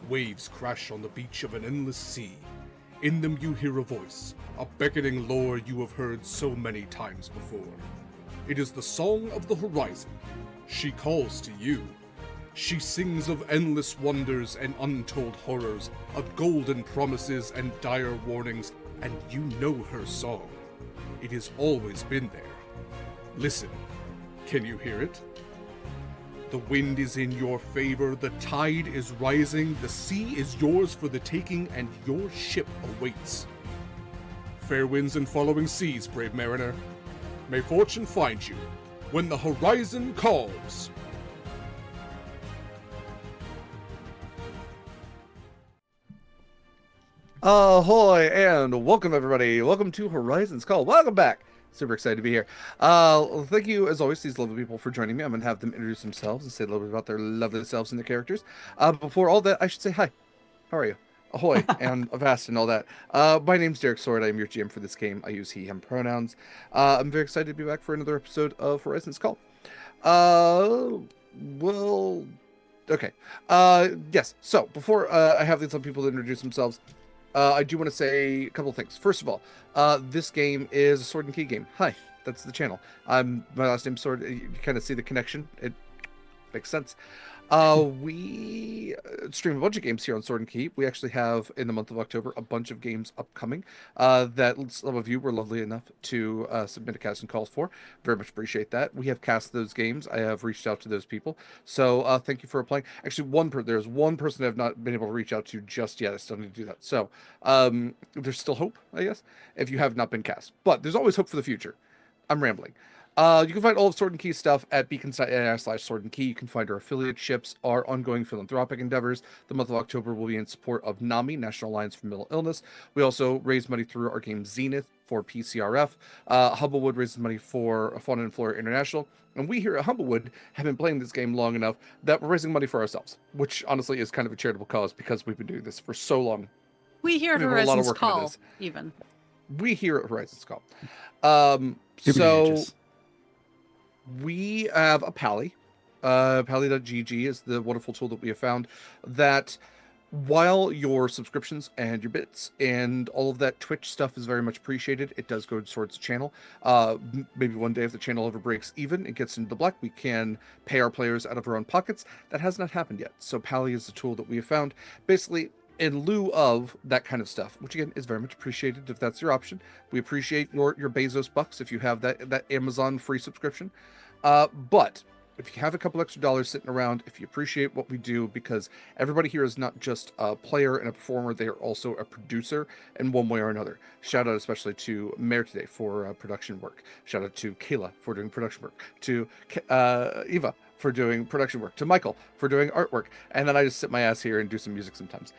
Waves crash on the beach of an endless sea. In them you hear a voice, a beckoning lure you have heard so many times before. It is the song of the horizon. She calls to you. She sings of endless wonders and untold horrors, of golden promises and dire warnings, and you know her song. It has always been there. Listen, can you hear it? The wind is in your favor, the tide is rising, the sea is yours for the taking, and your ship awaits. Fair winds and following seas, brave mariner. May fortune find you when the horizon calls. Ahoy and welcome everybody. Welcome to Horizon's Call. Welcome back. Super excited to be here. Thank you as always these lovely people for joining me. I'm gonna have them introduce themselves and say a little bit about their lovely selves and their characters. Before all that, I should say hi. How are you? Ahoy and avast and all that. My name's Derek Sword. I am your GM for this game. I use he/him pronouns. I'm very excited to be back for another episode of Horizon's Call. Okay. Yes. So before I have these other people introduce themselves. I do want to say a couple of things. First of all, this game is a Sword and Key game. Hi, that's the channel. My last name's Sword. You kind of see the connection. It makes sense. We stream a bunch of games here on Sword and Key. We actually have, in the month of October, a bunch of games upcoming that some of you were lovely enough to submit a casting calls for. Very much appreciate that. We have cast those games. I have reached out to those people. So thank you for applying. Actually, there's one person I have not been able to reach out to just yet. I still need to do that. So there's still hope, I guess, if you have not been cast. But there's always hope for the future. I'm rambling. You can find all of Sword and Key stuff at beacon.ai/Sword and Key. You can find our affiliate ships, our ongoing philanthropic endeavors. The month of October will be in support of NAMI, National Alliance for Mental Illness. We also raise money through our game Zenith for PCRF. Humblewood raises money for Fauna and Flora International. And we here at Humblewood have been playing this game long enough that we're raising money for ourselves, which honestly is kind of a charitable cause because we've been doing this for so long. We here at Horizon's Call, even. We here at Horizon's Call. We have a Pally. Pally.gg is the wonderful tool that we have found that while your subscriptions and your bits and all of that Twitch stuff is very much appreciated, it does go towards the channel. Maybe one day if the channel ever breaks even, it gets into the black, we can pay our players out of our own pockets. That has not happened yet. So Pally is the tool that we have found. Basically, in lieu of that kind of stuff, which again is very much appreciated if that's your option. We appreciate your Bezos bucks if you have that Amazon free subscription. But if you have a couple extra dollars sitting around, if you appreciate what we do, because everybody here is not just a player and a performer, they are also a producer in one way or another. Shout out especially to Mayor today for production work. Shout out to Kaila for doing production work. To Eva for doing production work. To Mikyl for doing artwork. And then I just sit my ass here and do some music sometimes.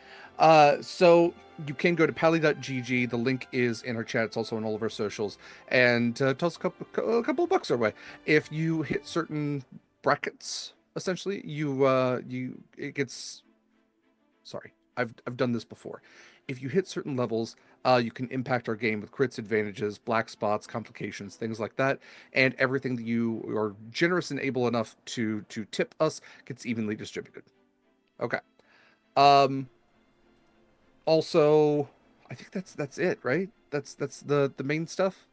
So you can go to pally.gg. The link is in our chat. It's also on all of our socials. And toss a couple of bucks our way. If you hit certain brackets, essentially, it gets... Sorry, I've done this before. If you hit certain levels, you can impact our game with crits, advantages, black spots, complications, things like that. And everything that you are generous and able enough to tip us gets evenly distributed. Okay. Also, I think that's it, right? That's the main stuff.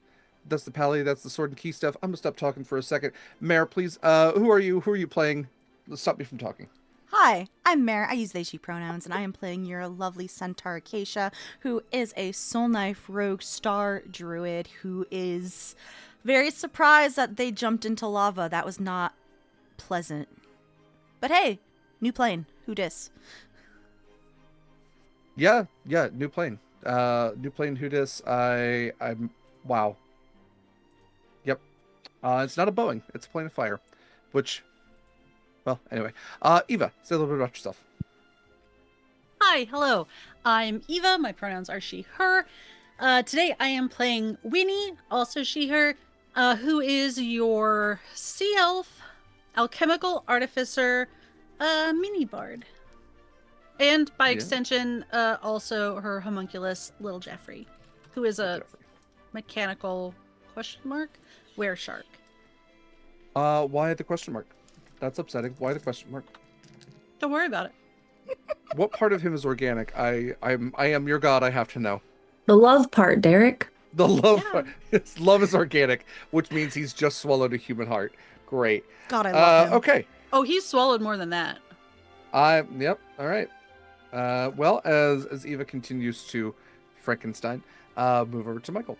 That's the Pally, that's the Sword and Key stuff. I'm gonna stop talking for a second. Mare, please, who are you? Who are you playing? Stop me from talking. Hi, I'm Mare. I use they, she pronouns, and I am playing your lovely centaur Acacia, who is a soul knife rogue star druid who is very surprised that they jumped into lava. That was not pleasant. But hey, new plane. Who dis? Yeah, new plane. New plane, who dis? I'm wow. Yep. It's not a Boeing, it's a plane of fire. Which, well, anyway. Eva, say a little bit about yourself. Hi, hello. I'm Eva. My pronouns are she, her. Today I am playing Winnie, also she, her, who is your sea elf, alchemical artificer, mini bard. And by extension, also her homunculus, Little Jeffrey, who is a mechanical were shark. Why the question mark? That's upsetting. Why the question mark? Don't worry about it. What part of him is organic? I am your god. I have to know. The love part, Derek. The love Yeah. part. His love is organic, which means he's just swallowed a human heart. Great. God, I love him. Okay. Oh, he's swallowed more than that. Yep. All right. Well, as Eva continues to Frankenstein, move over to Michael.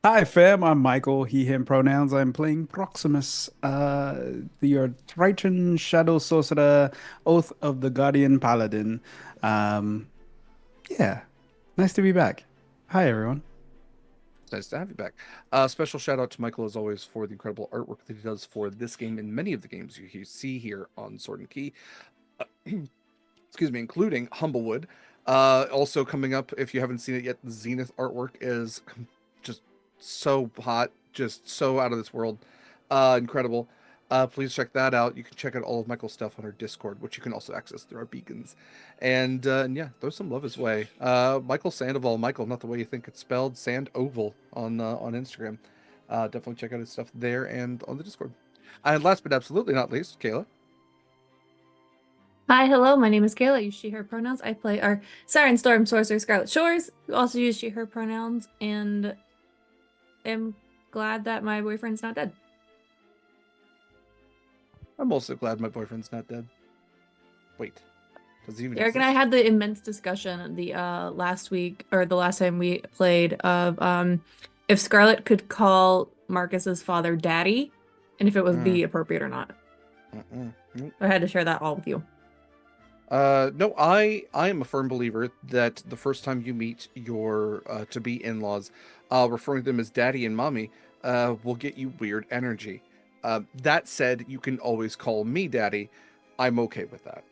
Hi, fam. I'm Michael. He, him pronouns. I'm playing Proximus, the Triton Shadow Sorcerer, Oath of the Guardian Paladin. Yeah, nice to be back. Hi, everyone. It's nice to have you back. Special shout out to Michael, as always, for the incredible artwork that he does for this game and many of the games you see here on Sword and Key. Excuse me, including Humblewood. Also coming up, if you haven't seen it yet, the Zenith artwork is just so hot, just so out of this world. Incredible. Please check that out. You can check out all of Michael's stuff on our Discord, which you can also access through our beacons. And yeah, throw some love his way. Michael Sandoval, Michael, not the way you think it's spelled, Sandoval on Instagram. Definitely check out his stuff there and on the Discord. And last but absolutely not least, Kaila. Hi, hello. My name is Kaila. I use she, her pronouns. I play our Siren Storm sorcerer, Scarlett Shores, who also use she, her pronouns, and am glad that my boyfriend's not dead. I'm also glad my boyfriend's not dead. Wait. Does he even Eric and I had the immense discussion the last week, or the last time we played, of if Scarlett could call Marcus's father daddy, and if it would be appropriate or not. Nope. I had to share that all with you. No, I am a firm believer that the first time you meet your to-be in-laws, referring to them as daddy and mommy, will get you weird energy. That said, you can always call me daddy. I'm okay with that.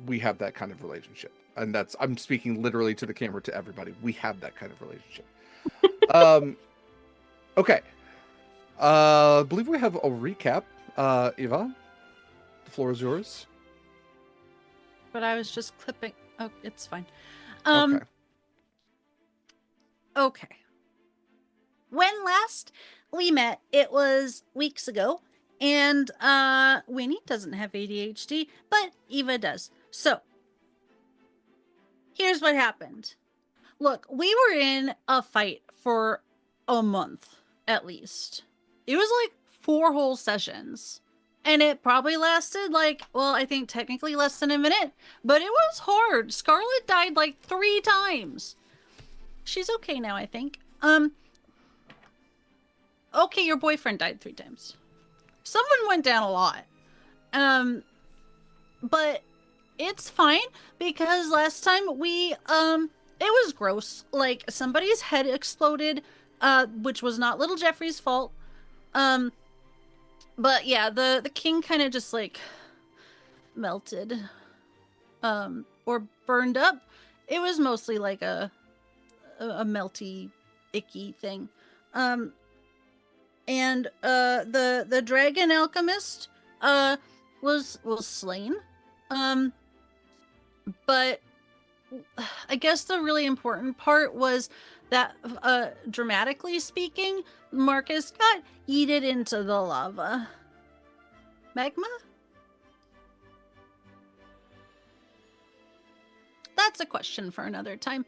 We have that kind of relationship. And I'm speaking literally to the camera, to everybody. We have that kind of relationship. Okay. I believe we have a recap. Eva, the floor is yours. But I was just clipping. Oh, it's fine. Okay. Okay. When last we met, it was weeks ago, and Winnie doesn't have ADHD, but Eva does. So, here's what happened. Look, we were in a fight for a month, at least. It was like 4 whole sessions. And it probably lasted I think technically less than a minute, but it was hard. Scarlett died like 3 times. She's okay now, I think. Okay, your boyfriend died 3 times. Someone went down a lot. But it's fine because last time it was gross. Like somebody's head exploded, which was not little Jeffrey's fault. But yeah, the king kind of just like melted, or burned up. It was mostly like a melty, icky thing. And the dragon alchemist was slain. But I guess the really important part was that, dramatically speaking, Marcus got yeeted into the lava. Magma? That's a question for another time.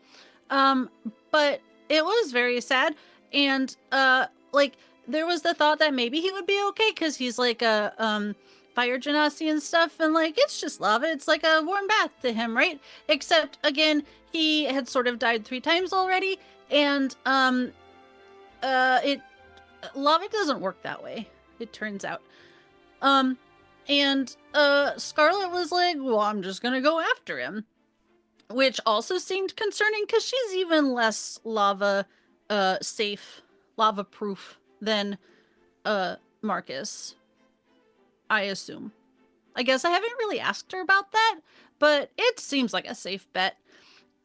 But it was very sad, and there was the thought that maybe he would be okay because he's like a fire genasi and stuff, and like it's just lava. It's like a warm bath to him, right? Except again, he had sort of died 3 times already, and lava doesn't work that way, it turns out. And Scarlett was like, well, I'm just gonna go after him, which also seemed concerning because she's even less lava safe, lava proof than Marcus, I assume. I guess I haven't really asked her about that, but it seems like a safe bet.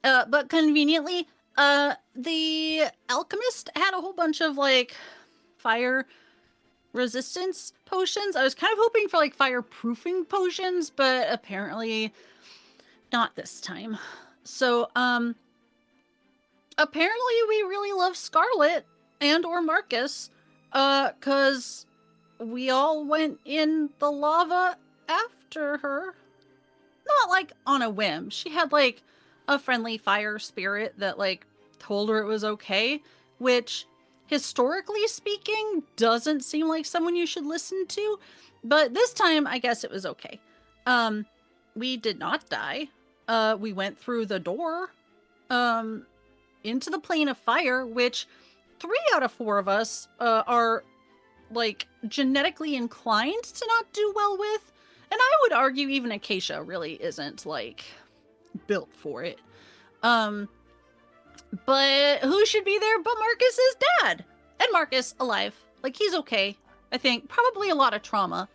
But conveniently, the alchemist had a whole bunch of like fire resistance potions. I was kind of hoping for like fireproofing potions, but apparently not this time. So apparently we really love Scarlett and or Marcus, cause we all went in the lava after her. not like on a whim. She had like a friendly fire spirit that like told her it was okay, which historically speaking doesn't seem like someone you should listen to, but this time I guess it was okay. We did not die. We went through the door into the plane of fire, which 3 out of 4 of us are like genetically inclined to not do well with. And I would argue even Acacia really isn't like built for it. But who should be there but Marcus's dad? And Marcus alive. Like he's okay. I think probably a lot of trauma.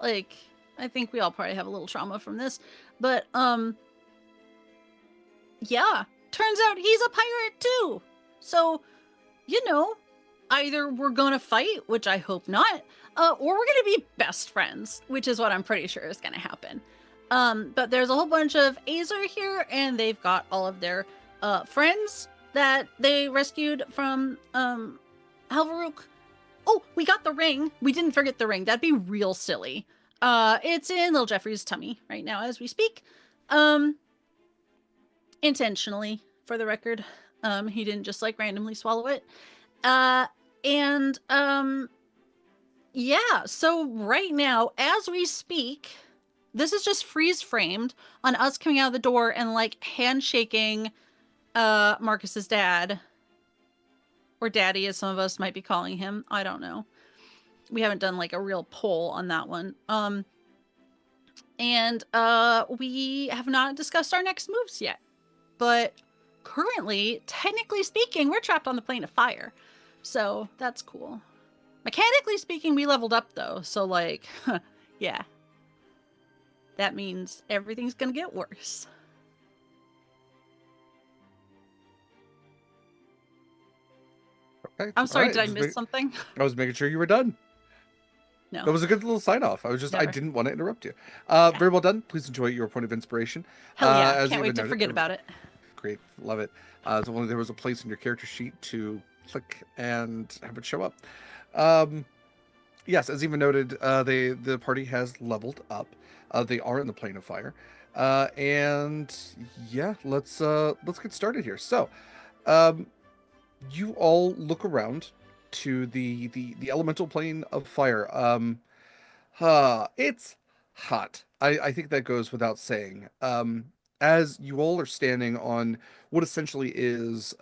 Like I think we all probably have a little trauma from this. But yeah, turns out he's a pirate too. So, you know, either we're gonna fight, which I hope not, or we're gonna be best friends, which is what I'm pretty sure is gonna happen. But there's a whole bunch of Azer here, and they've got all of their friends that they rescued from Halvaruk. Oh, we got the ring. We didn't forget the ring. That'd be real silly. It's in little Jeffrey's tummy right now as we speak. Intentionally, for the record. He didn't just like randomly swallow it. Yeah, so right now, as we speak, this is just freeze framed on us coming out of the door and like handshaking Marcus's dad. Or daddy, as some of us might be calling him. I don't know. We haven't done like a real poll on that one. And we have not discussed our next moves yet. But currently, technically speaking, we're trapped on the plane of fire. So that's cool. Mechanically speaking, we leveled up though. So like, yeah. That means everything's gonna get worse. Okay. I'm sorry, All right, did I miss something? I was making sure you were done. No. That was a good little sign off. I Never. didn't want to interrupt you. Yeah. Very well done. Please enjoy your point of inspiration. Hell yeah, as can't you wait even to noted, forget about it. Great, love it. So there was a place in your character sheet to click and have it show up. Yes, as even noted, the party has leveled up. They are in the plane of fire, and yeah, let's get started here. So, you all look around to the elemental plane of fire. It's hot. I think that goes without saying. As you all are standing on what essentially is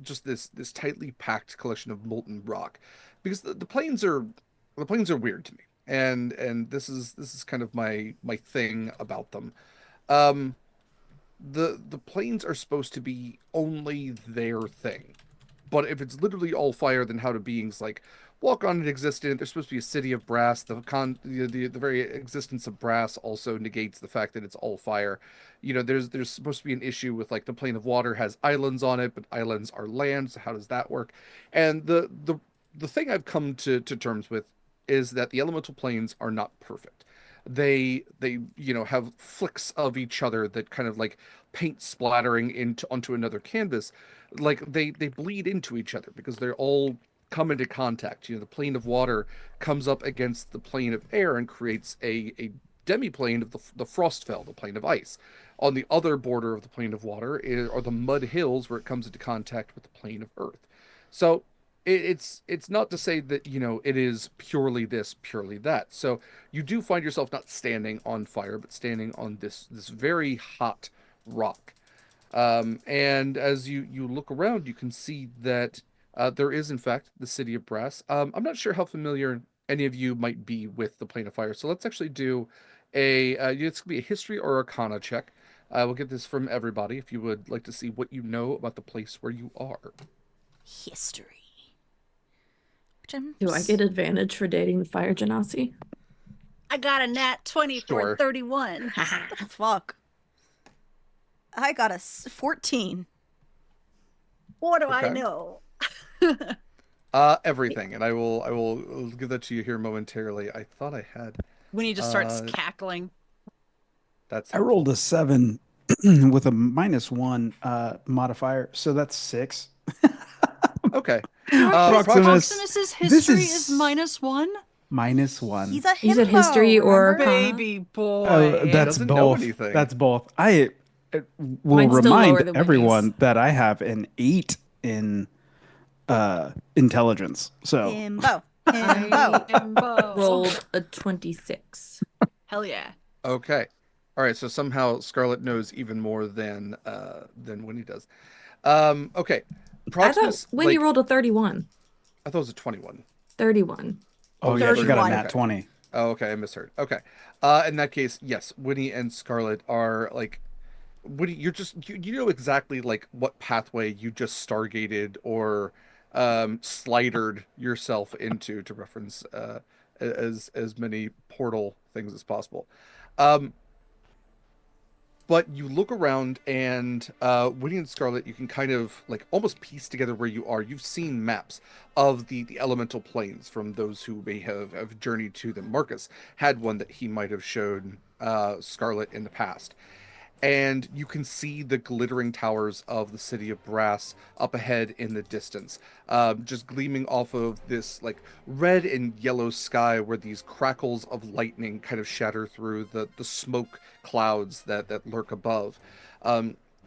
just this tightly packed collection of molten rock, because the planes are weird to me, and this is kind of my thing about them. The planes are supposed to be only their thing. But if it's literally all fire, then how do beings like walk on and exist in it? There's supposed to be a city of brass. The very existence of brass also negates the fact that it's all fire. You know, there's supposed to be an issue with like the plane of water has islands on it, but islands are land. So how does that work? And the thing I've come to terms with is that the elemental planes are not perfect. They have flicks of each other that kind of like paint splattering onto another canvas, like they bleed into each other because they're all come into contact. You know, the plane of water comes up against the plane of air and creates a demi-plane of the Frostfell, the plane of ice. On the other border of the plane of water are the mud hills where it comes into contact with the plane of earth. So it's not to say that, you know, it is purely this, purely that. So you do find yourself not standing on fire, but standing on this very hot rock. And as you look around, you can see that there is, in fact, the City of Brass. I'm not sure how familiar any of you might be with the Plane of Fire, so let's actually do it's going to be a history or arcana check. We'll get this from everybody if you would like to see what you know about the place where you are. History. Do I get advantage for dating the fire genasi? I got a nat 20 Sure. for 31. What the fuck? I got a 14. What do I Okay. know? Everything, and I'll give that to you here momentarily. I thought I had. When he just starts cackling. That's I rolled a 7 with a -1 modifier, so that's 6. okay. Proximus. Proximus, Proximus's this history is- is -1? -1. He's a himbo. You said history or remember? Kana? Baby boy. That's doesn't know both. anything. That's both. I will Mine's still lower remind than Whitney's. everyone that I have an 8 in intelligence. So Himbo. I Himbo. rolled a 26. Hell yeah. Okay. All right. So somehow Scarlett knows even more than Winnie does. Okay. I Proximus. thought Whitney like, rolled a 31. I thought it was a 21. 31. oh yeah, she got a 31. nat 20. Oh, okay. I misheard. Okay. In that case, yes, Winnie and Scarlett are like, Winnie, you know exactly like what pathway you just stargated or slidered yourself into, to reference as many portal things as possible. Um, but you look around and Winnie and Scarlet, you can kind of like almost piece together where you are. You've seen maps of the elemental planes from those who may have journeyed to them. Marcus had one that he might have showed Scarlet in the past, and you can see the glittering towers of the city of Brass up ahead in the distance, just gleaming off of this like red and yellow sky where these crackles of lightning kind of shatter through the smoke clouds that lurk above.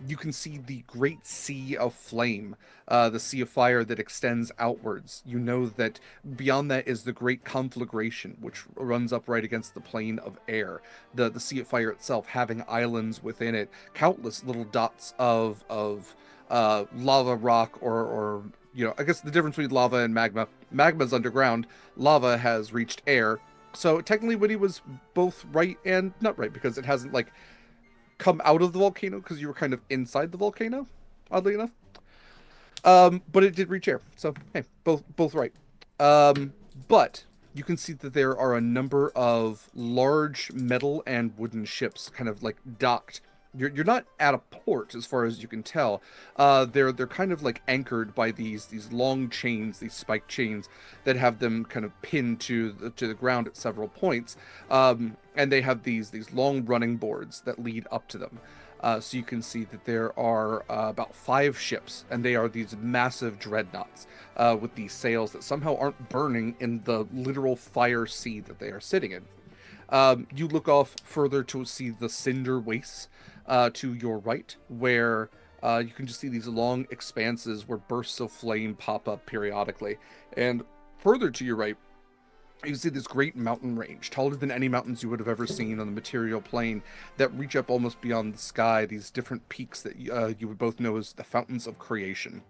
You can see the great sea of flame, the sea of fire that extends outwards. You know that beyond that is the great conflagration, which runs up right against the plane of air. The sea of fire itself having islands within it, countless little dots of lava rock, or I guess the difference between lava and magma. Magma's underground, lava has reached air. So technically, Winnie was both right and not right, because it hasn't like come out of the volcano, because you were kind of inside the volcano, oddly enough. But it did reach air, so hey, both right. But you can see that there are a number of large metal and wooden ships kind of like docked. You're not at a port as far as you can tell. They're kind of like anchored by these long chains, these spike chains that have them kind of pinned to the ground at several points. And they have these long running boards that lead up to them. So you can see that there are about 5 ships, and they are these massive dreadnoughts with these sails that somehow aren't burning in the literal fire sea that they are sitting in. You look off further to see the cinder wastes to your right, where you can just see these long expanses where bursts of flame pop up periodically. And further to your right, you see this great mountain range, taller than any mountains you would have ever seen on the material plane, that reach up almost beyond the sky, these different peaks that you would both know as the fountains of creation.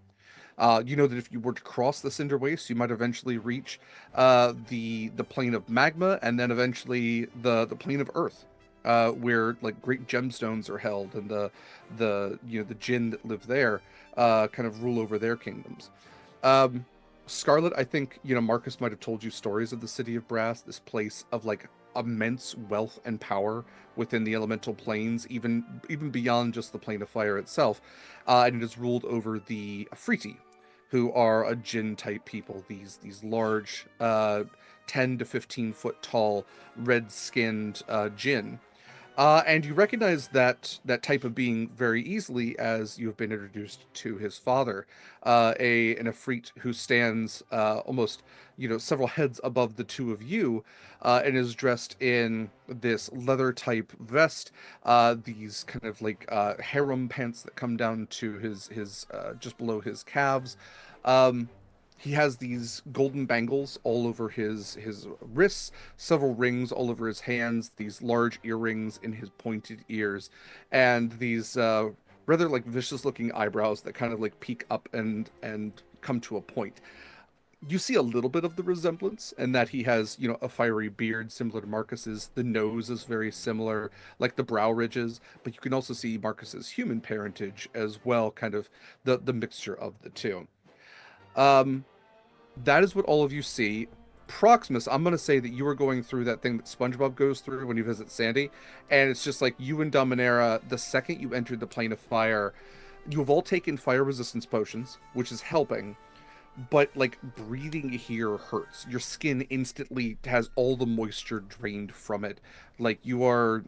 You know that if you were to cross the cinder waste, you might eventually reach the plane of magma, and then eventually the plane of earth, where like great gemstones are held, and the jinn that live there kind of rule over their kingdoms. Scarlet, I think Marcus might have told you stories of the city of Brass, this place of like immense wealth and power within the elemental planes, even beyond just the plane of fire itself, and it is ruled over the Afriti, who are a jinn type people. These large, 10 to 15 foot tall, red skinned jinn. And you recognize that type of being very easily, as you have been introduced to his father, an Ifrit who stands almost several heads above the two of you, and is dressed in this leather type vest, these kind of like harem pants that come down to his just below his calves. He has these golden bangles all over his wrists, several rings all over his hands, these large earrings in his pointed ears, and these rather like vicious looking eyebrows that kind of like peek up and come to a point. You see a little bit of the resemblance, and that he has, a fiery beard similar to Marcus's. The nose is very similar, like the brow ridges, but you can also see Marcus's human parentage as well, kind of the mixture of the two. That is what all of you see. Proximus, I'm going to say that you are going through that thing that SpongeBob goes through when you visit Sandy, and it's just like you and Dominaria, the second you entered the plane of fire, you have all taken fire resistance potions, which is helping, but like breathing here hurts. Your skin instantly has all the moisture drained from it. Like you are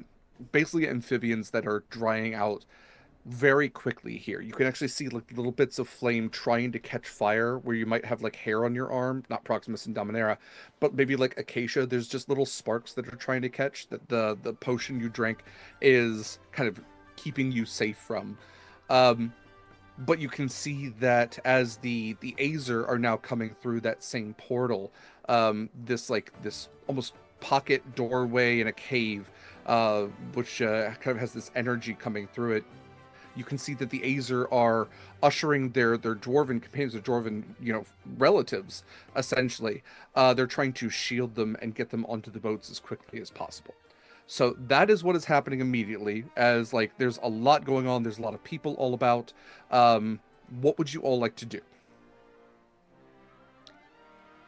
basically amphibians that are drying out very quickly here. You can actually see like little bits of flame trying to catch fire where you might have like hair on your arm, not Proximus and Dominaria, but maybe like Acacia. There's just little sparks that are trying to catch that the potion you drank is kind of keeping you safe from. But you can see that as the Azer are now coming through that same portal, this almost pocket doorway in a cave, which kind of has this energy coming through it. You can see that the Azer are ushering their dwarven companions, their dwarven, relatives, essentially. They're trying to shield them and get them onto the boats as quickly as possible. So that is what is happening immediately, as like there's a lot going on, there's a lot of people all about. What would you all like to do?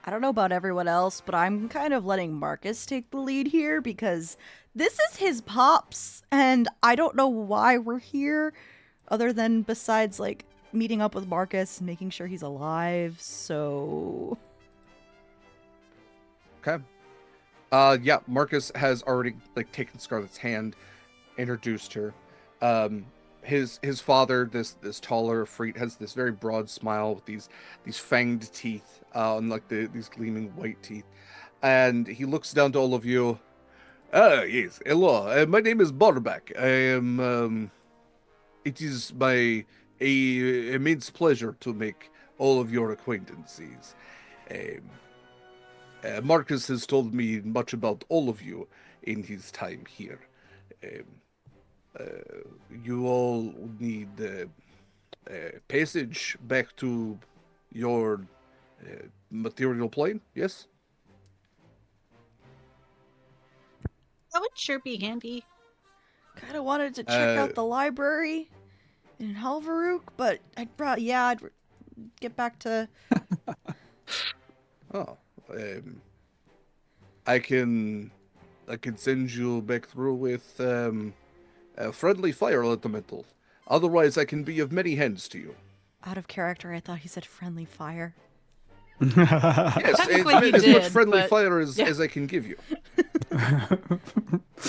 I don't know about everyone else, but I'm kind of letting Marcus take the lead here because this is his pops, and I don't know why we're here other than besides like meeting up with Marcus and making sure he's alive. So Okay. Yeah, Marcus has already like taken Scarlett's hand, introduced her. His father, this taller Freet, has this very broad smile with these fanged teeth, and like these gleaming white teeth, and he looks down to all of you. Ah, yes, hello. My name is Barback. I am. It is my immense pleasure to make all of your acquaintances. Um, Marcus has told me much about all of you in his time here. Um, you all need passage back to your material plane, yes? That would sure be handy. kind of wanted to check out the library in Halvaruk, but I'd get back to. Oh, I can send you back through with a friendly fire elemental. Otherwise, I can be of many hands to you. Out of character, I thought he said friendly fire. Yes, Technically he as did, much friendly but- fire as, yeah. as I can give you.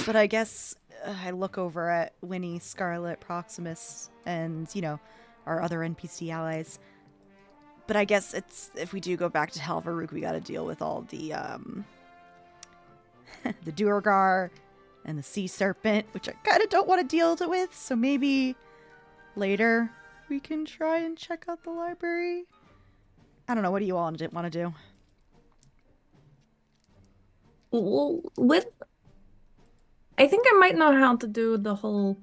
But I guess I look over at Winnie, Scarlett, Proximus, and, our other NPC allies. But I guess if we do go back to Halvaruk, we gotta deal with all the, the Duergar and the Sea Serpent, which I kind of don't want to deal with, so maybe later we can try and check out the library. I don't know, what do you all want to do? Well, I think I might know how to do the whole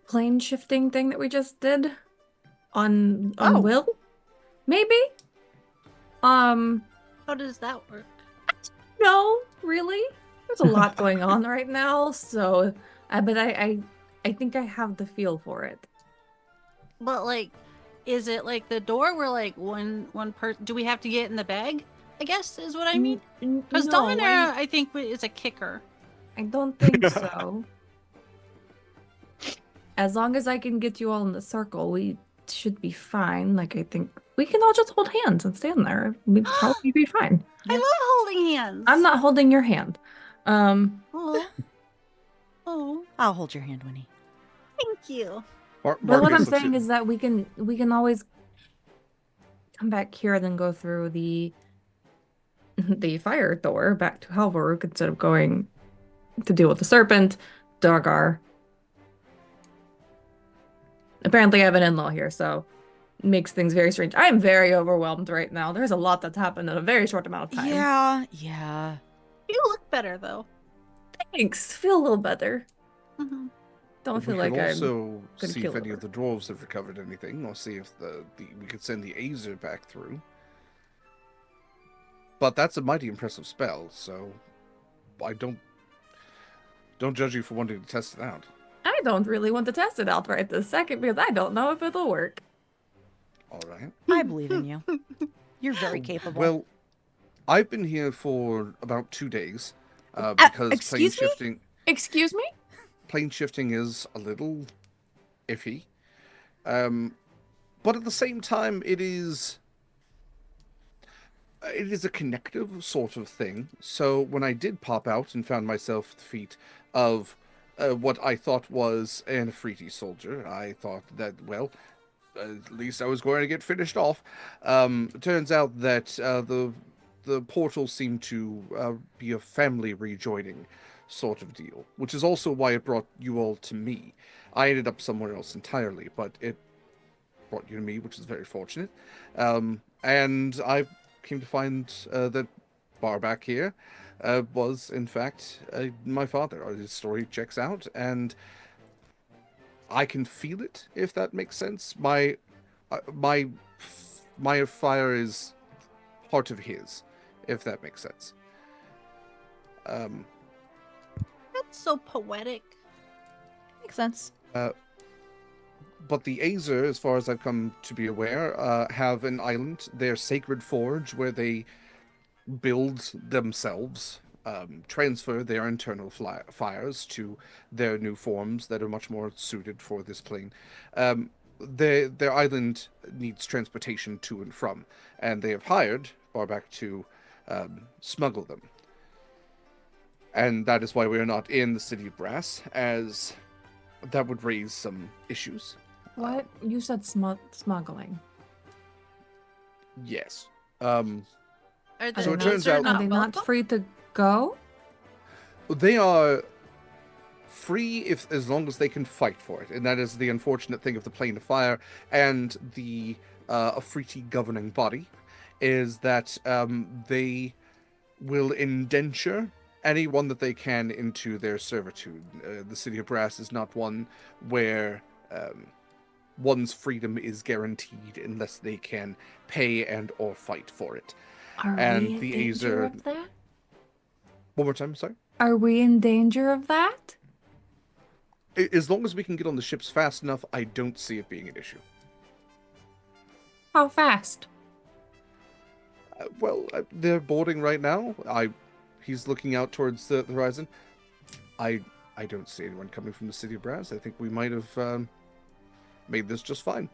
plane shifting thing that we just did on Oh. Will. Maybe. How does that work? No, really. There's a lot going on right now, so but I think I have the feel for it. But like, is it like the door where like one person? Do we have to get in the bag? I guess is what I mean. Because No, Dominaria, I think, is a kicker. I don't think so. As long as I can get you all in the circle, we should be fine. Like, I think we can all just hold hands and stand there. We'd probably be fine. I love holding hands. I'm not holding your hand. Oh. Oh, I'll hold your hand, Winnie. thank you. But what I'm Marcus looks saying at- is that we can always come back here and then go through the fire door back to Halvaruk instead of going to deal with the serpent, Dargar. Apparently I have an in-law here, so it makes things very strange. I am very overwhelmed right now. There's a lot that's happened in a very short amount of time. Yeah. You look better though. Thanks. Feel a little better. Mhm. Don't We feel like could I'm also gonna see keel if any over. of the dwarves have recovered anything, or see if we could send the Azer back through. But that's a mighty impressive spell, so I don't judge you for wanting to test it out. I don't really want to test it out right this second because I don't know if it'll work. All right. I believe in you. You're very capable. Well, I've been here for about 2 days because excuse me? Excuse me? plane shifting is a little iffy. But at the same time, it is a connective sort of thing. So when I did pop out and found myself at the feet of what I thought was an Afriti soldier. I thought that, well, at least I was going to get finished off. Turns out that the portal seemed to be a family rejoining sort of deal, which is also why it brought you all to me. I ended up somewhere else entirely, but it brought you to me, which is very fortunate. And I came to find that Barback here was, in fact, my father. His story checks out, and I can feel it, if that makes sense. My fire is part of his, if that makes sense. That's so poetic. Makes sense. But the Azer, as far as I've come to be aware, have an island, their sacred forge, where they build themselves, transfer their internal fires to their new forms that are much more suited for this plane. Their island needs transportation to and from, and they have hired Barback to smuggle them. And that is why we are not in the City of Brass, as that would raise some issues. What? You said smuggling. Yes. Are the So it turns out- Are they not welcome? free to go? They are free as long as they can fight for it, and that is the unfortunate thing of the Plane of Fire and the Afriti governing body, is that they will indenture anyone that they can into their servitude. The City of Brass is not one where one's freedom is guaranteed unless they can pay and or fight for it. Are And we in the danger Azer- of that? One more time, sorry. Are we in danger of that? As long as we can get on the ships fast enough, I don't see it being an issue. How fast? They're boarding right now. He's looking out towards the horizon. I don't see anyone coming from the City of Brass. I think we might have made this just fine.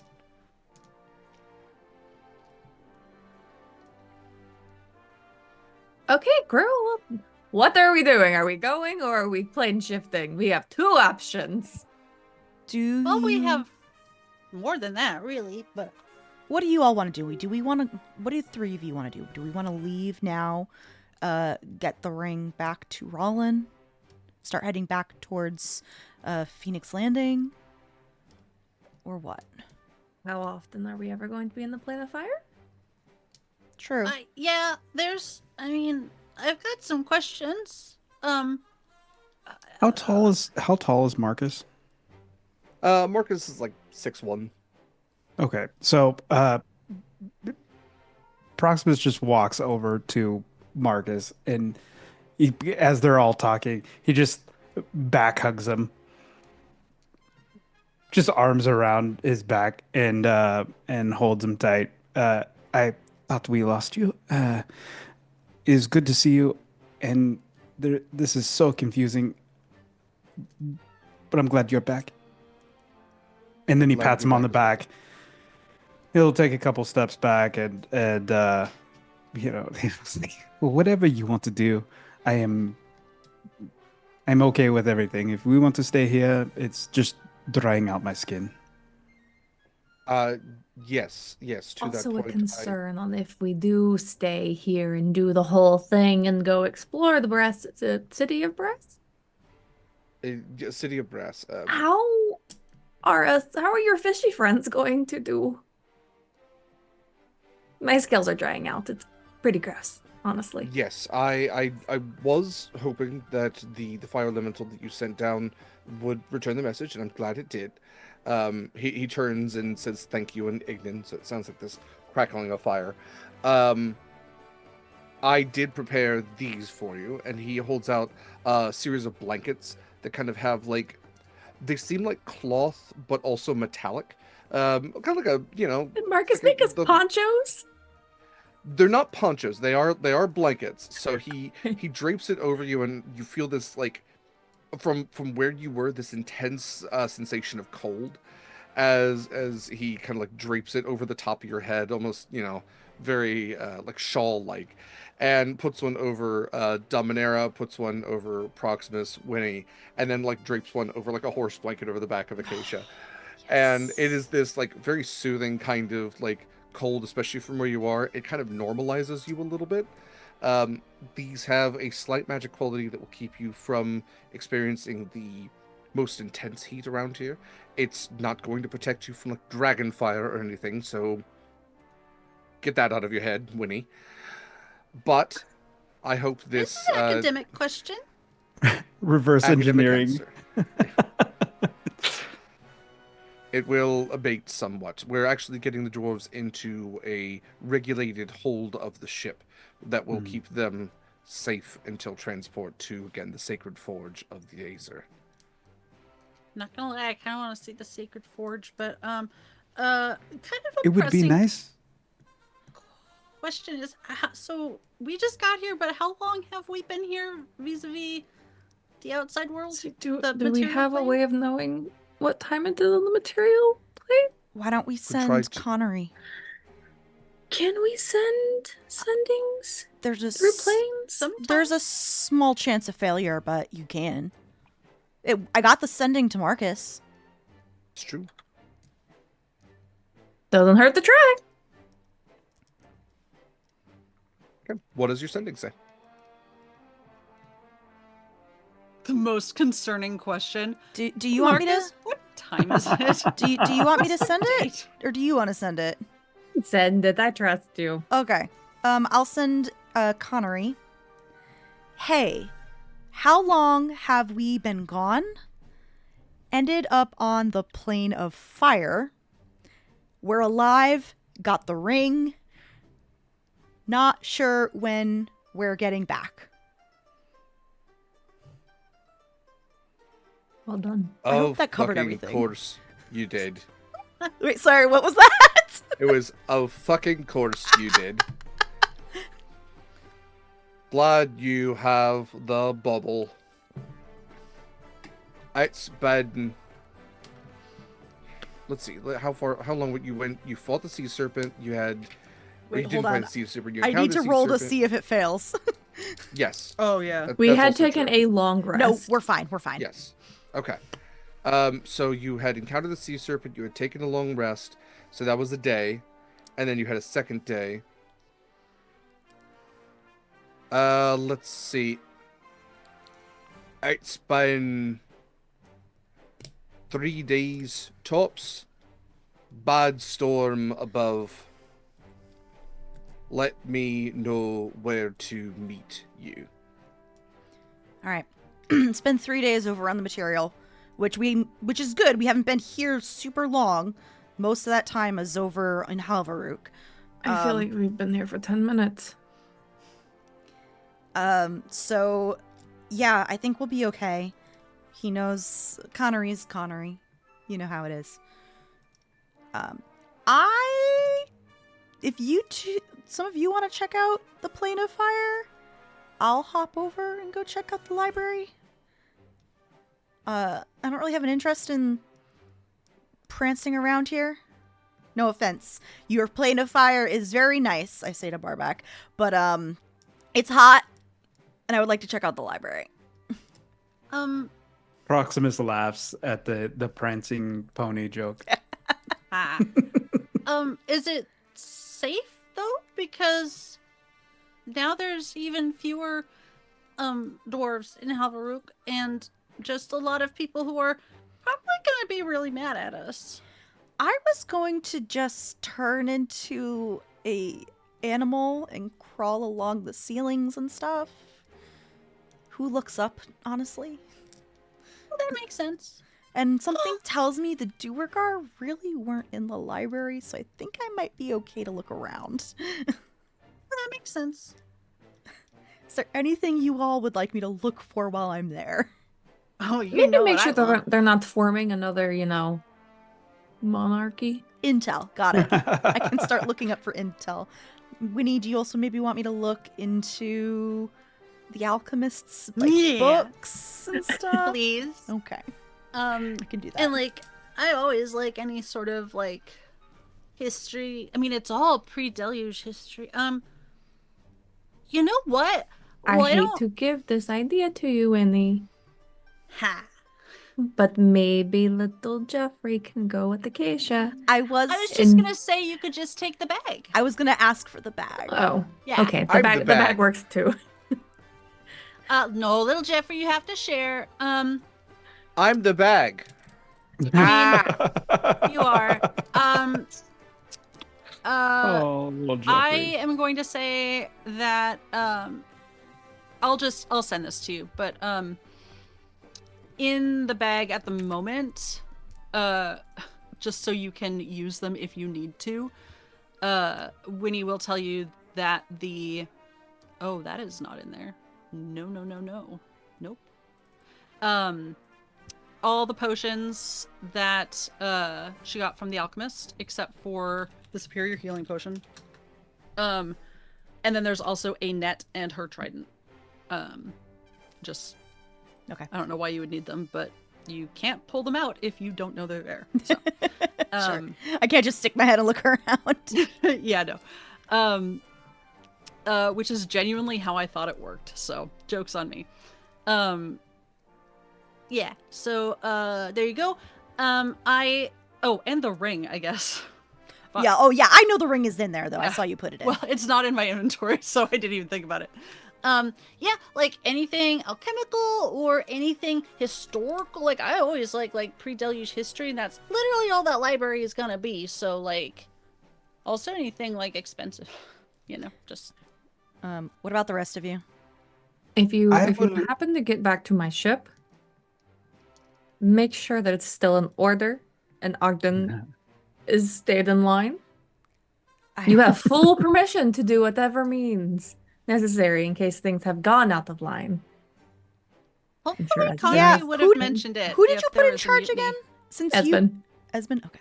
Okay, crew. What are we doing? Are we going or are we plane shifting? We have two options. Well, we have more than that, really, but What do you all want to do? Do we want to? What do the three of you want to do? Do we want to leave now? Get the ring back to Rollin? Start heading back towards Phoenix Landing? Or what? How often are we ever going to be in the plane of fire? True. yeah, I've got some questions. How tall is Marcus? Marcus is like 6'1". Okay, so Proximus just walks over to Marcus, and as they're all talking, he just back hugs him, just arms around his back, and holds him tight. I thought we lost you. It is good to see you, and this is so confusing, but I'm glad you're back. And then he Glad to pats be him on the back as back. He'll take a couple steps back and he's like, well, whatever you want to do, I'm okay with everything. If we want to stay here, it's just drying out my skin. Yes, to that Also a point. concern on if we do stay here and do the whole thing and go explore the city of Brass. City of Brass. How are your fishy friends going to do? My skills are drying out. It's pretty gross, honestly. Yes, I was hoping that the fire elemental that you sent down would return the message, and I'm glad it did. He turns and says thank you in Ignan, so it sounds like this crackling of fire. I did prepare these for you, and he holds out a series of blankets that kind of have they seem like cloth, but also metallic. Kind of like Did Marcus like make us ponchos? They're not ponchos. They are blankets. So he drapes it over you, and you feel this from where you were, this intense sensation of cold as he kind of drapes it over the top of your head, almost very like shawl-like, and puts one over Dominera, puts one over Proximus, Winnie, and then like drapes one over like a horse blanket over the back of Acacia. And it is this like very soothing kind of like cold, especially from where you are. It kind of normalizes you a little bit. These have a slight magic quality that will keep you from experiencing the most intense heat around here. It's not going to protect you from like dragon fire or anything, so get that out of your head, Winnie. But I hope this This is an academic question. Reverse academic engineering. answer. It will abate somewhat. We're actually getting the dwarves into a regulated hold of the ship that will keep them safe until transport to, again, the sacred forge of the Azer. Not gonna lie, I kind of want to see the sacred forge, but kind of It would be pressing nice. question is, so we just got here, but how long have we been here vis-a-vis the outside world? So do The we material have a plane? way of knowing what time it did on the material plane? Why don't we try send to- Connery? Can we send sendings There's a through planes? there's a small chance of failure, but you can. I got the sending to Marcus. It's true. Doesn't hurt to try. Okay. What does your sending say? The most concerning question. Do you want me to? Marcus, what time is it? Do you want me to send it, Date. or do you want to send it? Send it. I trust you. Okay. I'll send Connery. Hey, how long have we been gone? Ended up on the plane of fire. We're alive. Got the ring. Not sure when we're getting back. Well done. I hope that covered fucking everything. course you did. Wait, sorry, what was that? It was a fucking course you did. Glad you have the bubble. It's been... Let's see, how long you went? You fought the sea serpent, you had... or you Wait, didn't hold fight on. the sea serpent, you I need encountered to the sea roll to serpent. see if it fails. Yes. Oh, yeah. We That's had also taken true. a long rest. No, we're fine. We're fine. Yes. Okay. So you had encountered the sea serpent, you had taken a long rest, so that was a day, and then you had a second day. Let's see. It's been 3 days tops. Bad storm above. Let me know where to meet you. All right. It's been 3 days over on the material, which is good. We haven't been here super long. Most of that time is over in Halvaruk. I feel like we've been here for 10 minutes. So yeah, I think we'll be okay. He knows Connery's Connery. You know how it is. If some of you want to check out the Plane of Fire, I'll hop over and go check out the library. I don't really have an interest in prancing around here. No offense. Your Plane of Fire is very nice, I say to Barback, but it's hot, and I would like to check out the library. Proximus laughs at the prancing pony joke. Is it safe though? Because now there's even fewer dwarves in Halvaruk, and just a lot of people who are probably gonna be really mad at us. I was going to just turn into a animal and crawl along the ceilings and stuff. Who looks up, honestly? Well, that makes sense. And something tells me the Duergar really weren't in the library, so I think I might be okay to look around. That makes sense. Is there anything you all would like me to look for while I'm there? Oh, you Maybe know make what sure I that love. they're not forming another, monarchy. Intel, got it. I can start looking up for intel. Winnie, do you also maybe want me to look into the alchemists' Yeah. books and stuff? Please. Okay, I I can do that. And I always like any sort of history. I mean, it's all pre-deluge history. You know what? I Why hate don't to give this idea to you, Winnie, ha? but maybe little Jeffrey can go with Acacia. I was I was just And- gonna say you could just take the bag. I was gonna ask for the bag. Oh, Yeah. okay. I'm The the bag bag. works too. No, little Jeffrey, you have to share. I'm the bag. I mean, you are. Oh, little I Jeffrey. am going to say that I'll send this to you, but in the bag at the moment, just so you can use them if you need to, Winnie will tell you that that is not in there. No. Nope. All the potions that she got from the alchemist, except for the superior healing potion. And then there's also a net and her trident. Just Okay. I don't know why you would need them, but you can't pull them out if you don't know they're there. So, Sure. I can't just stick my head and look around. yeah, no. Which is genuinely how I thought it worked. So joke's on me. Yeah. So there you go. And the ring, I guess. Fuck. Yeah. Oh, yeah. I know the ring is in there, though. I Yeah. saw you put it in. Well, it's not in my inventory, so I didn't even think about it. Yeah, like anything alchemical or anything historical. Like I always like pre-deluge history, and that's literally all that library is gonna be. So like, also anything like expensive, just. What about the rest of you? If you I if you will- happen to get back to my ship, make sure that it's still in order and Ogden is stayed in line. You have full permission to do whatever means necessary in case things have gone out of line. Hopefully, sure that's Connie Yeah, would who have d- mentioned it. Who did if you there put in was a charge mutiny. again? Since Esben. Esben? Okay.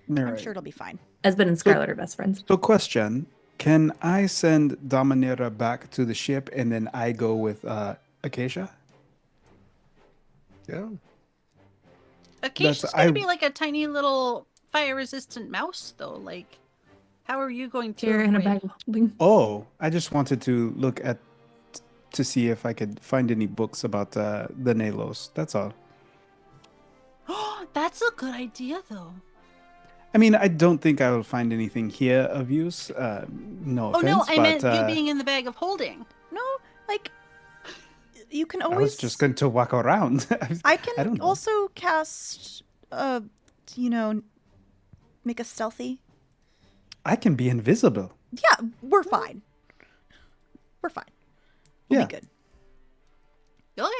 All I'm right. sure it'll be fine. Esben and Scarlett are best friends. So, question: can I send Dominera back to the ship and then I go with Acacia? Yeah. Acacia's gonna be like a tiny little fire-resistant mouse, though. Like, how are you going to? Here in a avoid- bag of holding. Oh, I just wanted to look at to see if I could find any books about the Nalos. That's all. That's a good idea, though. I mean, I don't think I will find anything here of use. No Oh offense, no, I but meant you being in the bag of holding. No, like, you can I always. was just going to walk around. I don't can know. also cast, make us stealthy. I can be invisible. Yeah, we're fine. We're fine. We'll Yeah. be good. Okay.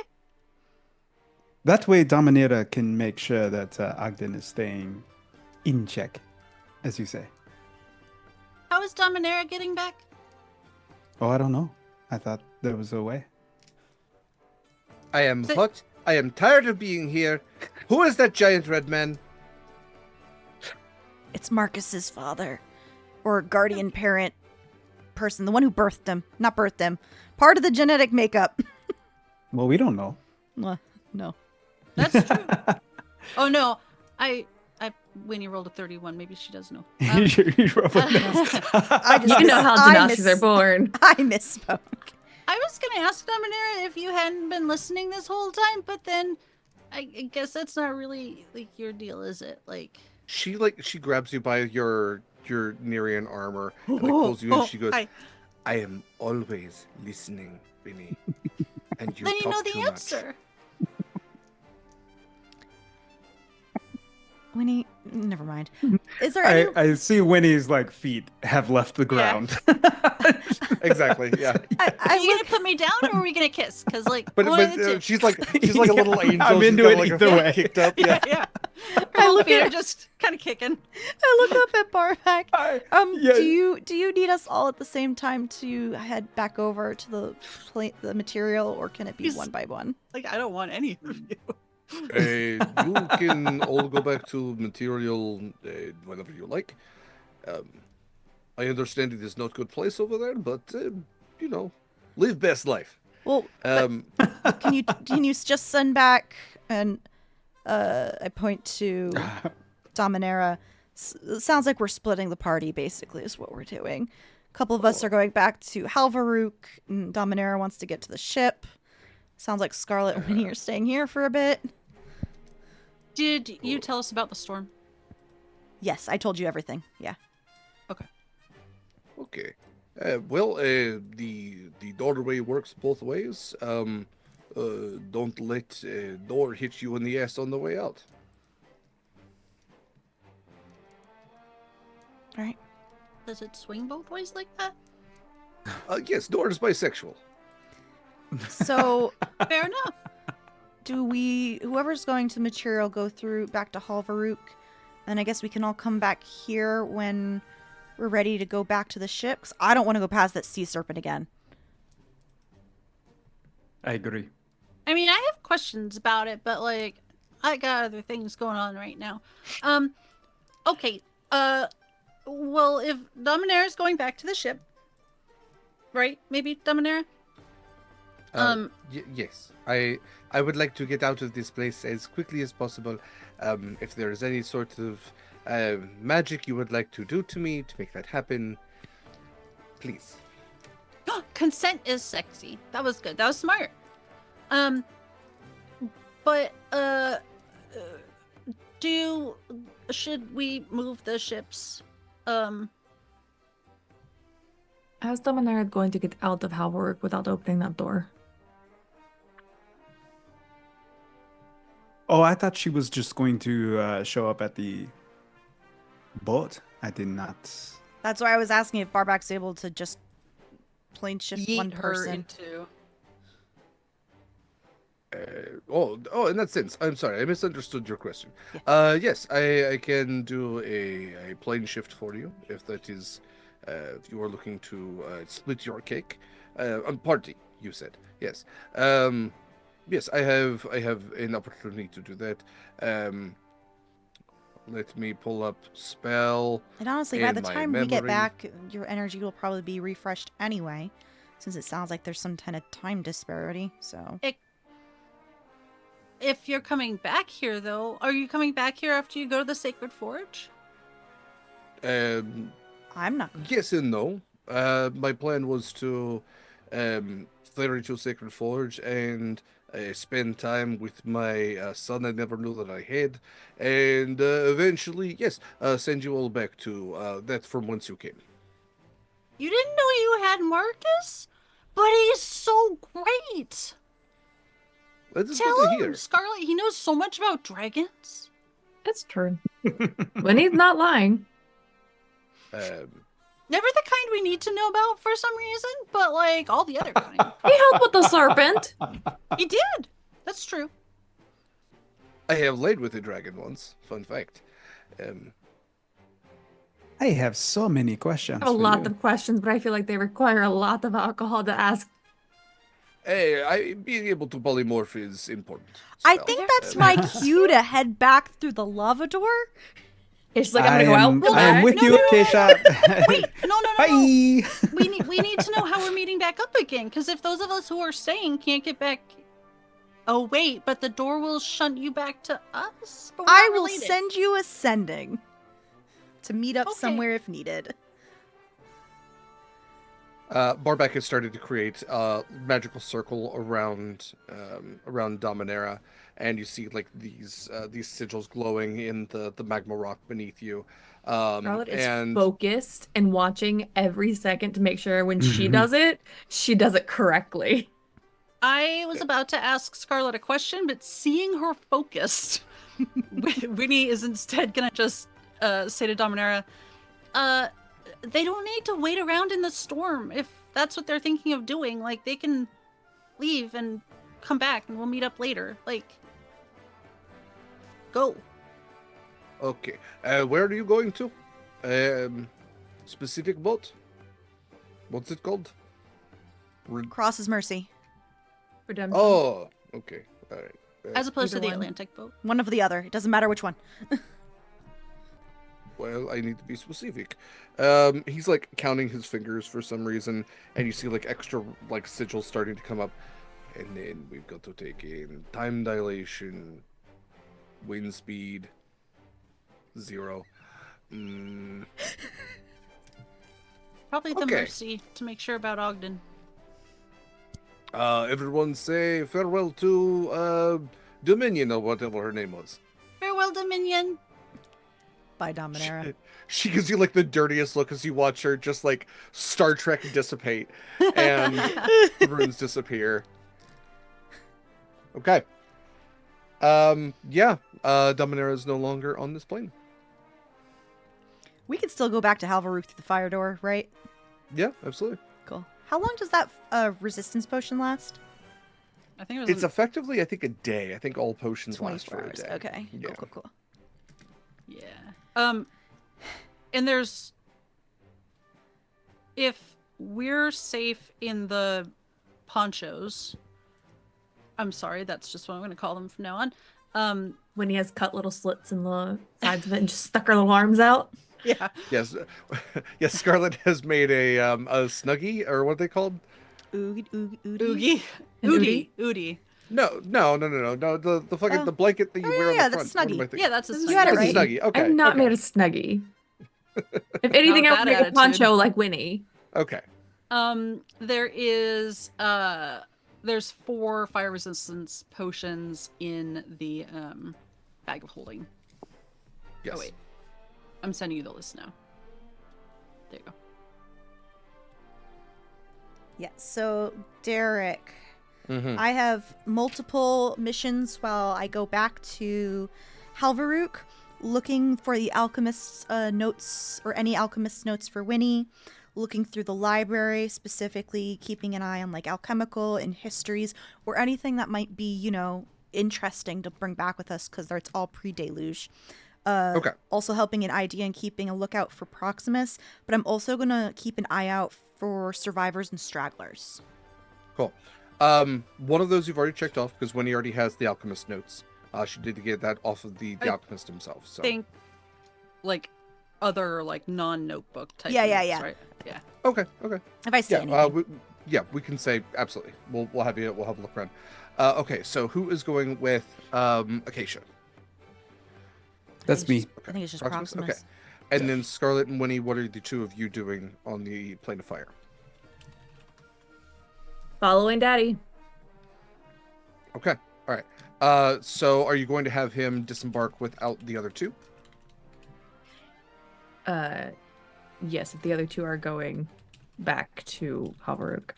That way, Dominera can make sure that Ogden is staying in check, as you say. How is Dominera getting back? Oh, I don't know. I thought there was a way. I am Th- hot. I am tired of being here. Who is that giant red man? It's Marcus's father, or guardian parent person, the one who birthed him. Not birthed him. Part of the genetic makeup. Well, we don't know. No. That's true. Oh no, Winnie rolled a 31. Maybe she does know. You roll a miss. I just You know how I Denashis are born. I misspoke. I was gonna ask Dominera if you hadn't been listening this whole time, but then I guess that's not really like your deal, is it? Like, She grabs you by your Nerian armor and pulls you in. She goes, I- I am always listening, Vinny. And you then you talk know too the much. answer. Winnie, never mind. Is there any? I see Winnie's feet have left the ground. Exactly. Yeah. Are you gonna put me down or are we gonna kiss? Because like, But, one of the two. she's like a little angel. I'm She's into got, it a either foot way. kicked up. Yeah. yeah. I Both look feet at- are just kind of kicking. I look up at Barback. Yeah. Do you need us all at the same time to head back over to the material, or can it be He's- one by one? Like, I don't want any of you. You can all go back to material whenever you like. I understand it is not good place over there, but live best life. Well, can you just send back and I point to Dominera Sounds like we're splitting the party, basically, is what we're doing. A couple of us are going back to Halvaruk, and Dominaria wants to get to the ship. Sounds like Scarlett and Winnie are staying here for a bit. Did you tell us about the storm? Yes, I told you everything. Yeah. Okay. The doorway works both ways. Don't let door hit you in the ass on the way out. All right. Does it swing both ways like that? Yes, door is bisexual. So, Fair enough. whoever's going to material, go through back to Halvaruk, and I guess we can all come back here when we're ready to go back to the ship? 'Cause I don't want to go past that sea serpent again. I agree. I mean, I have questions about it, but like, I got other things going on right now. Okay. Well, if Dominaira's going back to the ship, right? Maybe Dominaira? Yes, I would like to get out of this place as quickly as possible. If there is any sort of magic you would like to do to me to make that happen, please. Consent is sexy. That was good. That was smart. But should we move the ships? How's Dominaria going to get out of Halvork without opening that door? Oh, I thought she was just going to show up at the boat. I did not. That's why I was asking if Barbak's able to just plane shift one Yeet her person. into. In that sense, I'm sorry, I misunderstood your question. Yes, I can do a plane shift for you if that is, if you are looking to split your cake. Party, you said. Yes. Yes, I have an opportunity to do that. Let me pull up spell. And honestly, by in the my time we get memory. back, your energy will probably be refreshed anyway, since it sounds like there's some kind of time disparity. So If you're coming back here, though, are you coming back here after you go to the Sacred Forge? Um, I'm not. yes and no. My plan was to fly to Sacred Forge and spend time with my son I never knew that I had, and eventually, yes, send you all back to that from whence you came. You didn't know you had Marcus? But he's so great! That is Tell good to him, hear. Scarlett, he knows so much about dragons. It's true. When he's not lying. Never the kind we need to know about for some reason, but like all the other kind. He helped with the serpent. He did! That's true. I have laid with a dragon once. Fun fact. I have so many questions. I have a for lot you. of questions, but I feel like they require a lot of alcohol to ask. Being able to polymorph is important. I So, think that's my cue to head back through the lava door. It's just like, I'm gonna go out. Hold I am on. with No, you, no, no, no, Acacia. Wait, no. Bye. We need to know how we're meeting back up again, because if those of us who are staying can't get back. Oh wait, but the door will shunt you back to us. But we're I not will related. send you ascending to meet up Okay. somewhere if needed. Barbak has started to create a magical circle around Dominaria, and you see like these sigils glowing in the magma rock beneath you. Scarlett is and focused and watching every second to make sure when she does it correctly. I was about to ask Scarlett a question, but seeing her focused, Winnie is instead gonna just say to Dominaria, they don't need to wait around in the storm if that's what they're thinking of doing. Like, they can leave and come back and we'll meet up later. Like, go. Okay, where are you going to? Specific boat? What's it called? Cross's Mercy. Redemption. Oh, okay, all right. As opposed to Either the one. Atlantic boat. One of the other. It doesn't matter which one. Well, I need to be specific. He's like counting his fingers for some reason, and you see like extra like sigils starting to come up. And then we've got to take in time dilation, wind speed, 0. Mm, Probably the Okay. Mercy to make sure about Ogden. everyone say farewell to Dominion or whatever her name was. Farewell, Dominion. By Dominaria. She gives you like the dirtiest look as you watch her just like Star Trek dissipate and the runes disappear. Okay. Yeah. Dominaria is no longer on this plane. We could still go back to Halvaruk through the fire door, right? Yeah, absolutely. Cool. How long does that resistance potion last? I think it was It's effectively, I think, a day. I think all potions last 24 for a hours. day. Okay. Yeah. Cool. Yeah. And there's, if we're safe in the ponchos, I'm sorry, that's just what I'm going to call them from now on. When he has cut little slits in the sides of it and just stuck her little arms out. Yeah. Yes. Yes, Scarlett has made a snuggie, or what are they called? Oogie. Oogie. An Oogie. Oogie. No. The fucking Oh. the blanket that you Oh, wear on yeah, the that's a front. What am I snuggie. thinking? Yeah, that's a You snuggie. had it That's a right. snuggie. Okay. I'm not okay. made a snuggie. If anything, I Not would that make a attitude. poncho like Winnie. Okay. There is there's 4 fire resistance potions in the bag of holding. Yes. Oh wait. I'm sending you the list now. There you go. Yeah, so Derek, Mhm. I have multiple missions while I go back to Halvaruk looking for the alchemist's notes or any alchemist's notes for Winnie, looking through the library, specifically keeping an eye on like alchemical and histories or anything that might be, interesting to bring back with us because it's all pre-deluge. Okay. Also helping in ID and keeping a lookout for Proximus, but I'm also going to keep an eye out for survivors and stragglers. Cool. One of those you've already checked off because Winnie already has the alchemist notes. She did get that off of the I alchemist himself. So. Think like other like non-notebook type Yeah, notes, yeah. right? Yeah. Okay. If I see Yeah. anything. We can say absolutely. We'll have a look around. Okay. So who is going with Acacia? That's me. I think it's just Proximus? Proximus. Okay. And then Scarlett and Winnie, what are the two of you doing on the plane of fire? Following Daddy. Okay. All right. So are you going to have him disembark without the other two? Yes, if the other two are going back to Halvaruk.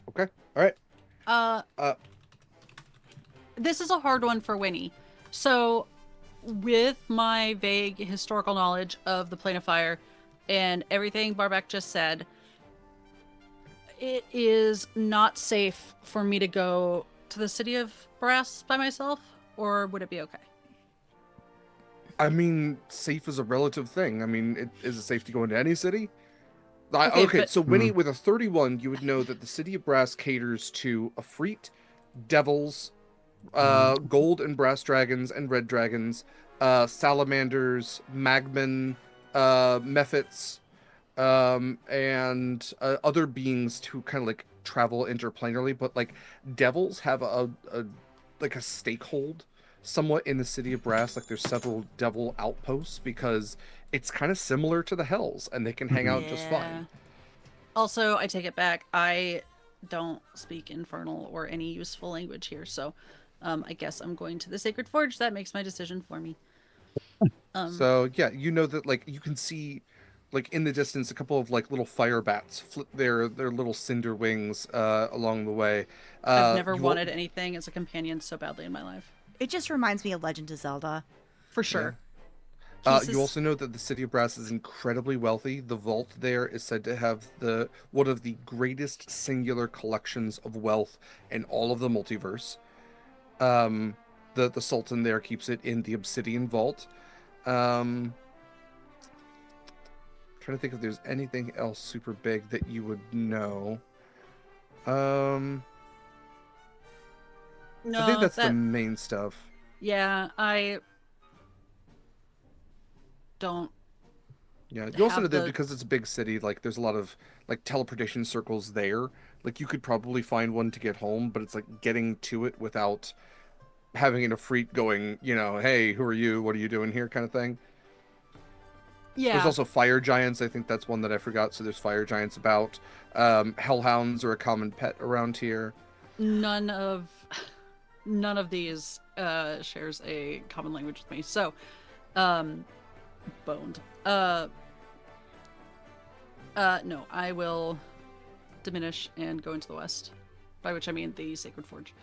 Okay. All right. This is a hard one for Winnie. So, with my vague historical knowledge of the Plane of Fire and everything Barback just said, it is not safe for me to go to the city of Brass by myself, or would it be okay? I mean, safe is a relative thing. I mean, is it safe to go into any city? Okay, but- So Winnie, with a 31, you would know that the city of Brass caters to Efreet, devils, gold and brass dragons and red dragons, salamanders, magmen, mephits, and other beings who kind of like travel interplanarly. But like devils have a like a stakehold somewhat in the city of Brass. Like there's several devil outposts because it's kind of similar to the Hells, and they can hang out just fine. Also, I take it back. I don't speak Infernal or any useful language here, so I guess I'm going to the Sacred Forge. That makes my decision for me. So yeah, you know that like you can see like in the distance a couple of like little fire bats flip their little cinder wings along the way. I've never you wanted anything as a companion so badly in my life. It just reminds me of Legend of Zelda. For sure. You also know that the city of Brass is incredibly wealthy. The vault there is said to have one of the greatest singular collections of wealth in all of the multiverse. The Sultan there keeps it in the Obsidian Vault. Trying to think if there's anything else super big that you would know. No, I think that's the main stuff. Yeah, I don't. Yeah, you also know have that the- because it's a big city, like there's a lot of like teleportation circles there. Like you could probably find one to get home, but it's like getting to it without having an Efreet going, hey, who are you? What are you doing here? Kind of thing. Yeah. There's also fire giants. I think that's one that I forgot. So there's fire giants about. Hellhounds are a common pet around here. None of these shares a common language with me. So, boned. No, I will diminish and go into the west, by which I mean the Sacred Forge.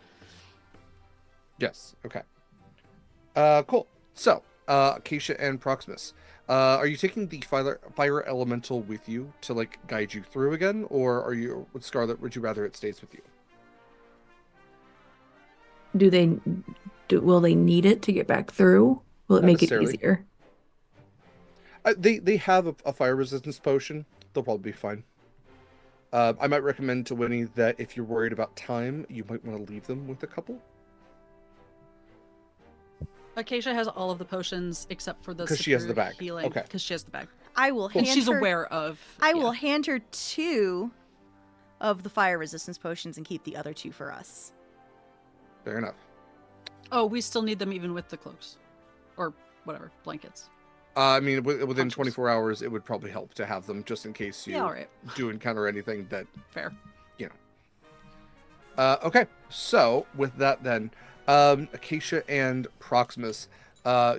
Yes. Okay. Cool. So, Acacia and Proximus, are you taking the fire elemental with you to like guide you through again, or are you with Scarlett? Would you rather it stays with you? Will they need it to get back through? Will it Not make it necessarily. easier? They have a fire resistance potion. They'll probably be fine. I might recommend to Winnie that if you're worried about time, you might want to leave them with a couple. Acacia has all of the potions except for the 'Cause she has the superior bag. healing. Okay. Because she has the bag. I will hand And she's her. aware of. I will hand her 2 of the fire resistance potions and keep the other 2 for us. Fair enough. Oh, we still need them even with the cloaks. Or whatever, blankets. I mean, within Ponchos. 24 hours, it would probably help to have them just in case you Yeah, alright. do encounter anything that, Fair. Okay, so with that then, Acacia and Proximus,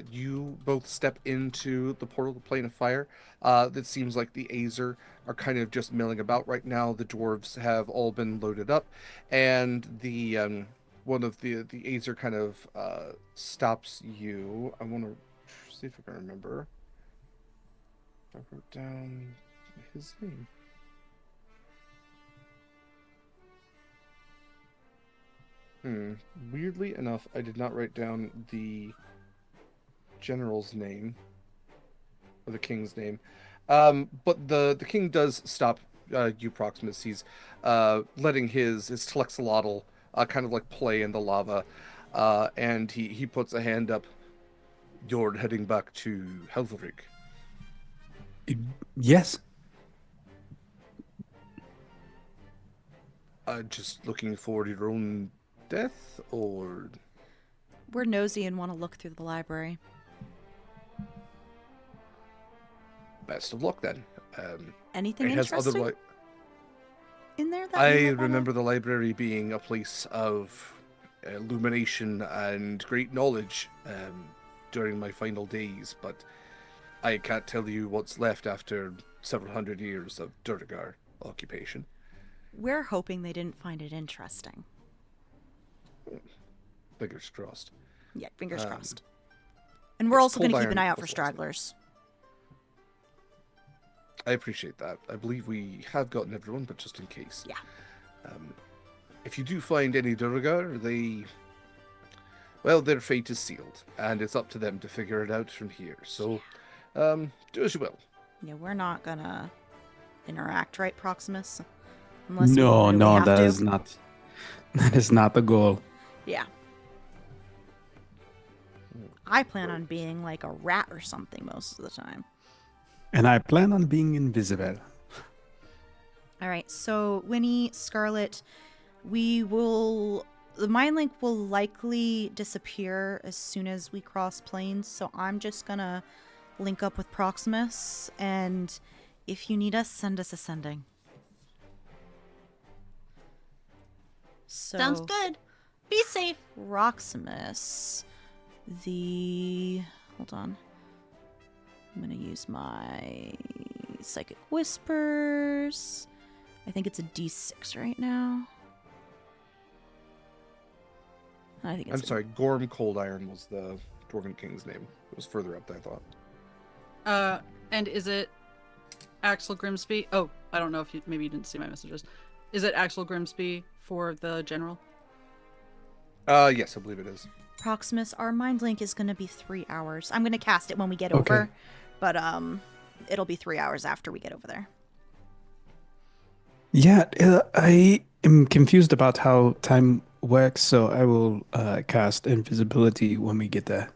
you both step into the portal, the plane of fire. It seems like the Azer are kind of just milling about right now. The dwarves have all been loaded up, and the one of the Azer kind of stops you. I want to see if I can remember. I wrote down his name. Weirdly enough, I did not write down the general's name or the king's name. But the king does stop you, Proximus. He's letting his Telexolotl kind of like play in the lava, and he puts a hand up. You're heading back to Helverig. Yes. Just looking for your own death, or We're nosy and want to look through the library. best of luck then. Anything It has interesting other. in there that I you might wanna- remember the library being a place of illumination and great knowledge during my final days, but I can't tell you what's left after several hundred years of Durgar occupation. We're hoping they didn't find it interesting. Fingers crossed. Yeah, fingers crossed. And we're also Cold going to keep an Iron eye out for also stragglers. I appreciate that. I believe we have gotten everyone, but just in case. Yeah. If you do find any Durgar, their fate is sealed, and it's up to them to figure it out from here. So, do as you will. Yeah, we're not going to interact, right, Proximus? Unless we No, really no, have that to. is not. That is not the goal. Yeah. I plan on being like a rat or something most of the time. And I plan on being invisible. All right, so Winnie, Scarlett, the mind link will likely disappear as soon as we cross planes, so I'm just gonna link up with Proximus, and if you need us, send us a sending. So, Sounds good. Be safe. Proximus, hold on. I'm gonna use my Psychic Whispers. I think it's a D6 right now. I think it's I'm sorry, Gorm Cold Iron was the Dwarven King's name. It was further up than I thought. And is it Axel Grimsby? Oh, I don't know if maybe you didn't see my messages. Is it Axel Grimsby for the general? Yes, I believe it is. Proximus, our mind link is going to be 3 hours. I'm going to cast it when we get over, but it'll be 3 hours after we get over there. Yeah, I am confused about how time works, so I will cast invisibility when we get there.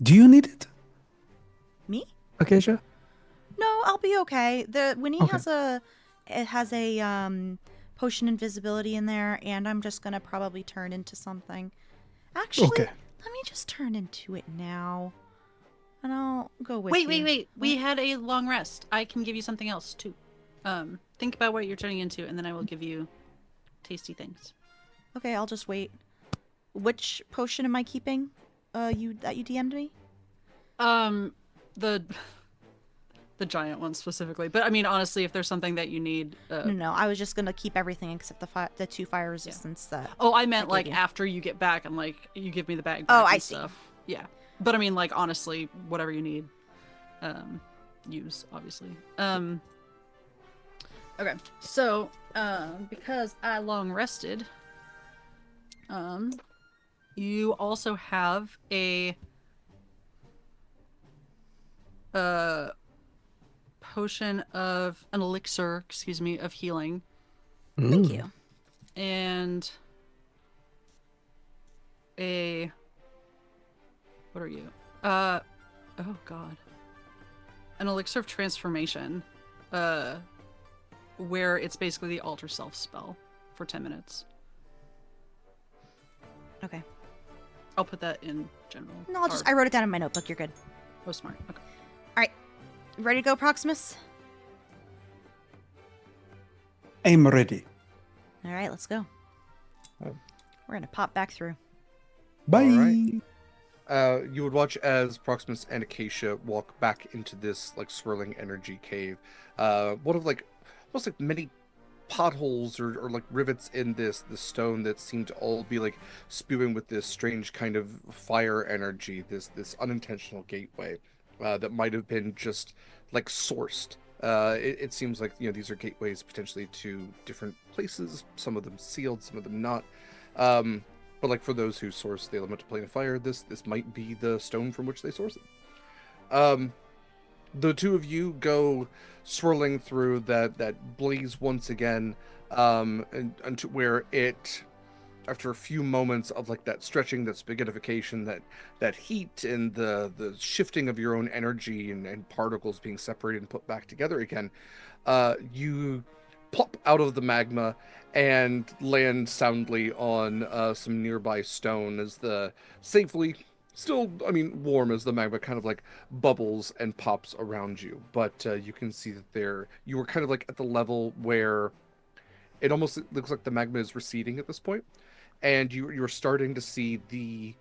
Do you need it, Me? Acacia? No, I'll be okay. Winnie Okay. has a potion invisibility in there, and I'm just going to probably turn into something. Actually, Okay. let me just turn into it now. and I'll go with Wait, you. wait. We had a long rest. I can give you something else too. Think about what you're turning into, and then I will give you tasty things. Okay, I'll just wait. Which potion am I keeping? You DM'd me? The giant one specifically. But I mean, honestly, if there's something that you need, No. I was just gonna keep everything except the 2 fire resistance that. Oh, I meant gave like you. after you get back and like you give me the bag. Oh, back I and see. Stuff. Yeah, but I mean, like honestly, whatever you need, use obviously. Okay, so because I long rested, you also have a potion of an elixir, of healing, Thank you. and a what are you? Oh god. An elixir of transformation. Where it's basically the alter self spell for 10 minutes. Okay. I'll put that in general. No, I wrote it down in my notebook. You're good. Oh, smart. Okay. All right. Ready to go, Proximus? I'm ready. All right, let's go. Oh. We're gonna pop back through. Bye. All right. You would watch as Proximus and Acacia walk back into this like swirling energy cave. One of like almost like many potholes or like rivets in the stone that seem to all be like spewing with this strange kind of fire energy. This unintentional gateway that might have been just like sourced. It seems like these are gateways potentially to different places. Some of them sealed, some of them not. But like for those who source the elemental plane of fire, this might be the stone from which they source it. The two of you go swirling through that blaze once again, and to where it, after a few moments of like that stretching, that spaghettification, that heat, and the shifting of your own energy and particles being separated and put back together again, you pop out of the magma and land soundly on some nearby stone as the safely still, warm as the magma kind of like bubbles and pops around you. But you can see that you were kind of like at the level where it almost looks like the magma is receding at this point, and you're starting to see the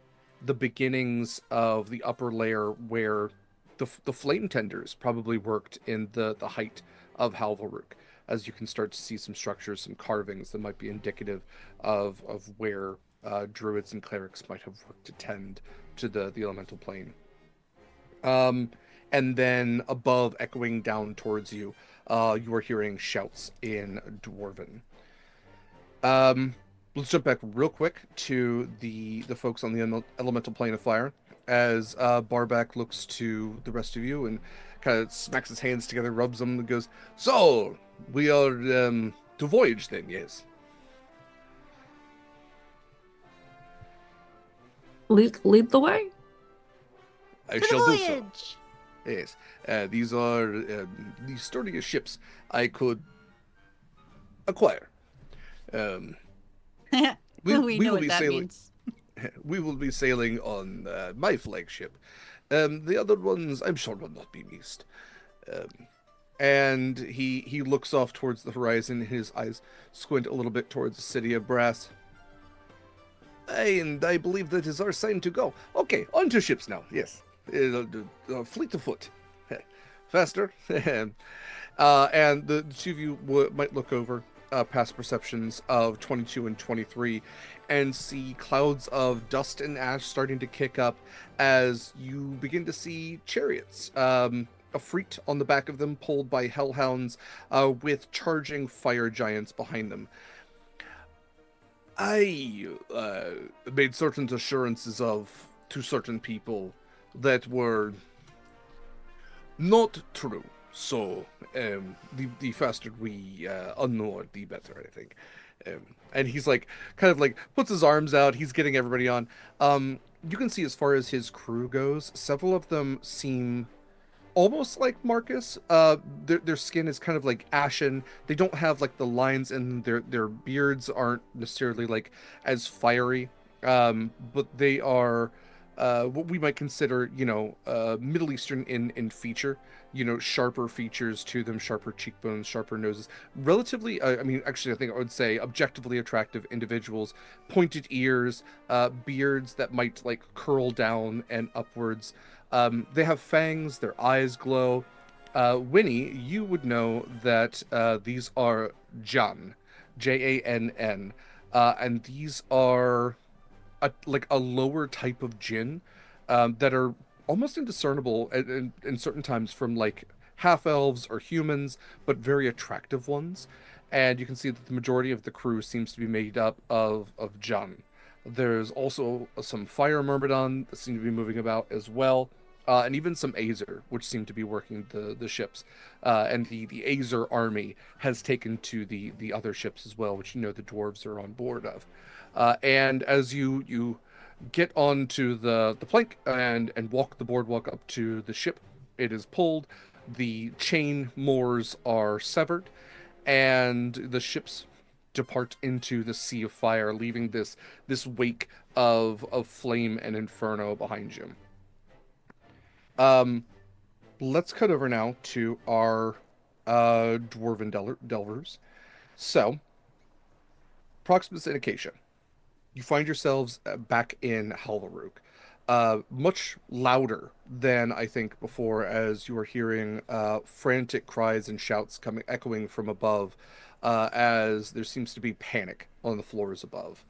beginnings of the upper layer where the flame tenders probably worked in the height of Halvaruk, as you can start to see some structures, some carvings that might be indicative of where druids and clerics might have worked to tend to the elemental plane. And then above, echoing down towards you, you are hearing shouts in Dwarven. Let's jump back real quick to the folks on the elemental plane of fire, as Barback looks to the rest of you and kind of smacks his hands together, rubs them, and goes, "So, we are to voyage then, yes?" Lead the way. I To shall the do so. voyage! Yes, these are the sturdiest ships I could acquire. We we know will what be that sailing. means. We will be sailing on my flagship. The other ones, I'm sure, will not be missed. And he looks off towards the horizon. His eyes squint a little bit towards the city of brass. And I believe that is our sign to go. Okay, on to ships now. Yes, fleet of foot, faster. And the two of you might look over past perceptions of 22 and 23 and see clouds of dust and ash starting to kick up as you begin to see chariots, a freight on the back of them pulled by hellhounds with charging fire giants behind them. I made certain assurances to certain people that were not true. So the faster we unmoor, the better, I think. And he's like, kind of like puts his arms out. He's getting everybody on. You can see as far as his crew goes, several of them seem almost like Marcus. Their skin is kind of like ashen. They don't have like the lines, and their beards aren't necessarily like as fiery. But they are what we might consider, Middle Eastern in feature, sharper features to them, sharper cheekbones, sharper noses, relatively, actually, I think I would say objectively attractive individuals, pointed ears, beards that might like curl down and upwards. They have fangs, their eyes glow. Winnie, you would know that these are Jan, Jann, and these are like a lower type of jinn that are almost indiscernible in certain times from like half elves or humans, but very attractive ones. And you can see that the majority of the crew seems to be made up of Jan. There's also some fire myrmidon that seem to be moving about as well. And even some Azer, which seem to be working the ships. And the Azer army has taken to the other ships as well, which the dwarves are on board of. And as you get onto the plank and walk the boardwalk up to the ship, it is pulled. The chain moors are severed, and the ships depart into the sea of fire, leaving this wake of flame and inferno behind you. Let's cut over now to our dwarven delvers. So, Proximus and Acacia, you find yourselves back in Halvaruk. Much louder than I think before, as you are hearing frantic cries and shouts echoing from above, as there seems to be panic on the floors above.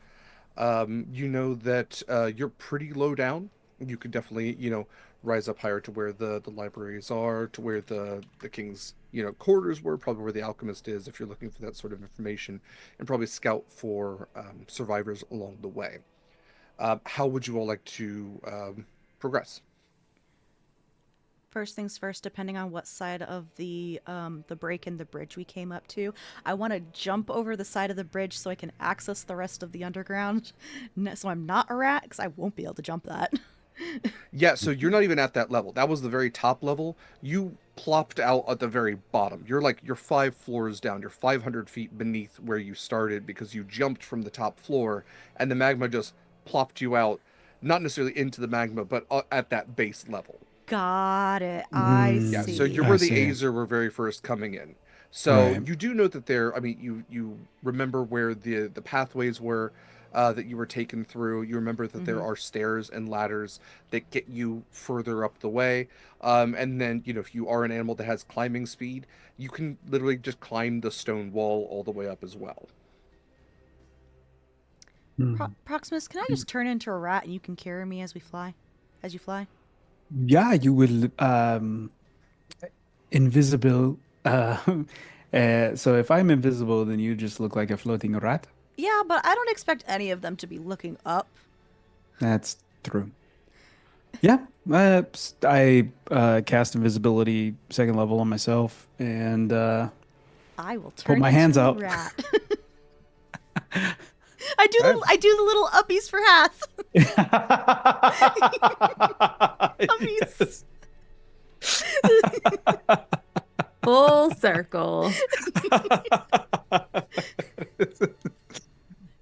You know that you're pretty low down. You could definitely, rise up higher to where the libraries are, to where the king's, quarters were, probably where the alchemist is, if you're looking for that sort of information, and probably scout for survivors along the way. How would you all like to progress? First things first, depending on what side of the break in the bridge we came up to, I want to jump over the side of the bridge so I can access the rest of the underground. So I'm not a rat, because I won't be able to jump that. Yeah, so you're not even at that level. That was the very top level. You plopped out at the very bottom. You're 5 floors down. You're 500 feet beneath where you started because you jumped from the top floor, and the magma just plopped you out, not necessarily into the magma, but at that base level. Got it. I Yeah, see. so you're I where the see. Azer were very first coming in. So Right. you do know that you remember where the pathways were that you were taken through. You remember that there are stairs and ladders that get you further up the way. And then, if you are an animal that has climbing speed, you can literally just climb the stone wall all the way up as well. Proximus, can I just turn into a rat and you can carry me as you fly? Yeah, you will invisible. So if I'm invisible, then you just look like a floating rat. Yeah, but I don't expect any of them to be looking up. That's true. Yeah, I cast invisibility 2nd level on myself and I will put turn my into hands a out. rat. I do the little uppies for Hath. Uppies. Full circle.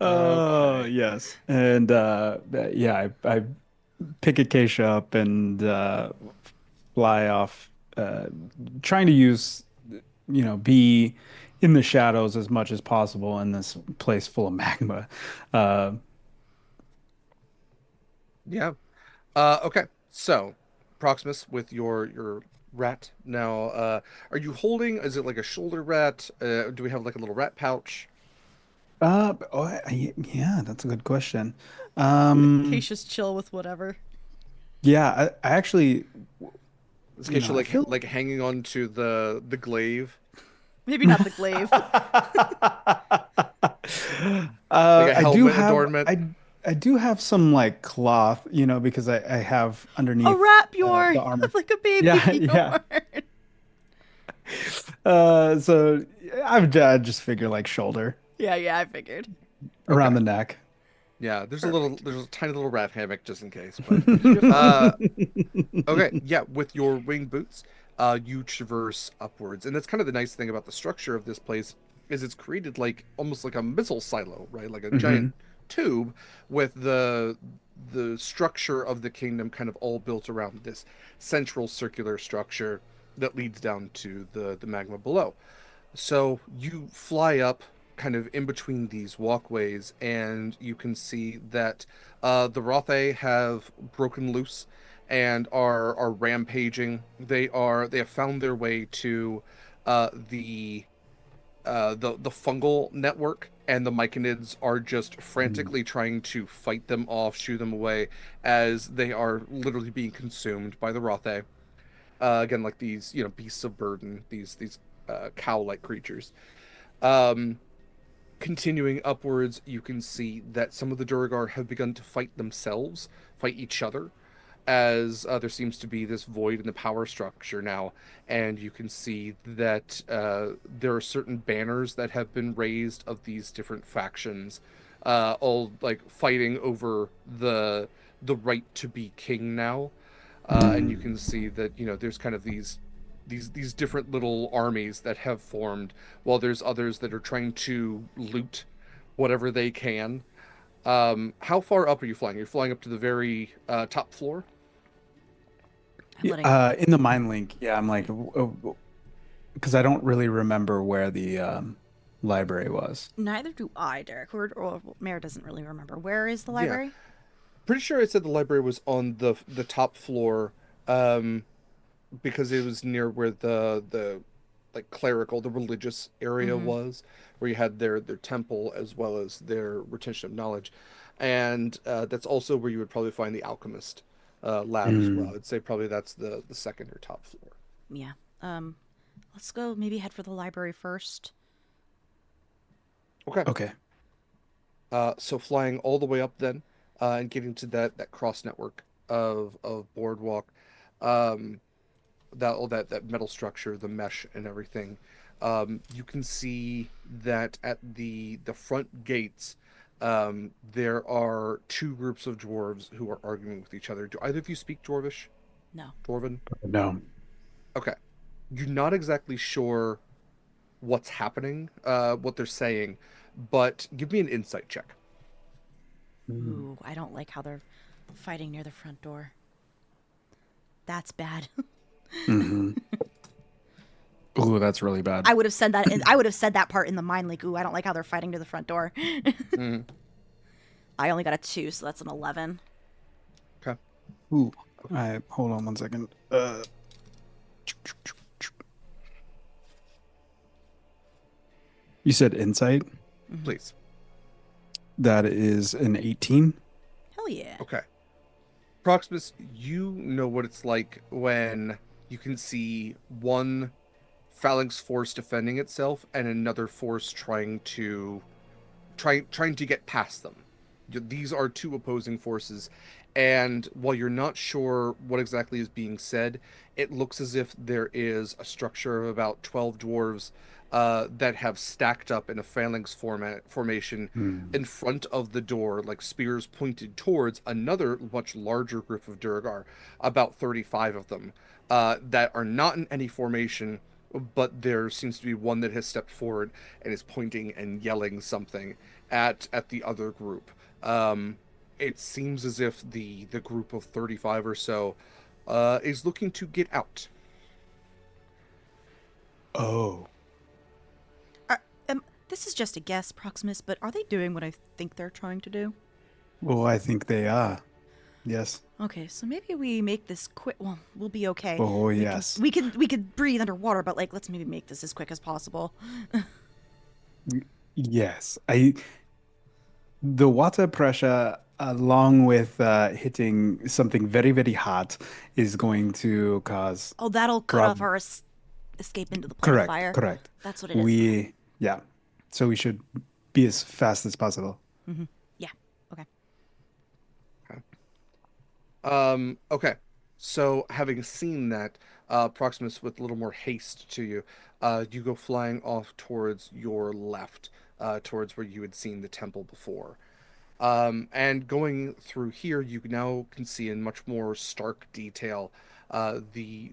Oh, yes. And yeah, I pick Acacia up and fly off, trying to use, be in the shadows as much as possible in this place full of magma. Uh, Yeah. Okay. So, Proximus, with your rat now, are you holding? Is it like a shoulder rat? Do we have like a little rat pouch? yeah, that's a good question. Keisha's chill with whatever. Yeah, I actually, Is Keisha I like feel. hanging on to the glaive, Maybe not the glaive. like a I do helmet have adornment? I do have some like cloth, because I have A underneath rat Bjorn, the armor. like a baby Yeah, yeah. Bjorn. So I just figure like shoulder Yeah, I figured. around Okay. the neck. Yeah, Perfect. there's a tiny little rat hammock just in case. But Beautiful. okay, yeah, with your winged boots, you traverse upwards, and that's kind of the nice thing about the structure of this place is it's created like almost like a missile silo, right? Like a giant Hmm. tube with the structure of the kingdom kind of all built around this central circular structure that leads down to the magma below. So you fly up kind of in between these walkways, and you can see that the Rothe have broken loose and are rampaging. They have found their way to the the fungal network, and the Myconids are just frantically trying to fight them off, shoo them away, as they are literally being consumed by the Rothe. Again, like these, beasts of burden, these cow-like creatures. Um, Continuing upwards, you can see that some of the Duergar have begun to fight themselves, fight each other, as there seems to be this void in the power structure now, and you can see that there are certain banners that have been raised of these different factions, all like fighting over the right to be king now, and you can see that there's kind of these different little armies that have formed, while there's others that are trying to loot whatever they can. How far up are you flying? You're flying up to the very top floor? I'm letting. In the mind link, yeah, I'm like, because I don't really remember where the library was. Neither do I, Derek. Or Mayor doesn't really remember. Where is the Yeah. library? Pretty sure it said the library was on the top floor, because it was near where the like clerical, the religious area was, where you had their temple as well as their retention of knowledge, and that's also where you would probably find the alchemist lab as well. I'd say probably that's the second or top floor. Yeah. Let's go. Maybe head for the library first. Okay. Okay. So flying all the way up then, and getting to that cross network of boardwalk, that metal structure, the mesh and everything, you can see that at the front gates, there are two groups of dwarves who are arguing with each other. Do either of you speak Dwarvish? No. Dwarven? No. Okay. You're not exactly sure what's happening, what they're saying, but give me an insight check. Ooh, I don't like how they're fighting near the front door. That's bad. Mm-hmm. Ooh, that's really bad. I would have said that. I would have said that part in the mind link. Ooh, I don't like how they're fighting near the front door. Mhm. I only got a 2, so that's an 11. Okay. Ooh. All right, hold on one second. You said insight? Please. That is an 18. Hell yeah. Okay. Proximus, you know what it's like when you can see one phalanx force defending itself and another force trying to get past them. These are two opposing forces, and while you're not sure what exactly is being said, it looks as if there is a structure of about 12 dwarves that have stacked up in a phalanx formation in front of the door, like spears pointed towards another much larger group of Durgar, about 35 of them, that are not in any formation, but there seems to be one that has stepped forward and is pointing and yelling something at the other group. It seems as if the group of 35 or so is looking to get out. Oh. This is just a guess, Proximus, but are they doing what I think they're trying to do? Well, I think they are. Yes. Okay, so maybe we make this quick. Well, we'll be okay. Oh, We yes. we could breathe underwater, but let's maybe make this as quick as possible. Yes. The water pressure, along with hitting something very, very hot, is going to cause. Oh, that'll cut off our escape into the plane of Correct. fire. Correct. That's what it is. Yeah. So we should be as fast as possible. Yeah. Okay. Okay. So having seen that, Proximus, with a little more haste to you, you go flying off towards your left, towards where you had seen the temple before. And going through here, you now can see in much more stark detail the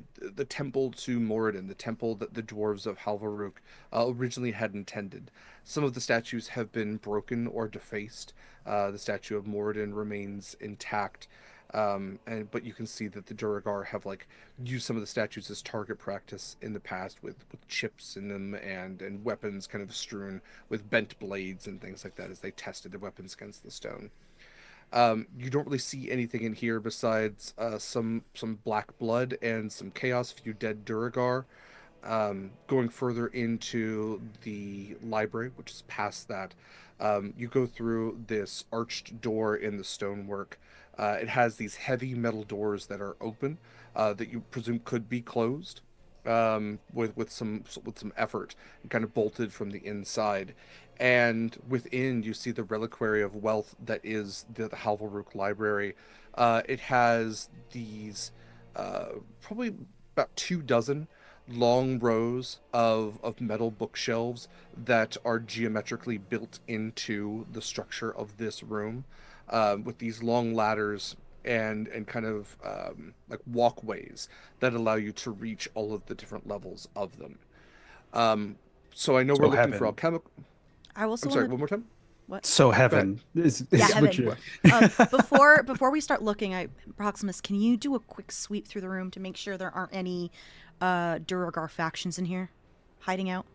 temple to Moradin, the temple that the dwarves of Halvaruk originally had intended. Some of the statues have been broken or defaced. The statue of Moradin remains intact. But you can see that the Duragar have like used some of the statues as target practice in the past with chips in them and weapons kind of strewn with bent blades and things like that as they tested the weapons against the stone. You don't really see anything in here besides some black blood and some chaos, few dead Duragar. Going further into the library, which is past that, you go through this arched door in the stonework. It has these heavy metal doors that are open, that you presume could be closed, with some effort, kind of bolted from the inside. And within, you see the reliquary of wealth that is the Halvaruk Library. It has these probably about 24 long rows of metal bookshelves that are geometrically built into the structure of this room, with these long ladders and kind of like walkways that allow you to reach all of the different levels of them. So I know So we're looking heaven. for alchemical. I also I'm sorry, want one more time. what? So heaven is Yeah, what heaven. you're- Before we start looking, Proximus, can you do a quick sweep through the room to make sure there aren't any Duragar factions in here hiding out?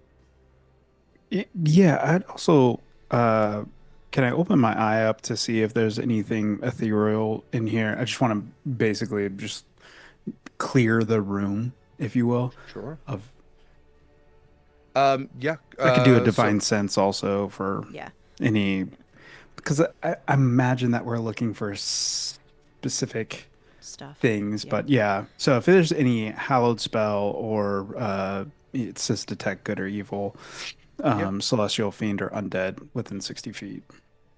Yeah, I'd also can I open my eye up to see if there's anything ethereal in here? I just want to basically just clear the room, if you will, Sure. of Yeah. I could do a So divine sense also for Yeah. any because I imagine that we're looking for specific Stuff. things, Yeah. but yeah. So if there's any hallowed spell or it says detect good or evil, Yep. celestial fiend or undead within 60 feet.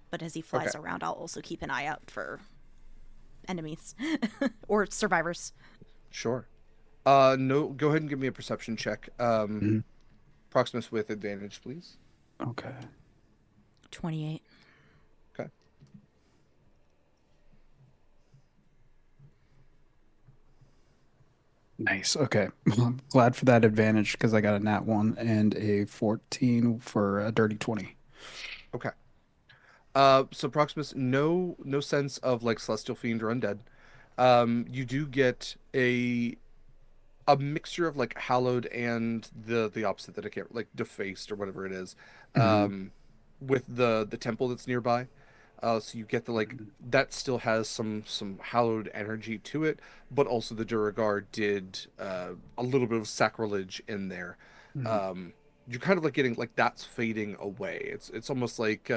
But as he flies Okay. around, I'll also keep an eye out for enemies or survivors. Sure. No, go ahead and give me a perception check. Mhm. Proximus with advantage, please. Okay. 28. Okay. Nice. Okay. Well, I'm glad for that advantage because I got a nat 1 and a 14 for a dirty 20. Okay. So Proximus, no sense of like celestial fiend or undead. You do get a mixture of like hallowed and the opposite that I can't like defaced or whatever it is. Hmm. With the temple that's nearby. So you get the like that still has some hallowed energy to it, but also the Duragar did a little bit of sacrilege in there. Hmm. You're kind of like getting like that's fading away. It's almost like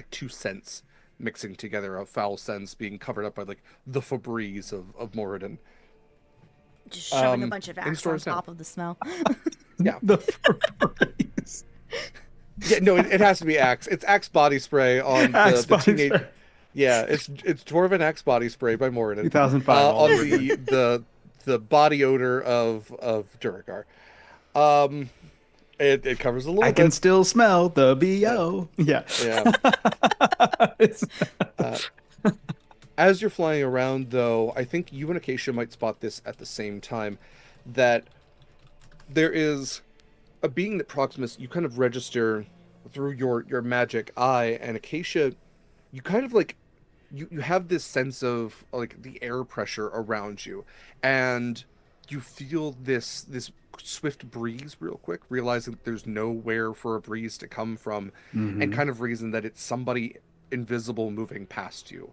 two scents mixing together, a foul sense being covered up by like the Febreze of Moradin. Just shoving a bunch of In axe on stores now. top of the smell. Yeah. The Febreze. Yeah, no, it has to be Axe. It's Axe body spray on Axe the body teenage. spray. Yeah, it's Dwarven Axe body spray by Moradin. 2005 all On over again. the body odor of Duragar. Um, it covers a little I can bit. still smell the BO. Yeah. Yeah. It's- Uh, as you're flying around, though, I think you and Acacia might spot this at the same time. That there is a being that Proximus you kind of register through your magic eye, and Acacia, you kind of like you have this sense of like the air pressure around you, and you feel this swift breeze real quick, realizing that there's nowhere for a breeze to come from, and Mhm. kind of reason that it's somebody invisible moving past you.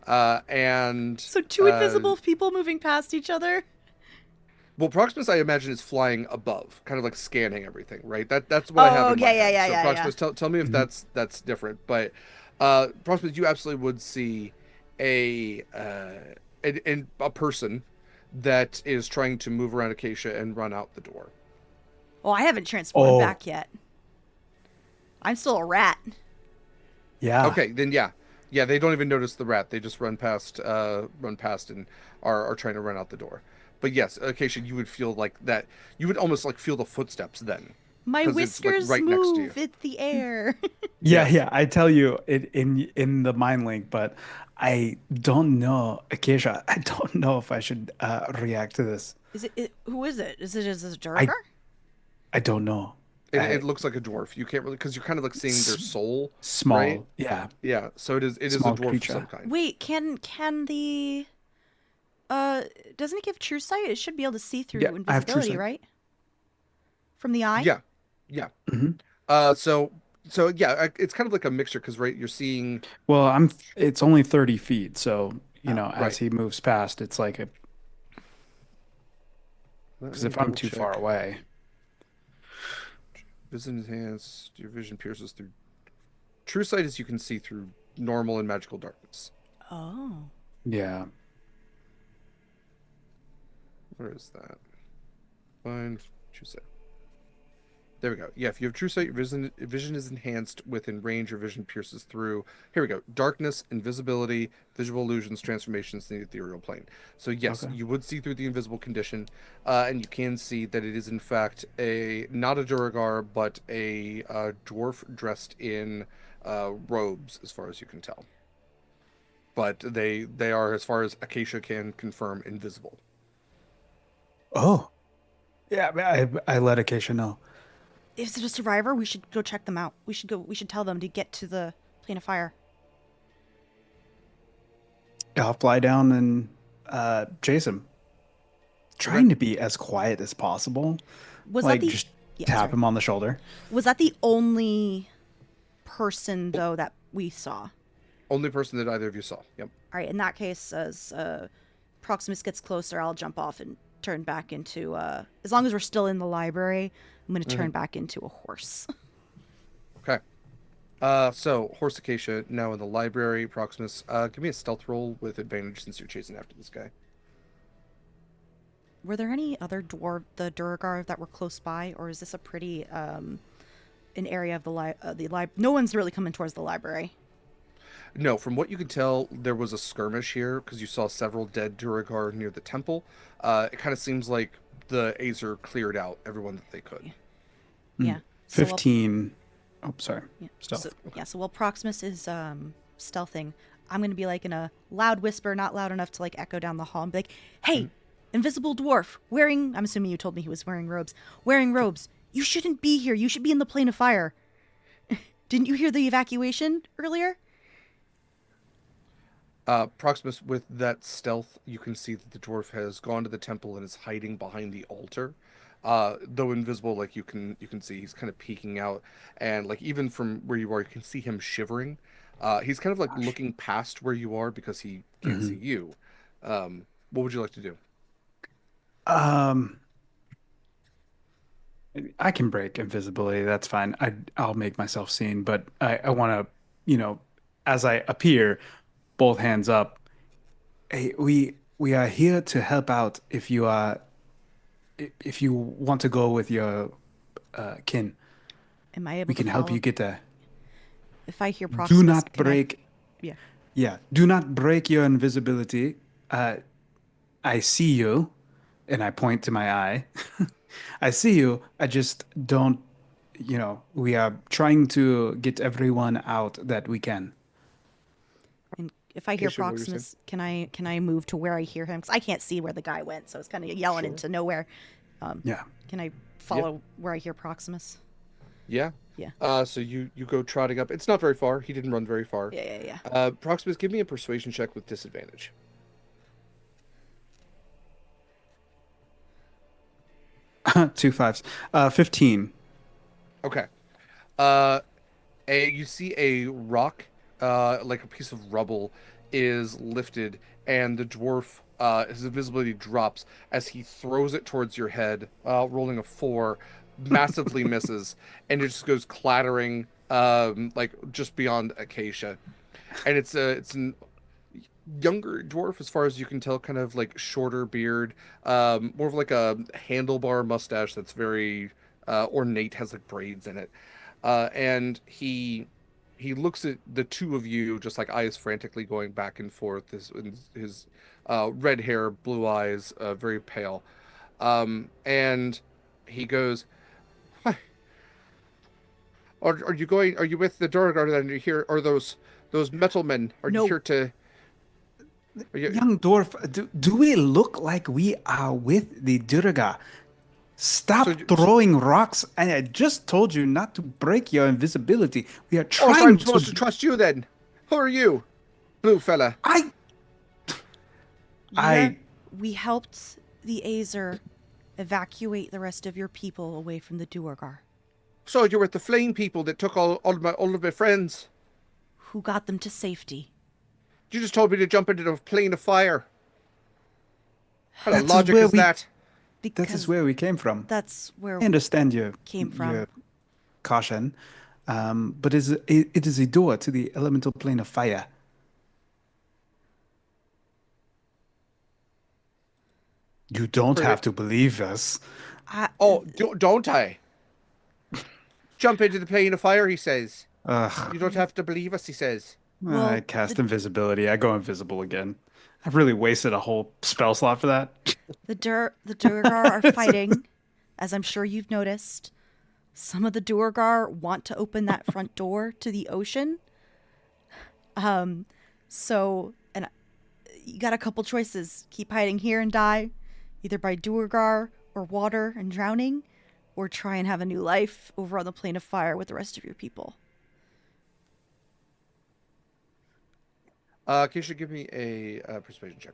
And So two invisible people moving past each other. Well, Proximus, I imagine, is flying above, kind of like scanning everything, right? That's what I have Oh, in yeah, my yeah, head. yeah, So yeah, Proximus, tell me if Mhm. that's different. But Proximus, you absolutely would see a a person that is trying to move around Acacia and run out the door. Well, I haven't transformed Oh. back yet. I'm still a rat. Yeah. Okay, then yeah, they don't even notice the rat. They just run past and are trying to run out the door. But yes, Acacia, you would feel like that. You would almost like feel the footsteps then My 'Cause it's, like, whiskers right next to you. move in the air. Yeah, Yes. yeah. I tell you it in the mind link, but I don't know, Acacia. I don't know if I should react to this. Who is it? Is it a I Duragar? I don't know. It looks like a dwarf. You can't really, because you're kind of like seeing their S soul, right? small, yeah, Yeah. So it is a small dwarf of some creature. kind. Wait, can the doesn't it give true sight? It should be able to see through Yeah, I have true invisibility, sight. right? From the eye? Yeah. Yeah. Hmm. So yeah, it's kind of like a mixture because right, you're seeing. Well, it's only 30 feet, so you know, as Right. he moves past, it's like a Let because me if I'm double too check. far away, Vision enhanced. Your vision pierces through. True sight is you can see through normal and magical darkness. Oh. yeah. Where is that? Find true sight. There we go. Yeah, if you have true sight, your vision is enhanced within range. Your vision pierces through. Here we go. Darkness, invisibility, visual illusions, transformations in the ethereal plane. So yes, Okay. you would see through the invisible condition, and you can see that it is in fact not a Duragar, but a dwarf dressed in robes, as far as you can tell. But they are, as far as Acacia can confirm, invisible. Oh, yeah. I let Acacia know. Is it a survivor? We should go check them out. We should tell them to get to the plane of fire. I'll fly down and chase him. Okay. Trying to be as quiet as possible, Was that like the just Yeah, tap sorry. him on the shoulder. Was that the only person though that we saw? Only person that either of you saw. Yep. All right, in that case, as Proximus gets closer, I'll jump off and turn back into. As long as we're still in the library, I'm going to turn back into a horse. Okay. So Horse Acacia now in the library. Proximus, give me a stealth roll with advantage since you're chasing after this guy. Were there any other the Duragar that were close by, or is this a pretty an area of the lib? No one's really coming towards the library. No, from what you could tell, there was a skirmish here because you saw several dead Duragar near the temple. It kind of seems like the Azer cleared out everyone that they could. Yeah. So 15. Oh, sorry. yeah. Stealth. So, yeah. So while Proximus is stealthing, I'm gonna be like in a loud whisper, not loud enough to like echo down the hall, and be like, "Hey, invisible dwarf wearing. I'm assuming you told me he was wearing robes. Wearing robes. You shouldn't be here. You should be in the plane of fire. Didn't you hear the evacuation earlier?" Proximus, with that stealth, you can see that the dwarf has gone to the temple and is hiding behind the altar. Though invisible, like you can see, he's kind of peeking out, and like even from where you are, you can see him shivering. He's kind of like looking past where you are because he can't see you. What would you like to do? Um, I can break invisibility. That's fine. I'll make myself seen, but I want to, as I appear, both hands up. Hey, we are here to help out if you want to go with your kin. Am I able We to can help follow? you get there. If I hear Do Proximus, not can I? break. Yeah. Yeah, do not break your invisibility. I see you, and I point to my eye. I see you. I just don't, we are trying to get everyone out that we can. And if I hear Keisha, what were you saying? Proximus, can I move to where I hear him? Because I can't see where the guy went, so it's kind of yelling Sure. into nowhere. Yeah. Can I follow where I hear Proximus? Yeah. Yeah. So you go trotting up. It's not very far. He didn't run very far. Yeah. Proximus, give me a persuasion check with disadvantage. 2 5s. 15. Okay. You see a rock, like a piece of rubble, is lifted, and the dwarf, his invisibility drops as he throws it towards your head, rolling a 4, massively misses, and it just goes clattering, like just beyond Acacia. And it's an younger dwarf, as far as you can tell, kind of like shorter beard, more of like a handlebar mustache that's very ornate, has like braids in it, and he looks at the two of you, just like eyes frantically going back and forth. His red hair, blue eyes, very pale, and he goes, "Why, Or are you going? Are you with the Durgar then? Are you here? Or those metal men? Are No. you here to? Are you, Young dwarf, do we look like we are with the Durga? Stop So- throwing rocks. I just told you not to break your invisibility. We are oh, so trying I'm supposed to trust you then? Who are you, blue fella? I Yeah, we helped the Azer evacuate the rest of your people away from the Duergar. So you're with the flame people that took all of my friends. Who got them to safety? You just told me to jump into the plane of fire. What kind of That is logic where is we- that? Because That is where we came from. that's where I understand your came from. your caution, but it is a door to the elemental plane of fire. You don't Really? have to believe us. Oh, don't I? Jump into the plane of fire, he says. Ugh. You don't have to believe us, he says. Well, I cast invisibility. I go invisible again. I've really wasted a whole spell slot for that. the Duergar are fighting, as I'm sure you've noticed. Some of the Duergar want to open that front door to the ocean. So, and you got a couple choices. Keep hiding here and die, either by Duergar or water and drowning, or try and have a new life over on the plane of fire with the rest of your people. Acacia, give me a persuasion check.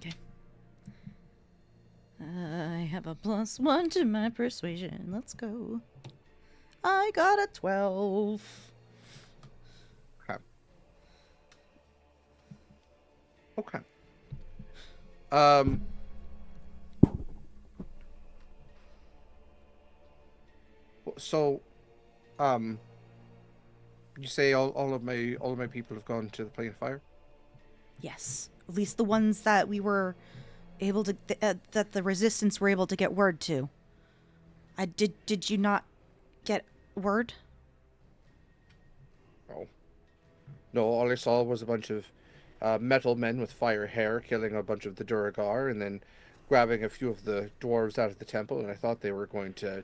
Okay. I have a +1 to my persuasion. Let's go. I got a 12. Okay. Okay. So, you say all of my people have gone to the plane of fire? Yes, at least the ones that we were able to that the resistance were able to get word to. Did you not get word? Oh. No, all I saw was a bunch of metal men with fire hair killing a bunch of the Duergar and then grabbing a few of the dwarves out of the temple, and I thought they were going to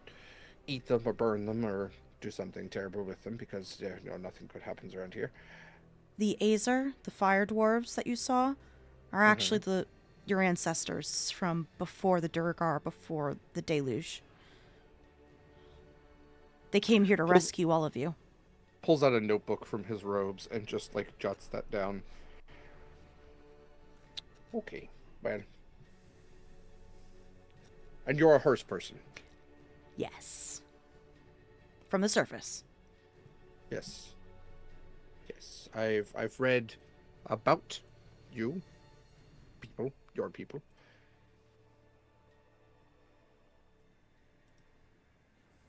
eat them or burn them or do something terrible with them because nothing good happens around here. The Azer, the fire dwarves that you saw, are actually your ancestors from before the Duergar, before the deluge. They came here to rescue all of you. Pulls out a notebook from his robes and just jots that down. Okay, well. And you're a hearse person. Yes. From the surface. Yes. Yes. I've read about you. People. Your people.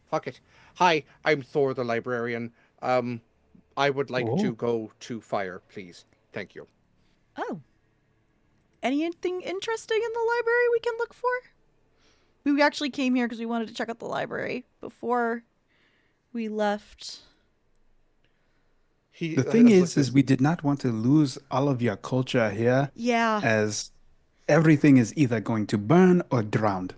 Fuck it. Hi, I'm Thor the librarian. I would like to go to fire, please. Thank you. Oh. Anything interesting in the library we can look for? We actually came here because we wanted to check out the library before we left. The thing is we did not want to lose all of your culture here. Yeah. As everything is either going to burn or drowned.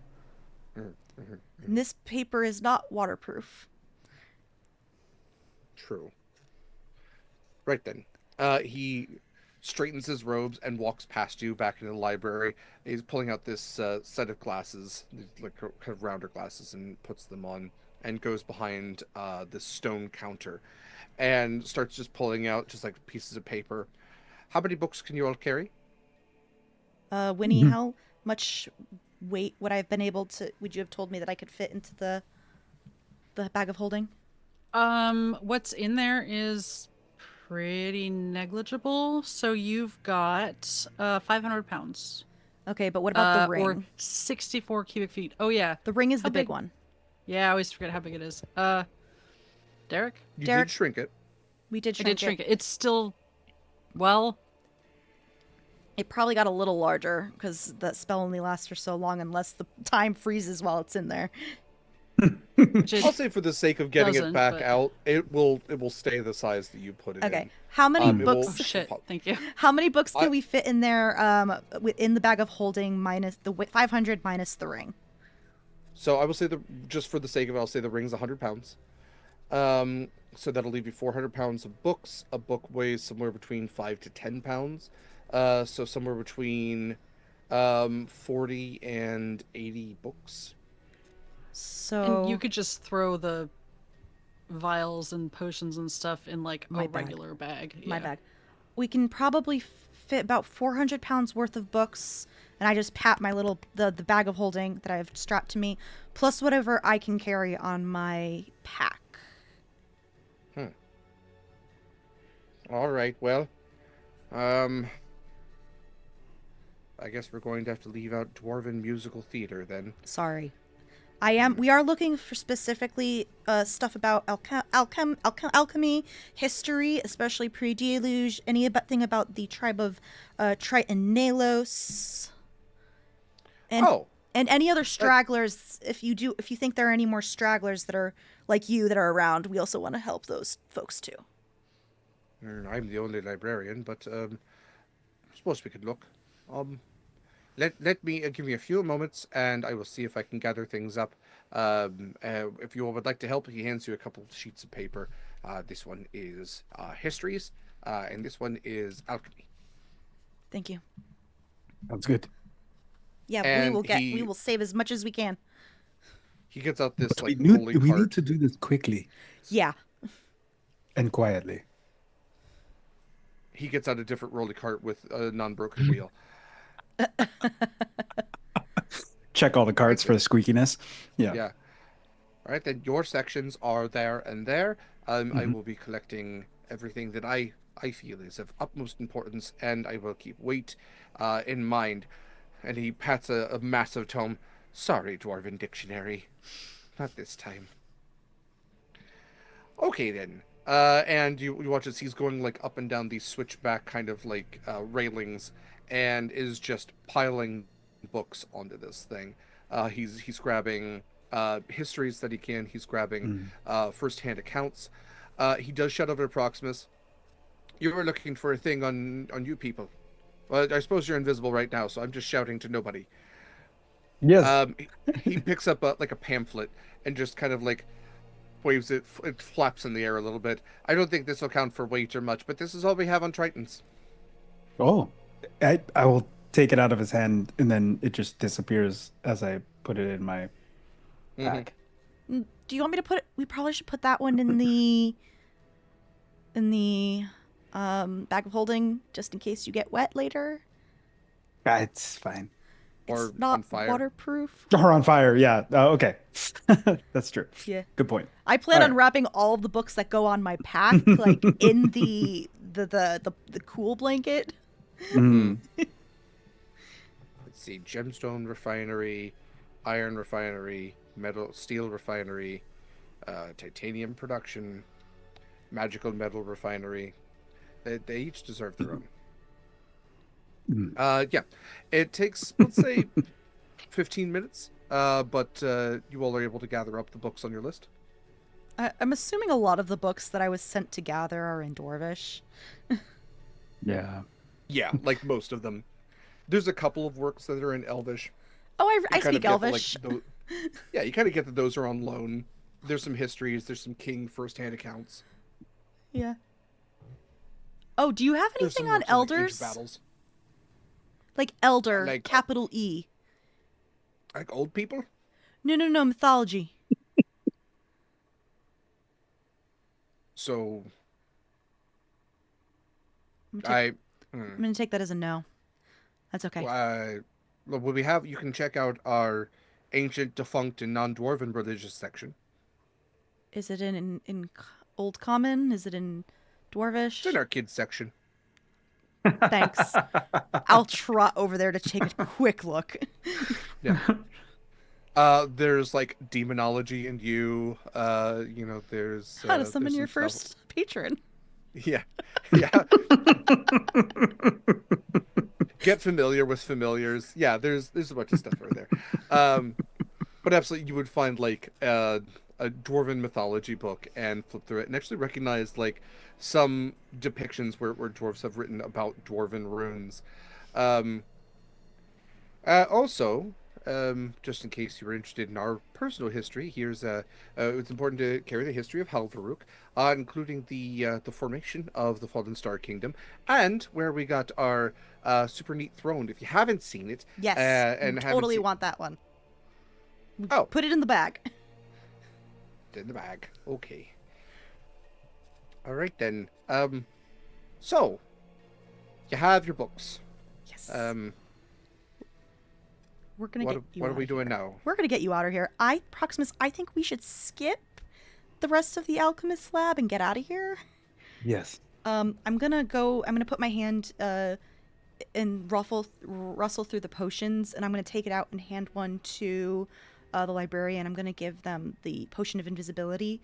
And this paper is not waterproof. True. Right then. He straightens his robes and walks past you back into the library. He's pulling out this set of glasses, like kind of rounder glasses, and puts them on and goes behind this stone counter and starts just pulling out just like pieces of paper. How many books can you all carry? Winnie, how much weight would you have told me that I could fit into the bag of holding? What's in there is pretty negligible. So you've got 500 pounds. Okay, but what about the ring? Or 64 cubic feet. Oh yeah, The ring is How the big big? one. yeah. I always forget how big it is. Derek, You Derek- did shrink it. We did I shrink did shrink it. It's still, well, It probably got a little larger because that spell only lasts for so long unless the time freezes while it's in there. which I'll say for the sake of getting it doesn't, back but- out, it will stay the size that you put it in. Okay. How many it will- oh books? shit. Thank you. How many books I- can we fit in there? Within the bag of holding minus the 500 minus the ring. So I will say just for the sake of it, I'll say the ring's 100 pounds. So that'll leave you 400 pounds of books. A book weighs somewhere between 5 to 10 pounds. So somewhere between 40 and 80 books. So And you could just throw the vials and potions and stuff in like My a bag. regular bag. my Yeah. bag. We can probably fit about 400 pounds worth of books, and I just pat my little the bag of holding that I have strapped to me, plus whatever I can carry on my pack. All right, well, um, I guess we're going to have to leave out Dwarven musical theater then. Sorry. We are looking for specifically stuff about alchemy, history, especially pre-deluge, anything about the tribe of Triton-Nalos, and Oh, and any other stragglers. If you think there are any more stragglers that are like you that are around, we also want to help those folks too. I'm the only librarian, but I suppose we could look. Let me give me a few moments, and I will see if I can gather things up. If you all would like to help, he hands you a couple of sheets of paper. This one is histories, and this one is alchemy. Thank you. Sounds good. Yeah, And we will save as much as we can. He gets out this We like need, rolling we cart. need to do this quickly Yeah. and quietly. He gets out a different rolling cart with a non-broken wheel. Check all the cards for the squeakiness. Yeah. Yeah. All right, then your sections are there and there. I Mhm. will be collecting everything that I feel is of utmost importance, and I will keep weight in mind. And he pats a massive tome. Sorry, Dwarven Dictionary. Not this time. Okay, then. And you watch as he's going like up and down these switchback kind of like railings, and is just piling books onto this thing. He's grabbing histories that he can. He's grabbing first-hand accounts. He does shout over to Proximus. You were looking for a thing on you people. Well, I suppose you're invisible right now, so I'm just shouting to nobody. Yes. He picks up like a pamphlet and just kind of like waves it. It flaps in the air a little bit. I don't think this will count for weight or much, but this is all we have on Tritons. Oh, I will take it out of his hand, and then it just disappears as I put it in my bag. Do you want me to put? We probably should put that one in the bag of holding, just in case you get wet later. It's fine. Or It's not on fire. waterproof. Or on fire, yeah. Okay. That's true. Yeah. Good point. I plan on Alright. wrapping all of the books that go on my pack, like in the cool blanket. Mm. Let's see: gemstone refinery, iron refinery, steel refinery, titanium production, magical metal refinery. They each deserve their own. Yeah, it takes, let's say, 15 minutes. But you all are able to gather up the books on your list. I'm assuming a lot of the books that I was sent to gather are in Dwarvish. Yeah. Yeah, like most of them. There's a couple of works that are in Elvish. Oh, I You kind speak of get the, Elvish. yeah, you kind of get that those are on loan. There's some histories. There's some king first-hand accounts. Yeah. Oh, do you have There's some anything on works like ancient elders? battles. Like elder, Like- capital E. Like old people. No, mythology. So I'm gonna I. I'm gonna take that as a no. That's okay. What we have, you can check out our ancient, defunct, and non-dwarven religious section. Is it in Old Common? Is it in Dwarvish? It's in our kids section. Thanks. I'll trot over there to take a quick look. Yeah. There's like demonology and you. There's How to there's summon some your stuff- first patron. Yeah, yeah. Get familiar with familiars. Yeah, there's a bunch of stuff over there. But absolutely, you would find like a dwarven mythology book and flip through it and actually recognize like some depictions where dwarves have written about dwarven runes. Also, just in case you were interested in our personal history, here's it's important to carry the history of Halvaruk, including the formation of the Fallen Star Kingdom, and where we got our super neat throne. If you haven't seen it, Yes, and you haven't totally seen... want that one. Oh, Put it in the bag. in the bag. Okay. All right then. So you have your books. Yes. We're gonna What get you are out we of doing here. now? We're gonna get you out of here. Proximus, I think we should skip the rest of the alchemist lab and get out of here. Yes. I'm gonna put my hand and rustle through the potions, and I'm gonna take it out and hand one to the librarian. I'm gonna give them the potion of invisibility.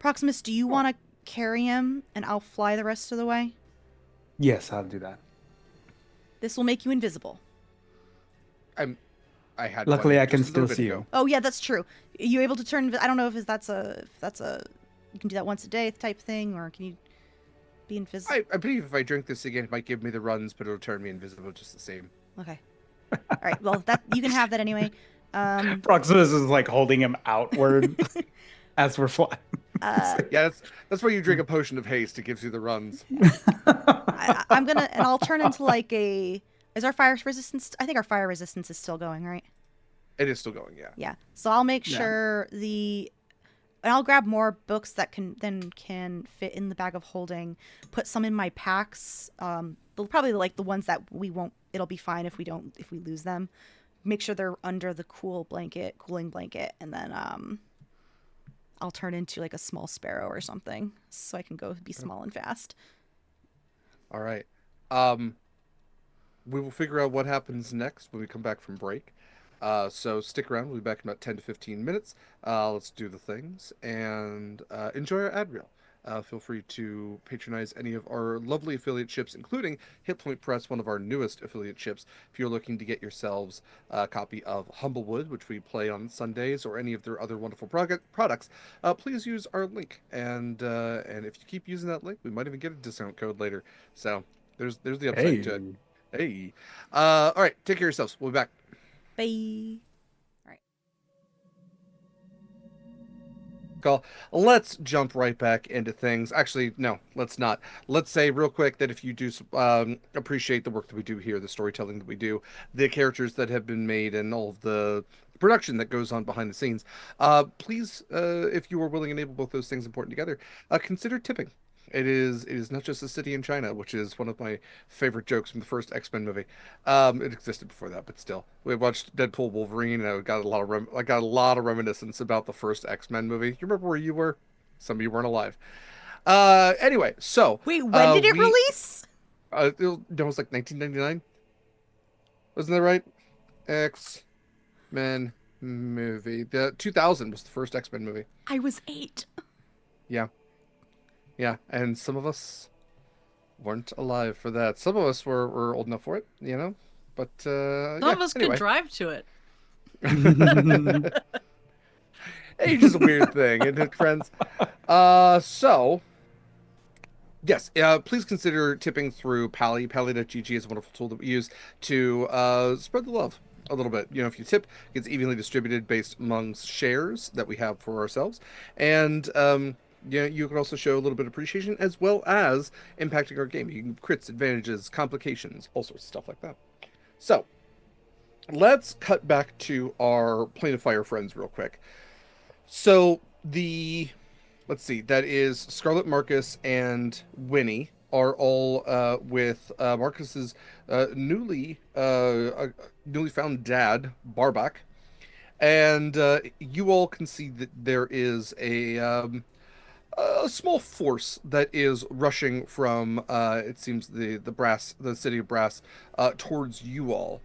Proximus, do you want to carry him, and I'll fly the rest of the way? Yes, I'll do that. This will make you invisible. I had Luckily, one I can just a little still bit see ago. you. Oh yeah, that's true. You able to turn? I don't know if that's a you can do that once a day type thing, or can you be invisible? I believe if I drink this again, it might give me the runs, but it'll turn me invisible just the same. Okay. All right. Well, that you can have that anyway. Proximus is like holding him outward as we're flying. Yeah, that's why you drink a potion of haste. It gives you the runs. I'm gonna and I'll turn into like a. Is our fire resistance? I think our fire resistance is still going, right? It is still going, yeah. Yeah. So I'll make Yeah. sure and I'll grab more books that can fit in the bag of holding. Put some in my packs. They'll probably like the ones that we won't. It'll be fine if we lose them. Make sure they're under the cooling blanket, and then I'll turn into like a small sparrow or something, so I can go be small and fast. All right. We will figure out what happens next when we come back from break. So stick around. We'll be back in about 10 to 15 minutes. Let's do the things and enjoy our ad reel. Feel free to patronize any of our lovely affiliate ships, including Hit Point Press, one of our newest affiliate ships. If you're looking to get yourselves a copy of Humblewood, which we play on Sundays, or any of their other wonderful products, please use our link. And if you keep using that link, we might even get a discount code later. So there's the upside to it. Hey. All right. Take care of yourselves. We'll be back. Bye. Call. Let's jump right back into things. Actually, no, let's not. Let's say real quick that if you do appreciate the work that we do here, the storytelling that we do, the characters that have been made, and all of the production that goes on behind the scenes, please, if you are willing and able, both those things important together, consider tipping. It is not just a city in China, which is one of my favorite jokes from the first X-Men movie. It existed before that, but still, we watched Deadpool, Wolverine, and I got a lot of reminiscence about the first X-Men movie. You remember where you were? Some of you weren't alive. Anyway, so Wait, when did it release? It was like 1999. Wasn't that right? X-Men movie. The 2000 was the first X-Men movie. I was 8. Yeah. Yeah, and some of us weren't alive for that. Some of us were old enough for it, you know? But, Some yeah, of us anyway. could drive to it. Age is a weird thing, isn't it, friends? So, yes, please consider tipping through Pally. Pally.gg is a wonderful tool that we use to spread the love a little bit. You know, if you tip, it's evenly distributed based amongst shares that we have for ourselves. And, yeah, you can also show a little bit of appreciation as well as impacting our game. You can crits, advantages, complications, all sorts of stuff like that. So, let's cut back to our Plane of Fire friends real quick. So, let's see, that is Scarlett, Marcus, and Winnie are all with Marcus's newly found dad, Barback. And you all can see that there is a small force that is rushing from it seems the city of Brass towards you all.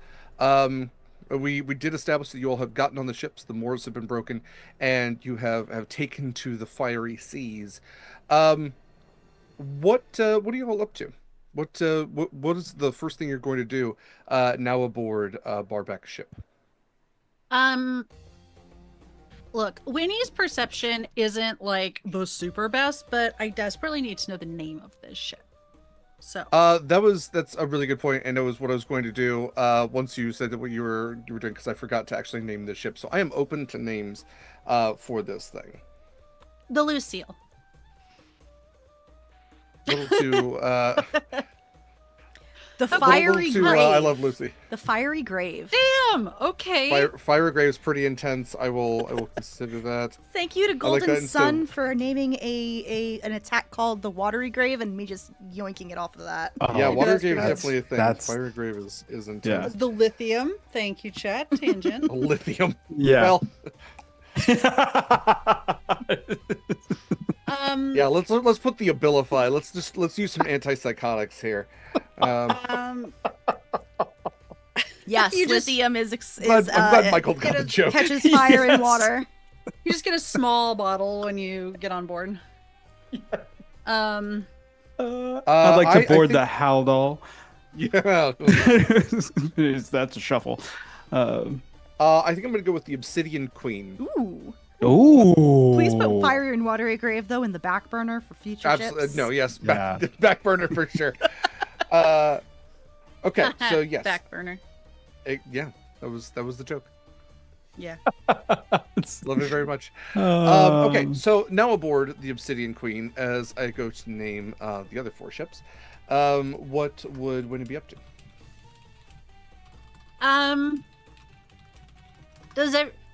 We did establish that you all have gotten on the ships, the moors have been broken, and you have taken to the fiery seas. What are you all up to? What is the first thing you're going to do now aboard Barback's ship? Look, Winnie's perception isn't like the super best, but I desperately need to know the name of this ship. So that's a really good point, and it was what I was going to do once you said that what you were doing, because I forgot to actually name the ship. So I am open to names for this thing. the Lucille. Little too The little fiery too, grave. I love Lucy. The fiery grave. Damn. Okay. Fire Grave is pretty intense. I will consider that. Thank you to like Golden that Sun instead. for naming an attack called the Watery Grave and me just yoinking it off of that. Yeah, Water that's Grave is good. definitely a thing. That's- Fire Grave is Yeah. intense. The lithium. Thank you, chat. Tangent. Lithium. Yeah. Well, Um. yeah. Let's put the Abilify. Let's use some antipsychotics here. Yes, You just- lithium is I'm glad Michael got the joke. catches fire in Yes. water. You just get a small bottle when you get on board. I'd like to I board think- the Haldol. Yeah. That's a shuffle. I think I'm gonna go with the Obsidian Queen. Ooh. Ooh. Please put fire and watery grave though in the back burner for future Absolutely. ships. No. Yes. Back, Yeah. back burner for sure. Okay. So yes. Back burner. Yeah. That was the joke. Yeah. Love it very much. Okay, so now aboard the Obsidian Queen, as I go to name the other 4 ships, what would Winnie be up to?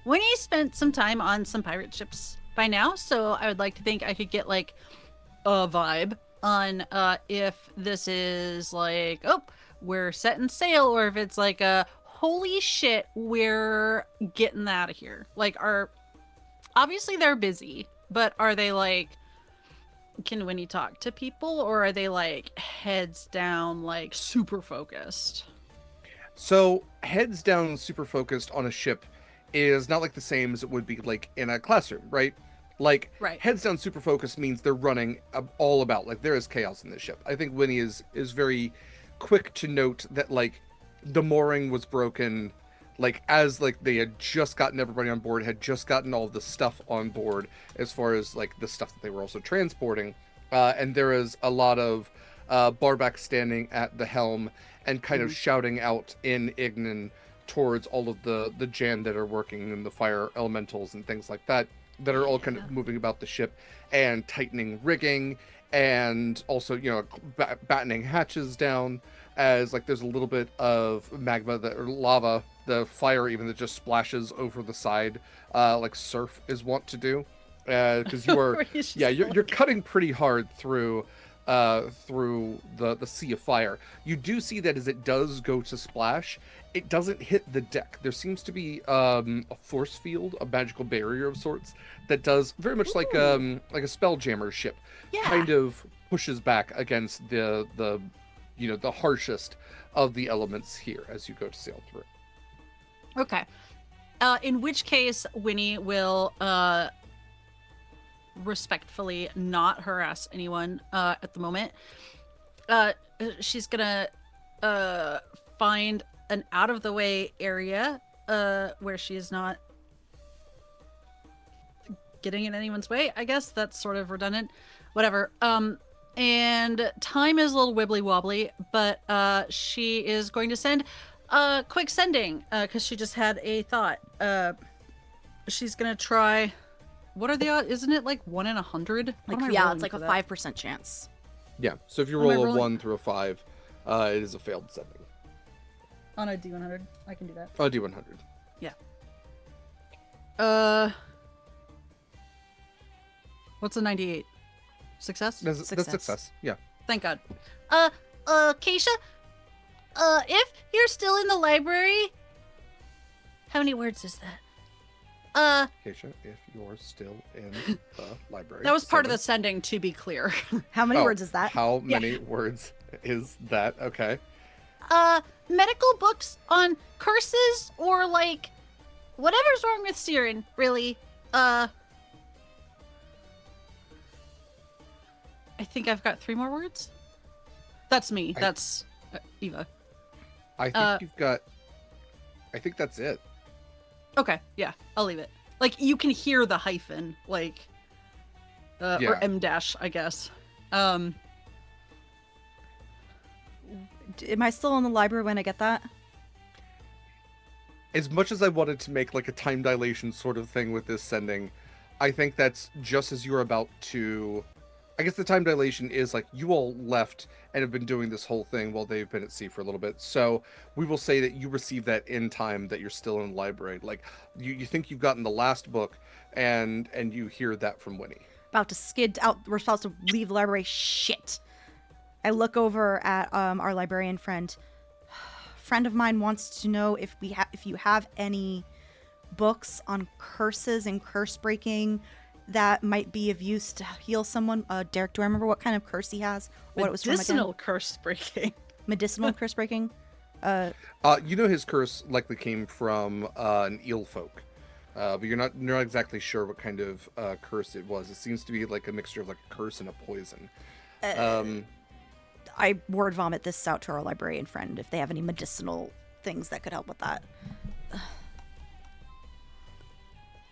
Winnie spent some time on some pirate ships by now, so I would like to think I could get like a vibe on if this is like, oh, we're setting sail, or if it's like a holy shit, we're getting out of here. Like, obviously they're busy, but are they like, can Winnie talk to people, or are they like heads down, like super focused? So, heads down, super focused on a ship is not like the same as it would be like in a classroom, right? Like, Right. heads down, super focused means they're running all about, like, there is chaos in this ship. I think Winnie is very quick to note that, like, the mooring was broken, like, as, like, they had just gotten everybody on board, had just gotten all the stuff on board, as far as, like, the stuff that they were also transporting. And there is a lot of Barback standing at the helm and kind of shouting out in Ignan towards all of the Jan that are working in the fire elementals and things like that are all kind of moving about the ship and tightening rigging, and also, you know, battening hatches down, as like there's a little bit of magma or lava, the fire even, that just splashes over the side, like surf is wont to do, because you are you're cutting pretty hard through the sea of fire. You do see that as it does go to splash, it doesn't hit the deck. There seems to be a force field, a magical barrier of sorts, that does very much like a spelljammer ship, kind of pushes back against the harshest of the elements here as you go to sail through. Okay. In which case, Winnie will respectfully not harass anyone at the moment. She's gonna find an out-of-the-way area where she's not getting in anyone's way. I guess that's sort of redundant. Whatever. And time is a little wibbly-wobbly, but she is going to send a quick sending because she just had a thought. She's gonna try. What are the odds? Isn't it like 1 in 100? Like, yeah, it's like a 5% chance. Yeah, so if you What am I roll a rolling? 1 through a 5, it is a failed sending. On a D100, I can do that. Oh, D100. What's a 98? Success? That's Success. success. Yeah. Thank God. Acacia, if you're still in the library, how many words is that? Acacia, if you're still in the library. That was part of the 7. sending, to be clear. How many Oh, words is that? How many words is that? Okay. Medical books on curses or like whatever's wrong with Siren, really. I think I've got 3 more words. That's me. That's Eva. I think you've got. I think that's it. Okay, yeah, I'll leave it. Like, you can hear the hyphen, like, or Yeah. M dash, I guess. Am I still in the library when I get that? As much as I wanted to make like a time dilation sort of thing with this sending, I think that's just as you're about to. I guess the time dilation is like you all left and have been doing this whole thing while they've been at sea for a little bit. So we will say that you receive that in time that you're still in the library. Like you think you've gotten the last book, and you hear that from Winnie. About to skid out. We're supposed to leave the library. Shit. I look over at our librarian friend. Friend of mine wants to know if you have any books on curses and curse breaking that might be of use to heal someone. Derek, do I remember what kind of curse he has? What it was from again? Medicinal curse breaking. Medicinal curse breaking? You know his curse likely came from an eel folk. But you're not exactly sure what kind of curse it was. It seems to be like a mixture of like a curse and a poison. I word vomit this out to our librarian friend if they have any medicinal things that could help with that.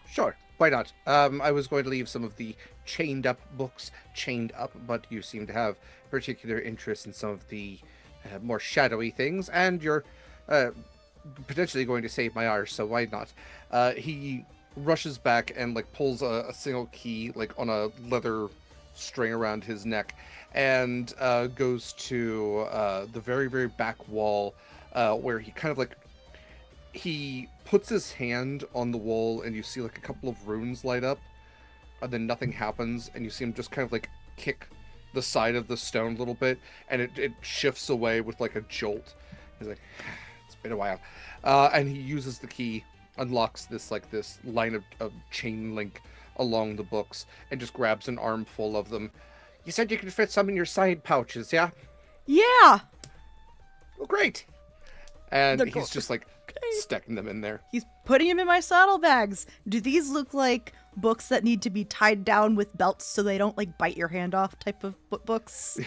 Sure, why not? I was going to leave some of the chained up books chained up, but you seem to have particular interest in some of the more shadowy things, and you're potentially going to save my arse, so why not? He rushes back and like pulls a single key like on a leather string around his neck, and goes to the very, very back wall where he kind of like he puts his hand on the wall, and you see like a couple of runes light up, and then nothing happens, and you see him just kind of like kick the side of the stone a little bit, and it shifts away with like a jolt. He's like, it's been a while, and he uses the key, unlocks this line of chain link along the books, and just grabs an armful of them. You said you could fit some in your side pouches, yeah? Yeah! Well, great. And They're he's just like sticking them in there. He's putting them in my saddlebags. Do these look like books that need to be tied down with belts so they don't like bite your hand off type of books?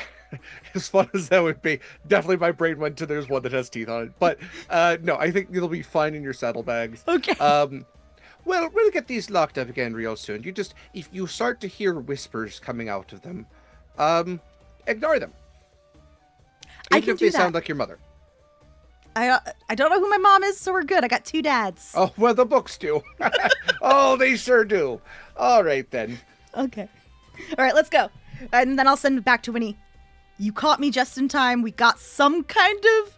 As fun as that would be, definitely my brain went to there's one that has teeth on it. But no, I think it'll be fine in your saddlebags. Okay. Well, we'll get these locked up again real soon. You just, if you start to hear whispers coming out of them, ignore them. Even if they sound like your mother. I don't know who my mom is, so we're good. I got two dads. Oh, well, the books do. Oh, they sure do. All right, then. Okay. All right, let's go. And then I'll send it back to Winnie. You caught me just in time. We got some kind of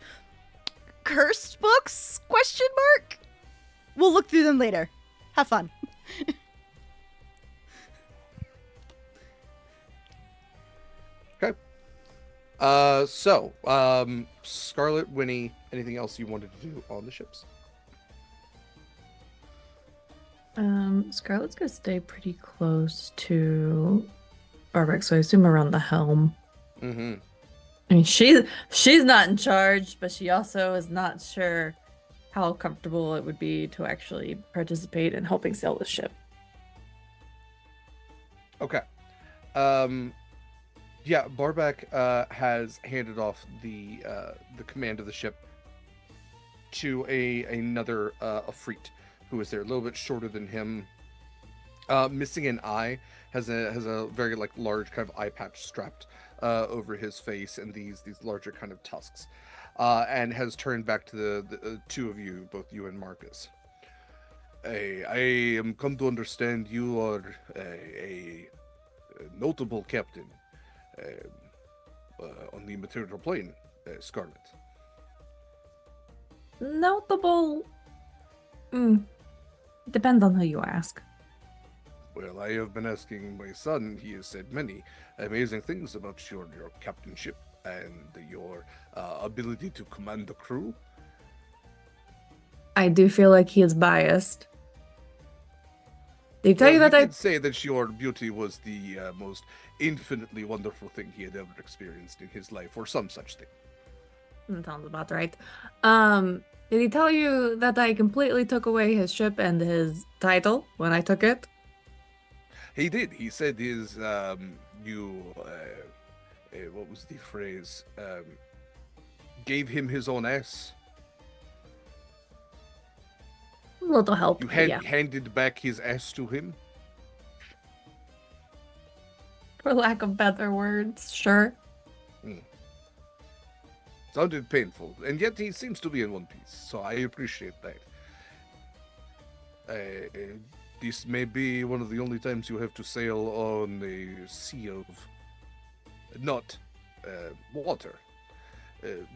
cursed books? Question mark? We'll look through them later. Have fun. Okay. So, Scarlett, Winnie, anything else you wanted to do on the ships? Scarlett's gonna stay pretty close to Barbeck, so I assume around the helm. Mm-hmm. I mean, she's not in charge, but she also is not sure how comfortable it would be to actually participate in helping sail the ship. Okay. Yeah, Barbeck has handed off the command of the ship to another Afreet who is there, a little bit shorter than him, missing an eye, has a very like large kind of eye patch strapped over his face, and these larger kind of tusks, and has turned back to the two of you, both you and Marcus. Hey, I am come to understand you are a notable captain on the material plane, Scarlett. Notable. Depends on who you ask. Well, I have been asking my son. He has said many amazing things about your captainship and your ability to command the crew. I do feel like he is biased. They tell you that he I did say that your beauty was the most infinitely wonderful thing he had ever experienced in his life, or some such thing. Sounds about right. Did he tell you that I completely took away his ship and his title when I took it? He did. He said his what was the phrase? Gave him his own ass. A little help. You yeah. handed back his ass to him? For lack of better words, sure. Sounded painful, and yet he seems to be in one piece, so I appreciate that. This may be one of the only times you have to sail on a sea of not water.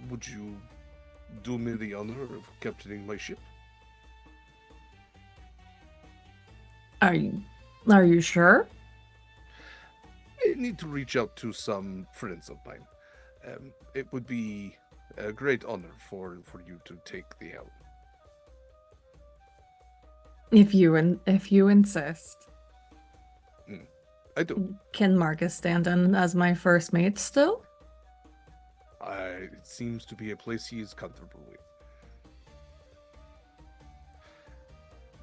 Would you do me the honor of captaining my ship? Are you sure? I need to reach out to some friends of mine. It would be a great honor for you to take the helm. If you insist. I do. Can Marcus stand in as my first mate still? It seems to be a place he is comfortable with.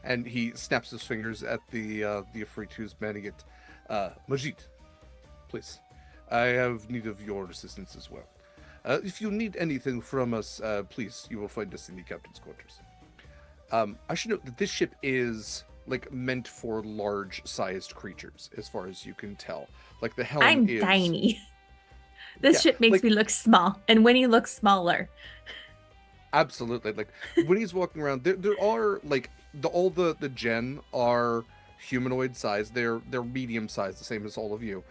And he snaps his fingers at the Ifrit who's manning it. Majid, please. I have need of your assistance as well. If you need anything from us, please, you will find us in the captain's quarters. I should note that this ship is like meant for large-sized creatures, as far as you can tell. Like the helm I'm is tiny. This ship makes like- me look small, and Winnie looks smaller. Absolutely. Like when he's walking around, there are like all the gen are humanoid size. They're medium size, the same as all of you.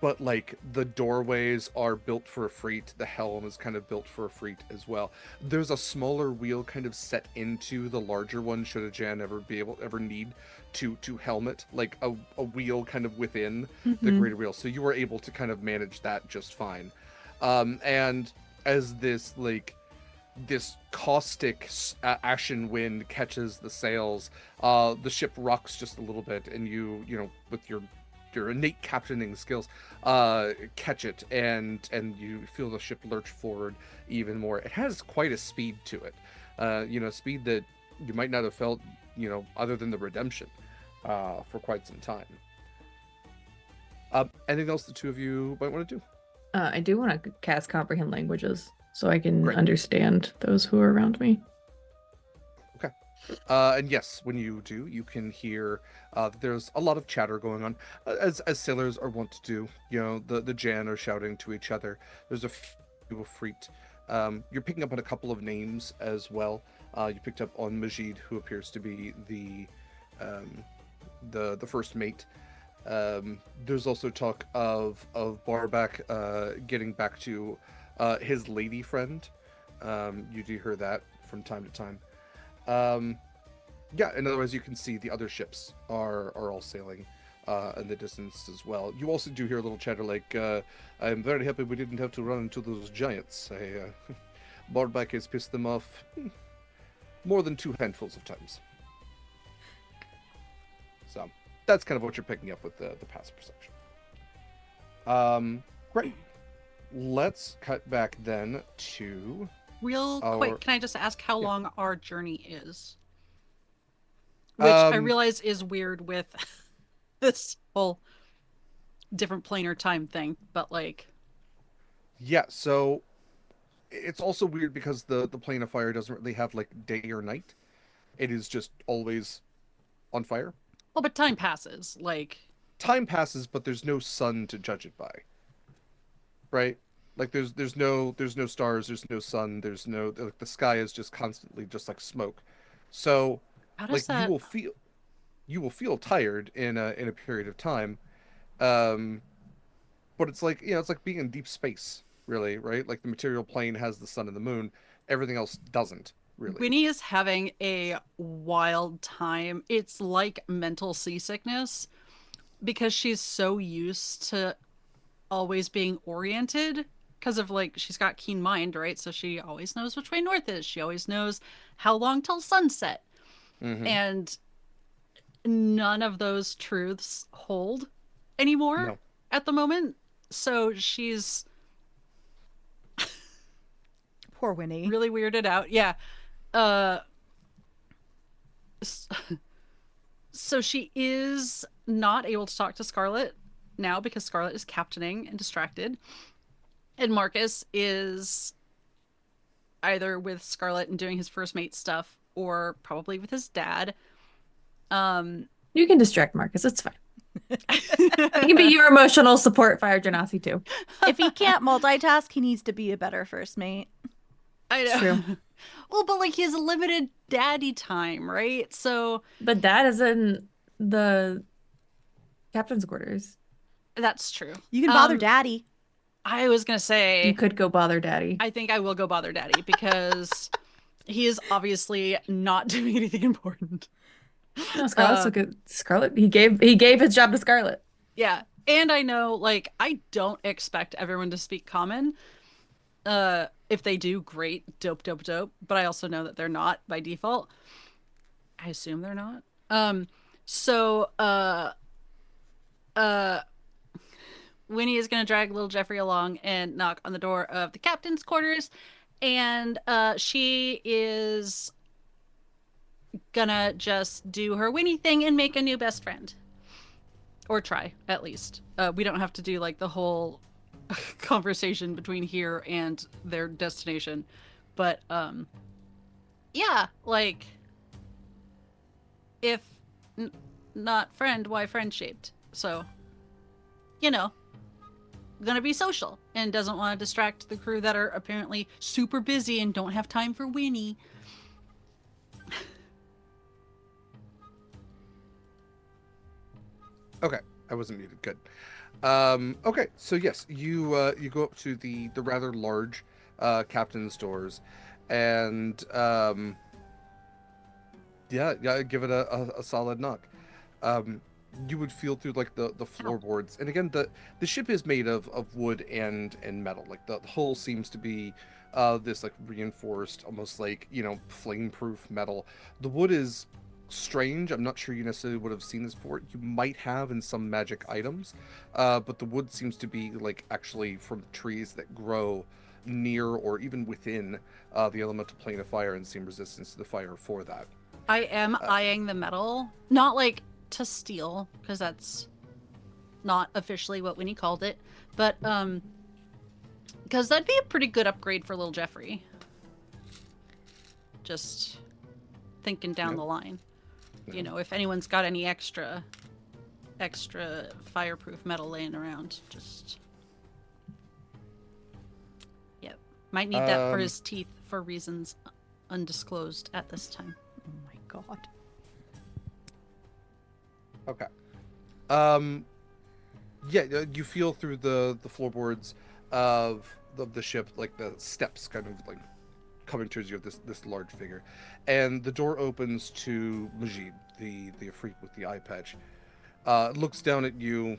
But like the doorways are built for a freight. The helm is kind of built for a freight as well. There's a smaller wheel kind of set into the larger one should a gen ever need to helmet, like a wheel kind of within the greater wheel. So you were able to kind of manage that just fine. And as this caustic ashen wind catches the sails, the ship rocks just a little bit, and you know, with your innate captaining skills, catch it, and you feel the ship lurch forward even more. It has quite a speed to it, speed that you might not have felt, other than the redemption, for quite some time. Anything else the two of you might want to do? I do want to cast Comprehend Languages so I can Great. understand those who are around me. Okay. And yes, when you do, you can hear there's a lot of chatter going on, as sailors are wont to do. The Jan are shouting to each other. There's a few freaked. You're picking up on a couple of names as well. You picked up on Majid, who appears to be the first mate. There's also talk of Barbak getting back to his lady friend. You do hear that from time to time. In other words, you can see the other ships are all sailing in the distance as well. You also do hear a little chatter like, I'm very happy we didn't have to run into those giants. Barbak has pissed them off more than 2 handfuls of times. So that's kind of what you're picking up with the passive perception. Great. Let's cut back then to Real quick, can I just ask how long our journey is? Which I realize is weird with this whole different planar time thing, but like... Yeah, so it's also weird because the plane of fire doesn't really have like day or night. It is just always on fire. Well, but time passes, like... Time passes, but there's no sun to judge it by. Right? Like there's no stars, there's no sun, there's no, like, the sky is just constantly just like smoke. So How does that... you will feel tired in a period of time. But it's like, it's like being in deep space, really, right? Like the material plane has the sun and the moon, everything else doesn't, really. Winnie is having a wild time. It's like mental seasickness because she's so used to always being oriented because of like she's got keen mind, right? So she always knows which way north is. She always knows how long till sunset. And none of those truths hold anymore at the moment. So she's Poor Winnie. really weirded out. Yeah. So she is not able to talk to Scarlett now because Scarlett is captaining and distracted. And Marcus is either with Scarlett and doing his first mate stuff or probably with his dad. You can distract Marcus, it's fine. He can be your emotional support, Fire Genasi, too. If he can't multitask, he needs to be a better first mate. I know. True. Well, but like he has a limited daddy time, right? So But Dad is in the captain's quarters. that's true. You can bother Daddy. I was gonna say You could go bother Daddy. I think I will go bother Daddy because he is obviously not doing anything important. No, Scarlett's a good Scarlett. He gave his job to Scarlett. Yeah. And I know, like, I don't expect everyone to speak common. If they do, great, dope, dope, dope. But I also know that they're not by default. I assume they're not. So Winnie is gonna drag little Jeffrey along and knock on the door of the captain's quarters, and she is gonna just do her Winnie thing and make a new best friend. Or try, at least. We don't have to do like the whole conversation between here and their destination. But yeah, like if not friend, why friend shaped? So, you know, gonna be social and doesn't want to distract the crew that are apparently super busy and don't have time for Winnie. Okay, I wasn't muted. Good. Okay, so yes, you go up to the rather large captain's doors, and yeah, give it a solid knock. You would feel through like the floorboards, and again, the ship is made of wood and metal. Like the hull seems to be this like reinforced, almost like, you know, flame-proof metal. The wood is strange. I'm not sure you necessarily would have seen this before. You might have in some magic items, but the wood seems to be like actually from trees that grow near or even within the elemental plane of fire and seem resistance to the fire for that. I am eyeing the metal, not like to steal, because that's not officially what Winnie called it, but because that'd be a pretty good upgrade for little Jeffrey. Just thinking down the line. You know, if anyone's got any extra fireproof metal laying around, just yep, might need that for his teeth for reasons undisclosed at this time. Oh my god. Okay. Yeah, you feel through the floorboards of the ship, like the steps kind of like coming towards you of this large figure, and the door opens to Majid, the Afreet with the eye patch. Looks down at you,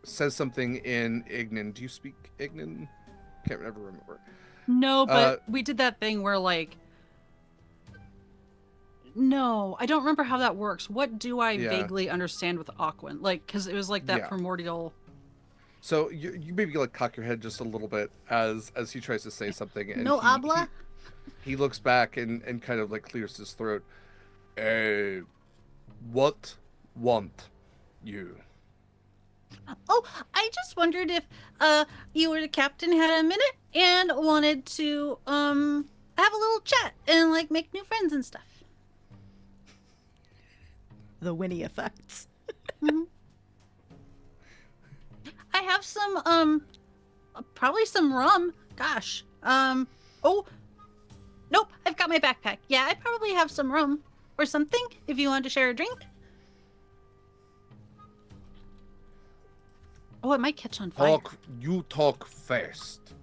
says something in Ignan. Do you speak Ignan? Can't ever remember. No, but we did that thing where like, no, I don't remember how that works. What do I vaguely understand with Aquan? Like, because it was like that primordial. So you maybe like cock your head just a little bit as he tries to say something, and No habla. He looks back and kind of like clears his throat. What want you? Oh, I just wondered if you or the captain had a minute and wanted to have a little chat and like make new friends and stuff. The Winnie effects. Mm-hmm. I have some probably some rum. Gosh. Oh, nope, I've got my backpack. Yeah, I probably have some rum or something if you want to share a drink. Oh, it might catch on fire. You talk fast.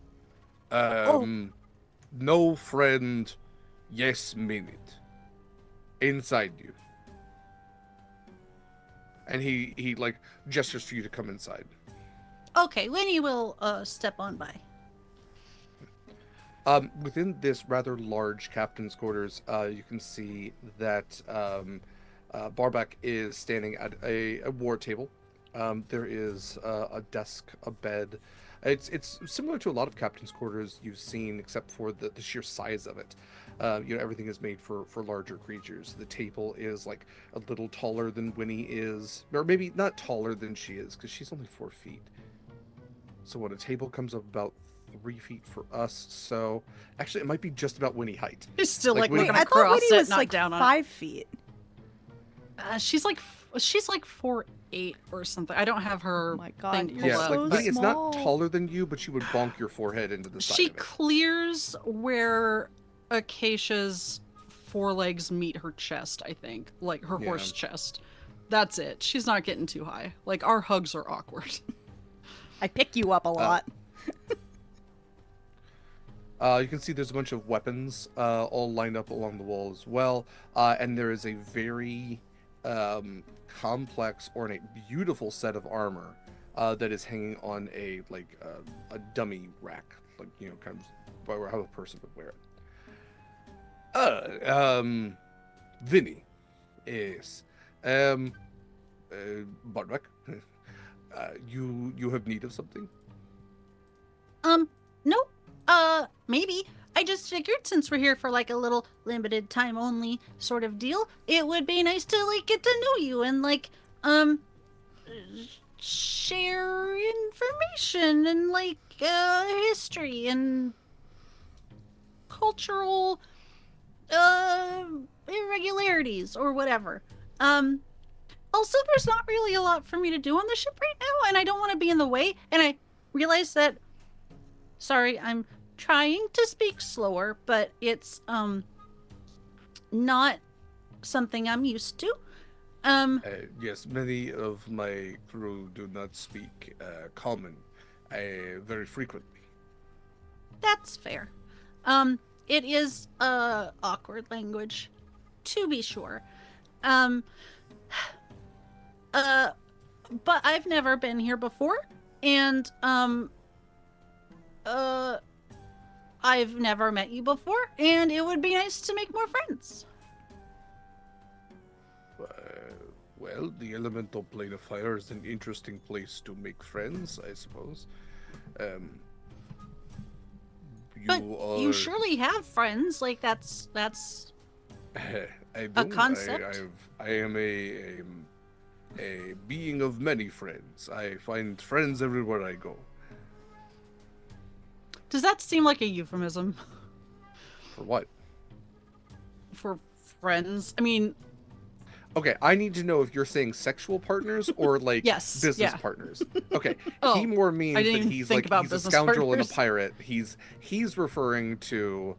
No friend, yes minute. Inside you. And he like gestures for you to come inside. Okay, Winnie will step on by. Within this rather large captain's quarters, you can see that Barback is standing at a war table. There is a desk, a bed. It's similar to a lot of captain's quarters you've seen, except for the sheer size of it. You know, everything is made for larger creatures. The table is like a little taller than Winnie is, or maybe not taller than she is, because she's only 4 feet. So when a table comes up about 3 feet for us, so actually it might be just about Winnie height. It's still like Winnie, looking I thought across Winnie it, was not like down on 5 feet. She's like 4'8" or something. I don't have her Oh my God, thing you're pulled Yeah, up, like so but it's not small. taller than you, but she would bonk your forehead into the side she of it. clears where Acacia's forelegs meet her chest, I think. Like her Yeah. horse chest. That's it. She's not getting too high. Like our hugs are awkward. I pick you up a lot. You can see there's a bunch of weapons all lined up along the wall as well, and there is a very complex, ornate, beautiful set of armor that is hanging on a dummy rack, like kind of how a person would wear it. Vinny, yes, Bardock, you have need of something? Nope. Maybe. I just figured since we're here for like a little limited time only sort of deal, it would be nice to like get to know you and like share information and like history and cultural irregularities or whatever. Also there's not really a lot for me to do on the ship right now and I don't want to be in the way and I realize that sorry, I'm trying to speak slower, but it's not something I'm used to. Yes, many of my crew do not speak common very frequently. That's fair. It is awkward language, to be sure. Um, but I've never been here before, and I've never met you before, and it would be nice to make more friends. Well, the elemental plane of fire is an interesting place to make friends, I suppose. But you surely have friends. Like that's I do. a concept. I am a being of many friends. I find friends everywhere I go. Does that seem like a euphemism For what? for friends? I mean, Okay, I need to know if you're saying sexual partners or like Yes, business yeah. partners. Okay, Oh, he more means I that didn't even he's think like about he's a business scoundrel and a partners. pirate. He's referring to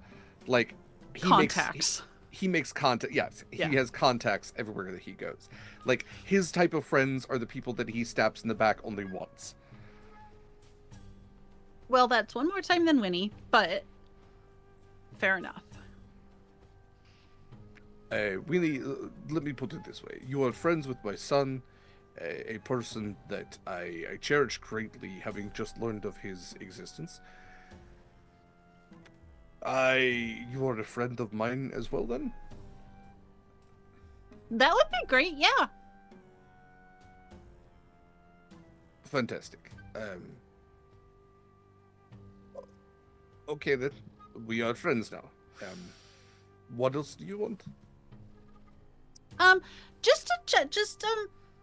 like contacts. He makes contact. Yes, he Yeah. has contacts everywhere that he goes. Like his type of friends are the people that he stabs in the back only once. Well, that's one more time than Winnie, but fair enough. Really, let me put it this way: you are friends with my son, a person that I cherish greatly, having just learned of his existence. You are a friend of mine as well, then? That would be great, yeah. Fantastic. Okay then, we are friends now. What else do you want? Just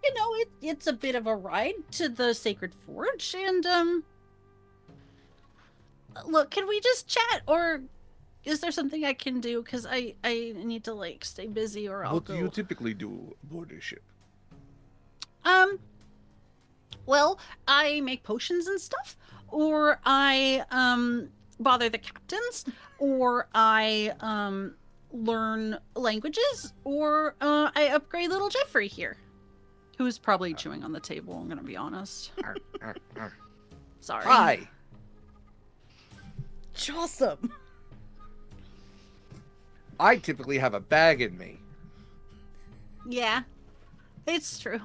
you know, it's a bit of a ride to the Sacred Forge, and look, can we just chat, or is there something I can do? Because I need to like stay busy, or I'll What go. do you typically do aboard a ship? Well, I make potions and stuff, or I bother the captains, or I learn languages, or I upgrade little Jeffrey here, who's probably chewing on the table. I'm gonna be honest. Sorry. Hi. Awesome. I typically have a bag in me. Yeah, it's true.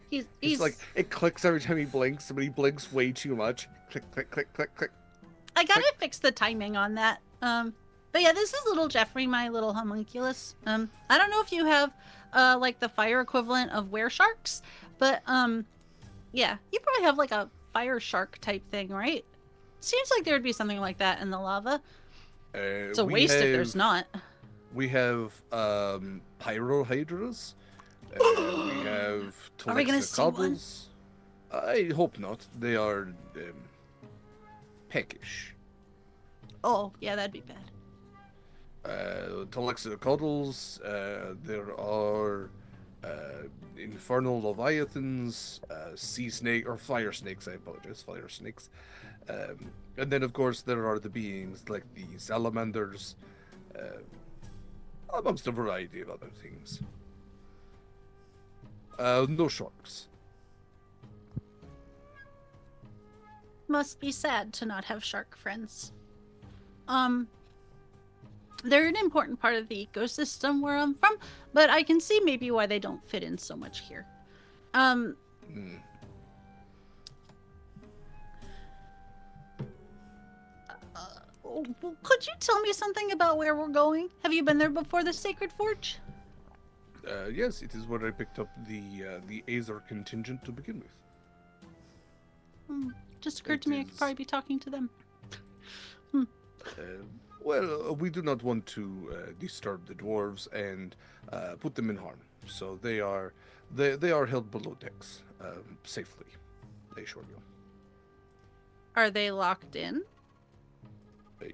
He's It's like it clicks every time he blinks, but he blinks way too much. Click, click, click, click, click. I gotta fix the timing on that. But yeah, this is little Jeffrey, my little homunculus. I don't know if you have like the fire equivalent of were sharks, but yeah, you probably have like a fire shark type thing, right? Seems like there would be something like that in the lava. It's a waste if there's not. We have pyrohydras. We have Are we gonna see one? Telexicobbles. I hope not. They are peckish. Oh, yeah, that'd be bad. Telexicodals, there are infernal leviathans, sea snake or fire snakes. I apologize, fire snakes. And then, of course, there are the beings like the salamanders, amongst a variety of other things. No sharks. Must be sad to not have shark friends. They're an important part of the ecosystem where I'm from, but I can see maybe why they don't fit in so much here. Hmm. Could you tell me something about where we're going? Have you been there before, the Sacred Forge? Yes, it is where I picked up the Azer contingent to begin with. Just occurred to me I could is- probably be talking to them. Well, we do not want to disturb the dwarves and put them in harm, so they are held below decks safely. I assure you. Are they locked in?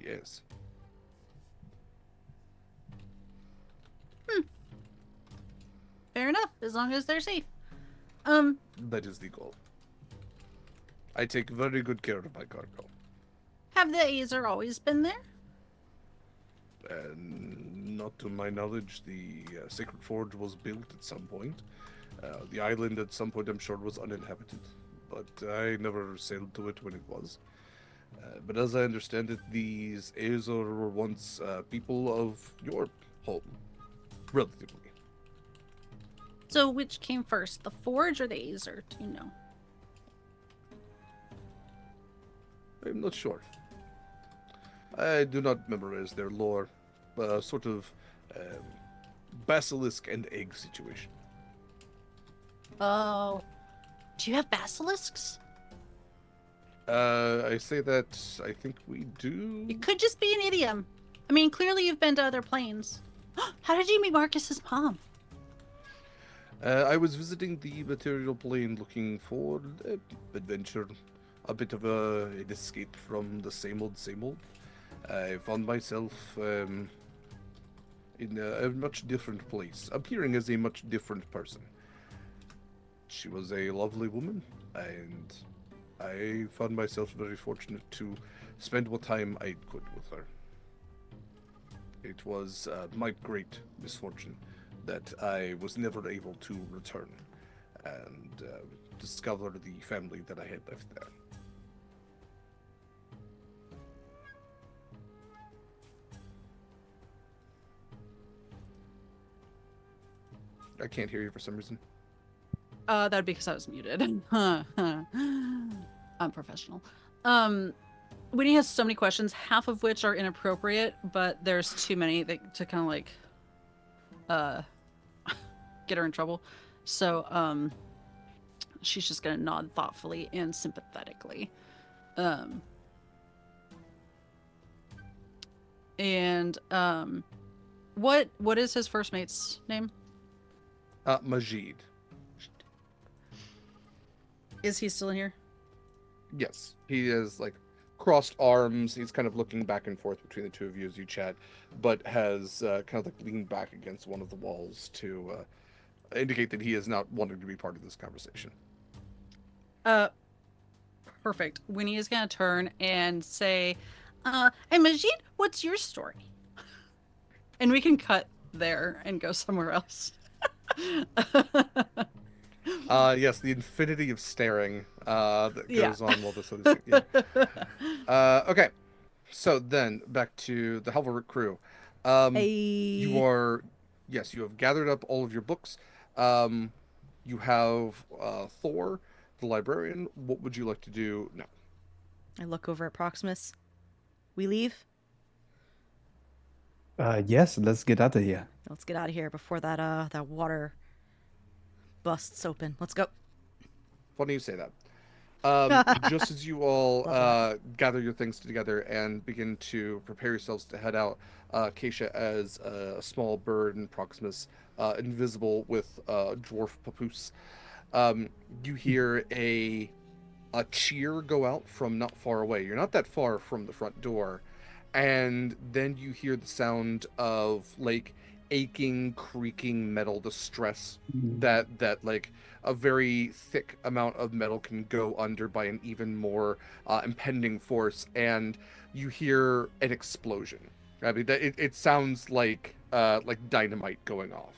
Yes. Fair enough, as long as they're safe. That is the goal. I take very good care of my cargo. Have the Azer always been there? Not to my knowledge, the Sacred Forge was built at some point. The island at some point, I'm sure, was uninhabited, but I never sailed to it when it was. But as I understand it, these Azer were once people of your home, relatively. So which came first, the Forge or the Azer? Do you know? I'm not sure. I do not memorize their lore. Sort of basilisk and egg situation. Oh. Do you have basilisks? I say that I think we do. It could just be an idiom. I mean, clearly you've been to other planes. How did you meet Marcus's mom? I was visiting the material plane looking for adventure, a bit of an escape from the same old, same old. I found myself in a much different place, appearing as a much different person. She was a lovely woman, and I found myself very fortunate to spend what time I could with her. It was my great misfortune that I was never able to return and discover the family that I had left there. I can't hear you for some reason. That'd be because I was muted. Unprofessional. Winnie has so many questions, half of which are inappropriate, but there's too many to kind of like get her in trouble. So she's just gonna nod thoughtfully and sympathetically. What is his first mate's name? Majid. Is he still in here? Yes, he is like crossed arms. He's kind of looking back and forth between the two of you as you chat, but has kind of like leaned back against one of the walls to indicate that he is not wanting to be part of this conversation. Perfect. Winnie is gonna turn and say, "Hey Majid, what's your story?" And we can cut there and go somewhere else. Yes, the infinity of staring that goes on while this other yeah. Okay, so then back to the Helverich crew. You are, yes, you have gathered up all of your books. You have Thor, the librarian. What would you like to do now? I look over at Proximus. We leave? Yes, let's get out of here. Let's get out of here before that water busts open. Let's go. Funny you say that. Just as you all gather your things together and begin to prepare yourselves to head out, Acacia as a small bird and Proximus invisible with dwarf papoose, you hear a cheer go out from not far away. You're not that far from the front door, and then you hear the sound of like aching, creaking metal, the stress that like a very thick amount of metal can go under by an even more impending force, and you hear an explosion. I mean, it sounds like dynamite going off.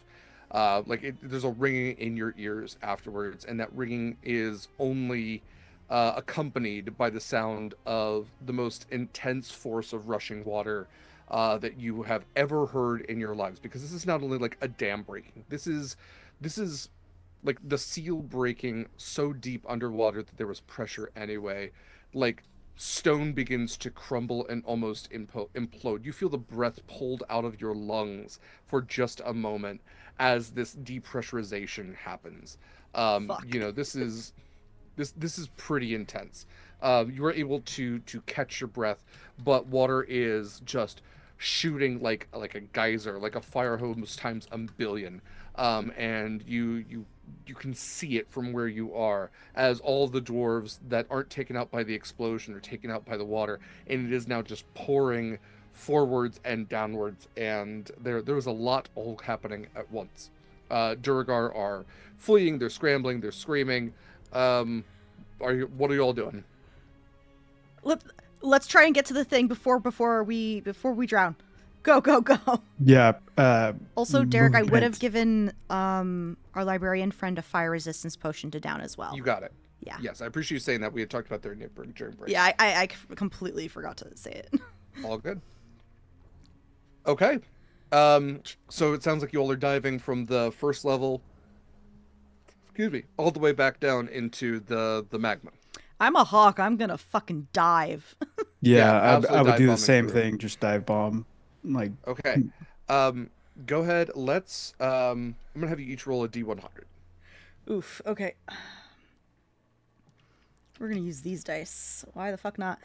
There's a ringing in your ears afterwards, and that ringing is only accompanied by the sound of the most intense force of rushing water that you have ever heard in your lives. Because this is not only like a dam breaking, this is like the seal breaking so deep underwater that there was pressure anyway. Like stone begins to crumble and almost implode. You feel the breath pulled out of your lungs for just a moment as this depressurization happens. Fuck. You know, this is pretty intense. You are able to catch your breath, but water is just shooting like a geyser, like a fire hose times a billion. And you can see it from where you are, as all the dwarves that aren't taken out by the explosion are taken out by the water, and it is now just pouring forwards and downwards, and there was a lot all happening at once. Duragar are fleeing, they're scrambling, they're screaming. What are you all doing? Let's try and get to the thing before we drown. Go. Yeah. Also, Derek, I would have movement. given our librarian friend a fire resistance potion to down as well. You got it. Yeah. Yes, I appreciate you saying that. We had talked about their during break. Yeah, I completely forgot to say it. All good. Okay. So it sounds like you all are diving from the first level, excuse me, all the way back down into the magma. I'm a hawk. I'm gonna fucking dive. Yeah, absolutely I would dive do the bombing same through it. thing. Just dive bomb. Like, Okay. Go ahead. Let's. I'm gonna have you each roll a d100. Oof. Okay. We're gonna use these dice. Why the fuck not?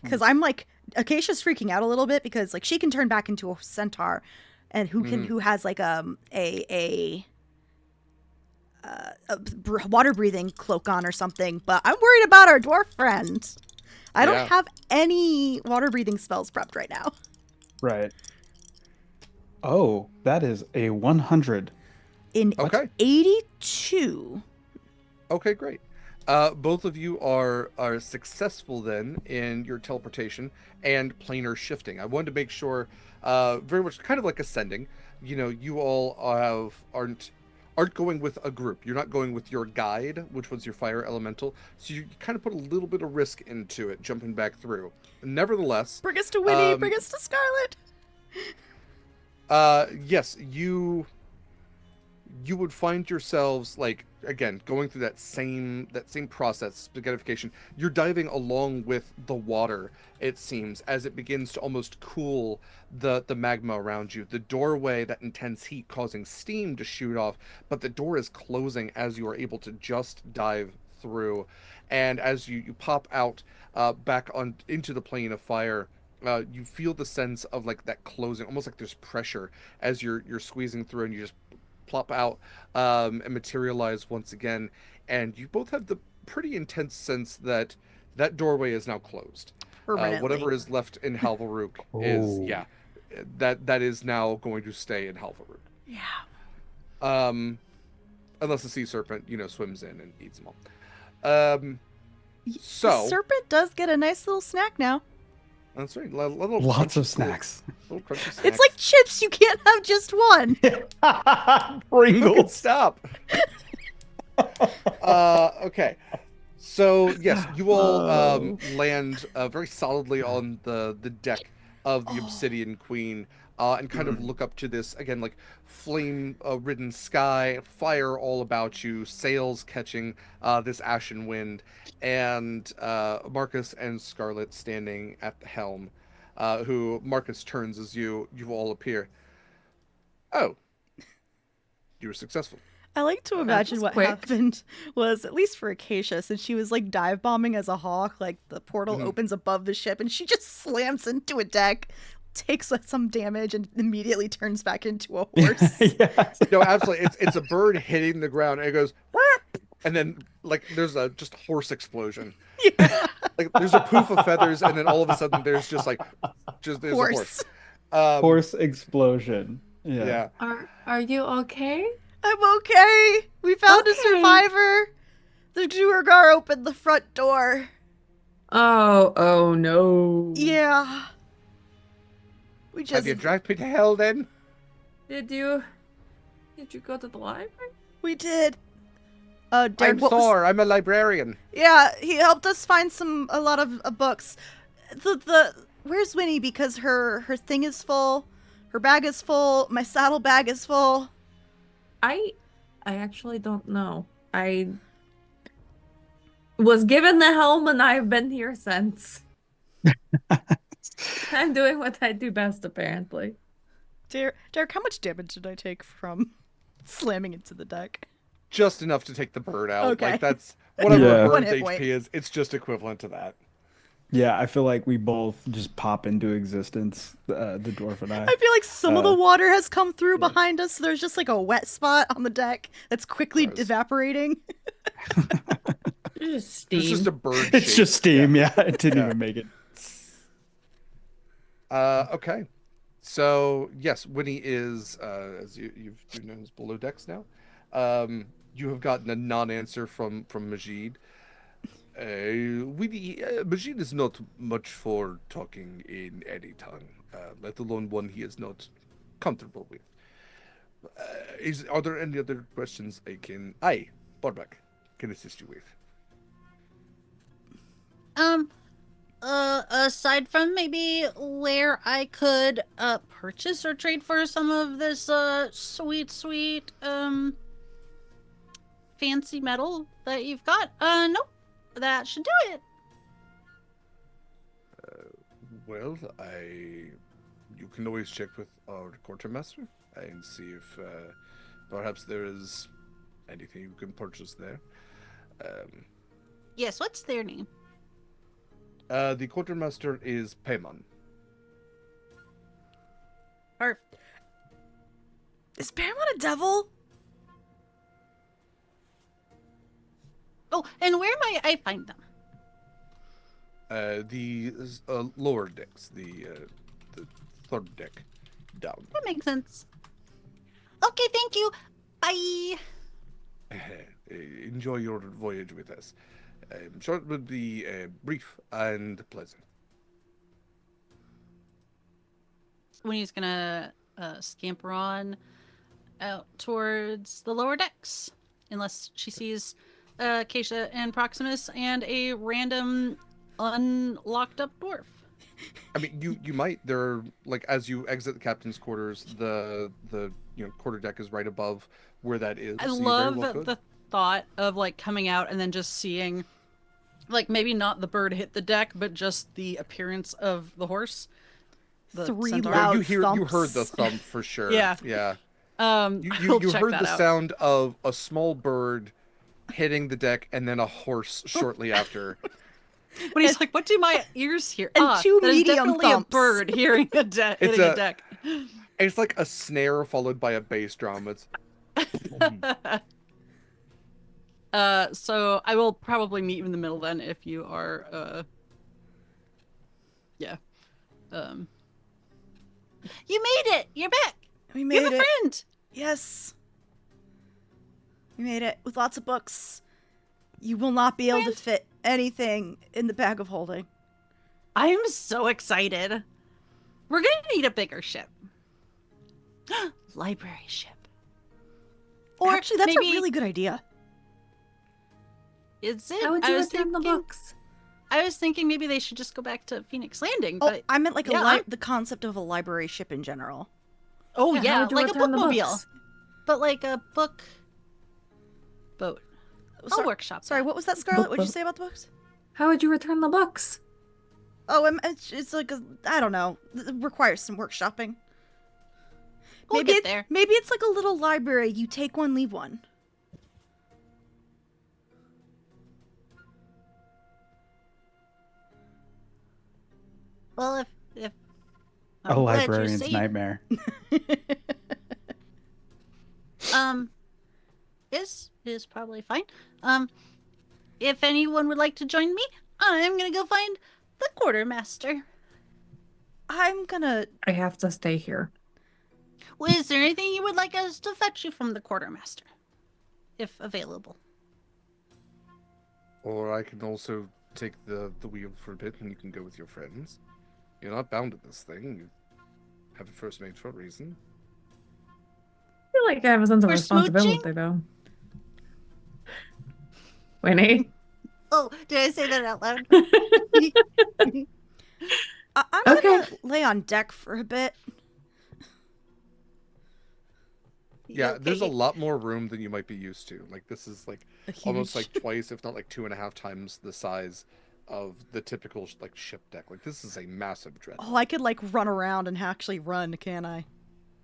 Because I'm like, Acacia's freaking out a little bit because like she can turn back into a centaur, and who has like a water breathing cloak on or something. But I'm worried about our dwarf friend. I Yeah. don't have any water breathing spells prepped right now. right. Oh, that is a 100. In Okay. 82. Okay, great. Both of you are successful then in your teleportation and planar shifting. I wanted to make sure, very much kind of like ascending. You know, you all aren't going with a group. You're not going with your guide, which was your fire elemental. So you kind of put a little bit of risk into it, jumping back through. Nevertheless, Bring us to Winnie. Bring us to Scarlett. yes, you would find yourselves like again going through that same process, spaghettification. You're diving along with the water, it seems, as it begins to almost cool the magma around you. The doorway, that intense heat causing steam to shoot off, but the door is closing as you are able to just dive through. And as you pop out back on into the plane of fire, you feel the sense of like that closing, almost like there's pressure as you're squeezing through, and you just plop out and materialize once again, and you both have the pretty intense sense that that doorway is now closed. Permanently. Whatever is left in Halvaruk is that is now going to stay in Halvaruk. Yeah. Unless the sea serpent, swims in and eats them all. So The serpent does get a nice little snack now. that's right. Little Lots crunchy of snacks. Little crunchy snacks. It's like chips. You can't have just one. Fucking Pringles. stop. Okay. So yes, you all land very solidly on the deck of the Obsidian Queen, and kind of look up to this again, like flame-ridden sky, fire all about you, sails catching this ashen wind, and Marcus and Scarlett standing at the helm. Who Marcus turns as you all appear. Oh, you were successful. I like to imagine was what quick. happened was, at least for Acacia, since she was like dive bombing as a hawk, like the portal opens above the ship and she just slams into a deck, takes some damage, and immediately turns back into a horse. Yes. No, absolutely. It's a bird hitting the ground and it goes, "Whap!" And then like there's a just horse explosion. Yeah. Like there's a poof of feathers, and then all of a sudden there's just there's a horse. Horse explosion. Yeah. Yeah. Are you okay? I'm okay. We found a Okay. survivor. The Duergar opened the front door. Oh no. Yeah. We just Have you dragged me to hell then? Did you go to the library? we did. Derek, I'm what was- Thor. I'm a librarian. Yeah, he helped us find a lot of books. The where's Winnie? Because her thing is full, her bag is full, my saddlebag is full. I actually don't know. I was given the helm and I've been here since. I'm doing what I do best, apparently. Derek, how much damage did I take from slamming into the deck? Just enough to take the bird out. Okay. Like that's whatever Yeah. a One bird's hit HP point. is. It's just equivalent to that. Yeah, I feel like we both just pop into existence, the dwarf and I. I feel like some of the water has come through behind us. So there's just like a wet spot on the deck that's quickly Gross. evaporating. It's just steam. It's just a bird. It's shape. just steam, yeah. It didn't Yeah. even make it. Okay. So yes, Winnie is as you've known as below decks now. You have gotten a non-answer from Majid. Winnie, Majid is not much for talking in any tongue, let alone one he is not comfortable with. Are there any other questions I, Barbak, can assist you with? Aside from maybe where I could purchase or trade for some of this sweet fancy metal that you've got, nope, that should do it. Well, you can always check with our quartermaster and see if perhaps there is anything you can purchase there. Yes, what's their name? The quartermaster is Payman. Perfect. Is Paramount a devil? Oh, and where might I find them? The lower decks, the third deck down. That makes sense. Okay, thank you. Bye. Enjoy your voyage with us. I'm sure it will be brief and pleasant. Winnie's gonna scamper on out towards the lower decks, unless she sees Acacia and Proximus and a random unlocked up dwarf. I mean, you might. There are, like, as you exit the captain's quarters, the quarter deck is right above where that is. I so you very love well could. the thought of like coming out and then just seeing, like, maybe not the bird hit the deck, but just the appearance of the horse. The Three centaur. loud you thumps. heard the thump for sure. Yeah. Yeah. I'll You check heard that the out. sound of a small bird hitting the deck and then a horse shortly after. But he's like, "What do my ears hear?" And two that is medium definitely thumps. a bird hearing a deck. It's Hitting a a- deck. It's like a snare followed by a bass drum. It's So I will probably meet you in the middle then if you are yeah. You made it! You're back! We You made have a it. friend! Yes. We made it with lots of books. You will not be able to fit anything in the bag of holding. I'm so excited. We're gonna need a bigger ship. Library ship. Or Actually, that's maybe, a really good idea. Is it? How would I you was return the thinking- books? I was thinking maybe they should just go back to Phoenix Landing, Oh, but I meant like yeah, I'm- the concept of a library ship in general. oh Yeah, how yeah, would you like a return the bookmobile. books? But like a book boat. I'll Sorry- workshop. Sorry, that. what was that, Scarlett? Book What did you boat. say about the books? How would you return the books? Oh, it's like I don't know. It requires some workshopping. We'll get there. Maybe it's like a little library. You take one, leave one. Well, if A I'm glad you're librarian's safe. nightmare. Is probably fine. If anyone would like to join me, I'm gonna go find the quartermaster. I'm gonna. I have to stay here. Well, is there anything you would like us to fetch you from the quartermaster, if available? Or I can also take the wheel for a bit and you can go with your friends. You're not bound to this thing. You have it first made for a reason. I feel like I have a sense of We're responsibility, smooching? though. Winnie? Oh, did I say that out loud? I'm Okay. gonna lay on deck for a bit. Yeah, there's a Okay. lot more room than you might be used to. Like, this is like almost Huge. like twice, if not like 2.5 times the size of the typical like ship deck. Like, this is a massive dreadnought. Oh, I could like run around and actually run, can I?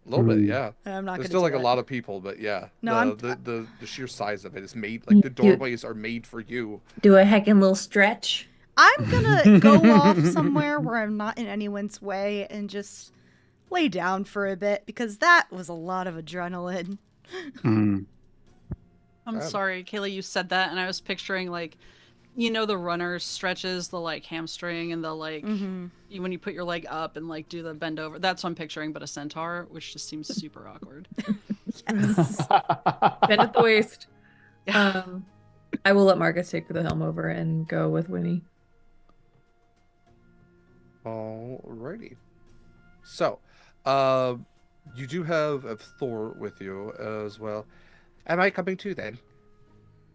A little bit, Mm. yeah. I'm not There's gonna still do like that. a lot of people, but yeah. No, the sheer size of it is made like the doorways are made for you. Do a heckin' little stretch. I'm gonna go off somewhere where I'm not in anyone's way and just lay down for a bit because that was a lot of adrenaline. Mm. I'm sorry, Kayla, you said that, and I was picturing, like, you know, the runner stretches, the, like, hamstring, and the, like, when you put your leg up and, like, do the bend over. That's what I'm picturing, but a centaur, which just seems super awkward. Yes. Bend at the waist. I will let Marcus take the helm over and go with Winnie. Alrighty. So, you do have Thor with you as well. Am I coming too then?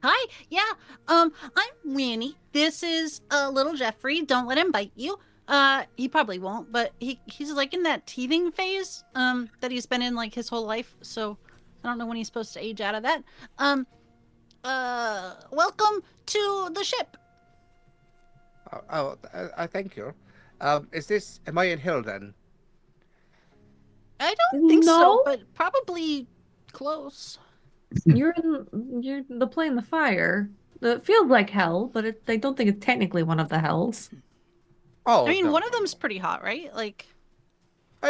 Hi, yeah, I'm Winnie. This is little Jeffrey. Don't let him bite you. He probably won't, but he's like in that teething phase, that he's been in like his whole life. So I don't know when he's supposed to age out of that. Welcome to the ship. Thank you. Am I in Hill then? I don't think so, No. but probably close. You're playing the fire. It feels like hell, but I don't think it's technically one of the hells. Oh, I mean, no, one of no, them's pretty hot, right? Like,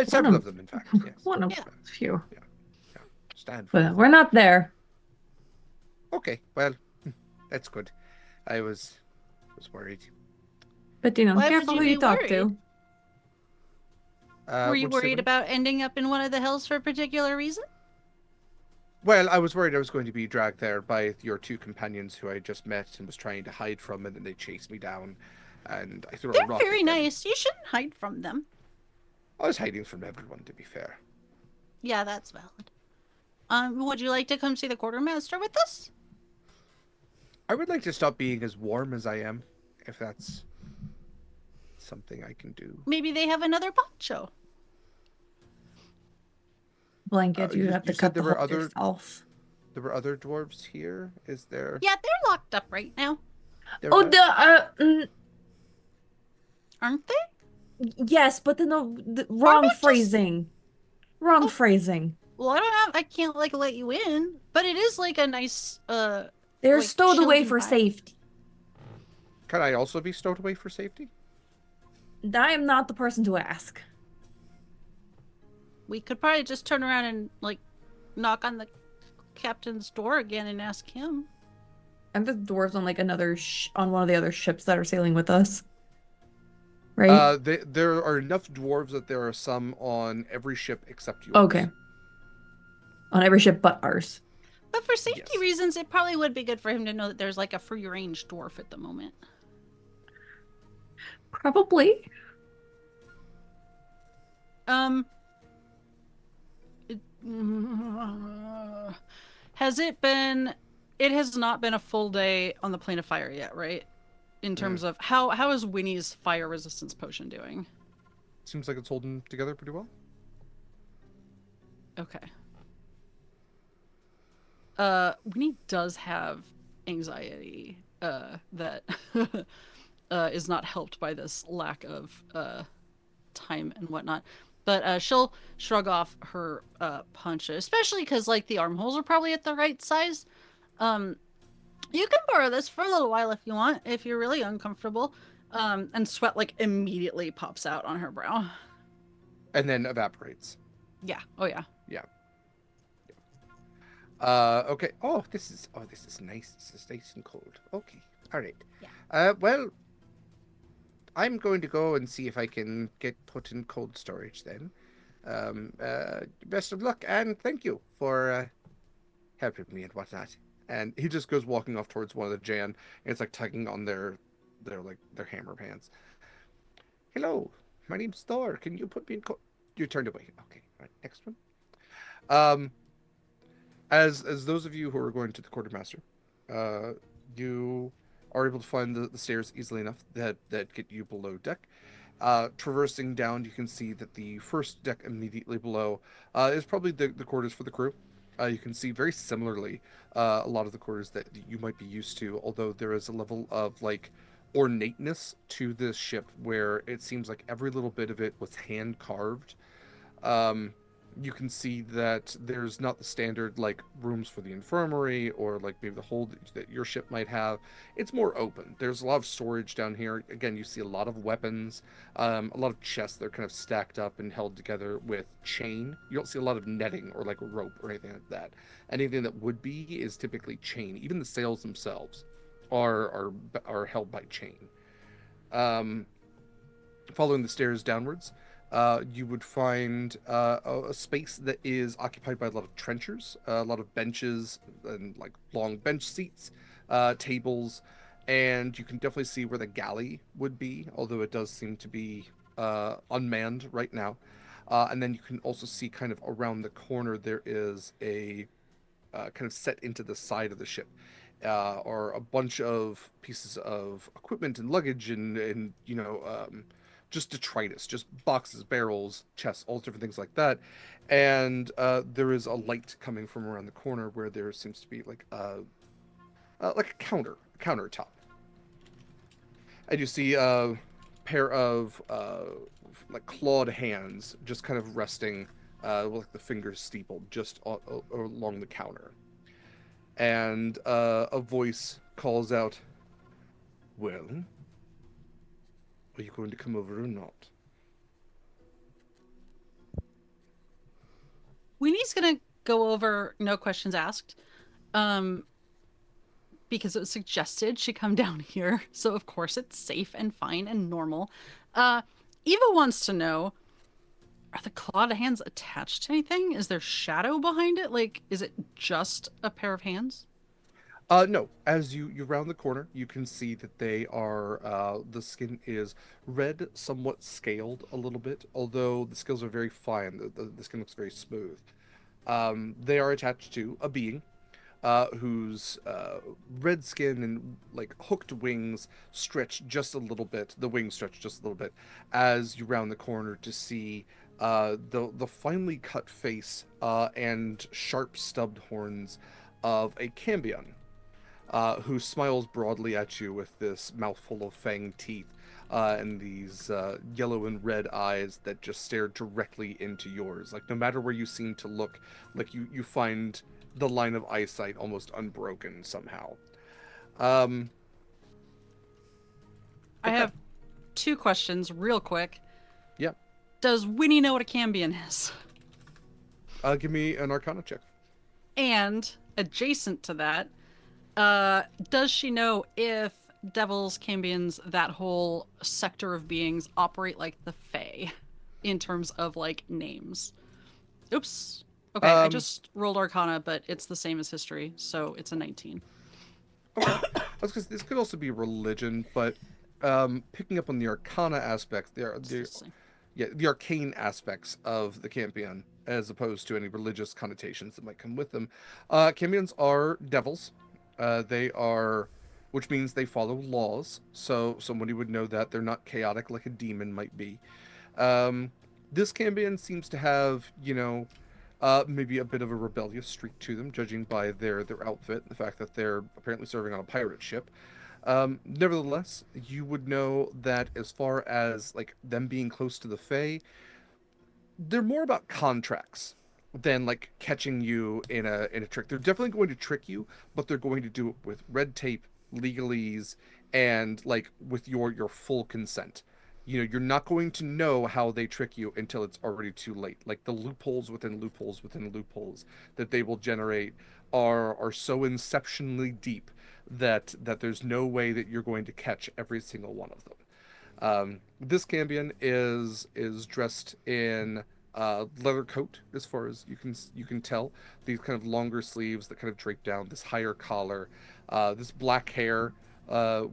several of- of them, in fact, yes. One of Yeah. few. Stand for But we're not there. Okay, well, that's good. I was worried. But you know, Why would careful you who you be talk worried? to. Were you what'd say, worried Winnie? about ending up in one of the hills for a particular reason? Well, I was worried I was going to be dragged there by your two companions who I just met and was trying to hide from, and then they chased me down, and I threw a They're rock very at them. nice. You shouldn't hide from them. I was hiding from everyone, to be fair. Yeah, that's valid. Would you like to come see the quartermaster with us? I would like to stop being as warm as I am, if that's something I can do. Maybe they have another poncho. Blanket, you have to you said cut there the were hole other- yourself. There were other dwarves here? Is there? Yeah, they're locked up right now, There Oh, were- aren't they? yes, but then the wrong about just- phrasing. Wrong Oh. phrasing. Well, I can't like let you in, but it is like a nice They're like, stowed away chilling for vibe. safety. Can I also be stowed away for safety? I am not the person to ask. We could probably just turn around and like knock on the captain's door again and ask him. And the dwarves on like another on one of the other ships that are sailing with us. Right? There are enough dwarves that there are some on every ship except yours. Okay. On every ship but ours. But for safety Yes. reasons, it probably would be good for him to know that there's like a free range dwarf at the moment. Probably. It, has it been? It has not been a full day on the plane of fire yet, right? In terms of how is Winnie's fire resistance potion doing? Seems like it's holding together pretty well. Okay. Winnie does have anxiety that is not helped by this lack of time and whatnot. But she'll shrug off her punch, especially because like the armholes are probably at the right size. You can borrow this for a little while if you want, if you're really uncomfortable. And sweat like immediately pops out on her brow. And then evaporates. Yeah. Oh yeah. Yeah. Okay. This is nice. This is nice and cold. Okay. All right. Yeah. Well, I'm going to go and see if I can get put in cold storage then. Best of luck and thank you for helping me and whatnot. And he just goes walking off towards one of the Jan, and it's like tugging on their hammer pants. Hello, my name's Thor. Can you put me in cold? You turned away. Okay, all right, next one. Um, as those of you who are going to the quartermaster, you are able to find the stairs easily enough that get you below deck. Traversing down, you can see that the first deck immediately below is probably the quarters for the crew. You can see very similarly a lot of the quarters that you might be used to, although there is a level of like ornateness to this ship where it seems like every little bit of it was hand carved. Um, you can see that there's not the standard like rooms for the infirmary or like maybe the hold that your ship might have. It's more open. There's a lot of storage down here. Again, you see a lot of weapons, a lot of chests that are kind of stacked up and held together with chain. You don't see a lot of netting or like rope or anything like that. Anything that would be is typically chain. Even the sails themselves are held by chain. Um, Following the stairs downwards, you would find a space that is occupied by a lot of trenchers, a lot of benches and like long bench seats, tables, and you can definitely see where the galley would be, although it does seem to be unmanned right now. And then you can also see kind of around the corner there is a kind of set into the side of the ship. Or a bunch of pieces of equipment and luggage and just detritus, just boxes, barrels, chests, all different things like that. And there is a light coming from around the corner where there seems to be like a countertop, and you see a pair of like clawed hands just kind of resting, with like the fingers steepled just along the counter. And a voice calls out, "Well, are you going to come over or not?" Weenie's gonna go over, no questions asked, um, because it was suggested she come down here, so of course it's safe and fine and normal. Uh, Eva wants to know, are the clawed hands attached to anything? Is there shadow behind it? Like, is it just a pair of hands? No. As you round the corner, you can see that they are. The skin is red, somewhat scaled a little bit, although the scales are very fine. The skin looks very smooth. They are attached to a being whose red skin and like hooked wings stretch just a little bit. The wings stretch just a little bit as you round the corner to see the finely cut face and sharp stubbed horns of a cambion, who smiles broadly at you with this mouthful of fanged teeth and these yellow and red eyes that just stare directly into yours. Like no matter where you seem to look, like you find the line of eyesight almost unbroken somehow. Um, I okay. have two questions real quick. Yeah. Does Winnie know what a cambion is? Give me an Arcana check. And adjacent to that, does she know if devils, cambions, that whole sector of beings operate like the Fae in terms of like names? Oops. Okay, I Um, just rolled Arcana, but it's the same as history, so it's a 19. okay. I was gonna say, this could also be religion, but picking up on the Arcana aspect, It's the same. the arcane aspects of the Campion, as opposed to any religious connotations that might come with them. Campions are devils. They are, which means they follow laws. So somebody would know that they're not chaotic like a demon might be. Um, this Cambion seems to have, maybe a bit of a rebellious streak to them, judging by their outfit, the fact that they're apparently serving on a pirate ship. Nevertheless, you would know that as far as like them being close to the Fae, they're more about contracts than like catching you in a trick. They're definitely going to trick you, but they're going to do it with red tape, legalese, and like with your full consent. You're not going to know how they trick you until it's already too late. Like the loopholes within loopholes within loopholes that they will generate are so inceptionally deep that there's no way that you're going to catch every single one of them. This Cambion is dressed in leather coat, as far as you can tell. These kind of longer sleeves that kind of drape down. This higher collar, this black hair,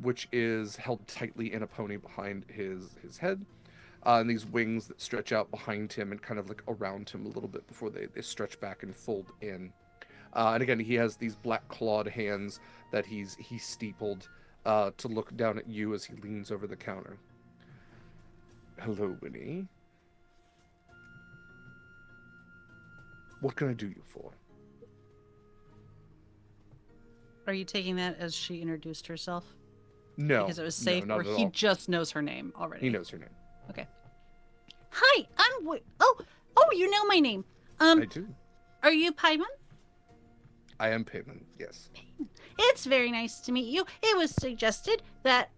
which is held tightly in a pony behind his head, and these wings that stretch out behind him and kind of like around him a little bit before they stretch back and fold in. And again, he has these black clawed hands that he's steepled to look down at you as he leans over the counter. Hello, Winnie. What can I do you for? Are you taking that as she introduced herself? No, Because it was safe, no, or not at he all. just knows her name already? He knows her name. Okay. Hi, I'm. Oh, you know my name. I do. Are you Paimon? I am Payman. Yes. It's very nice to meet you. It was suggested that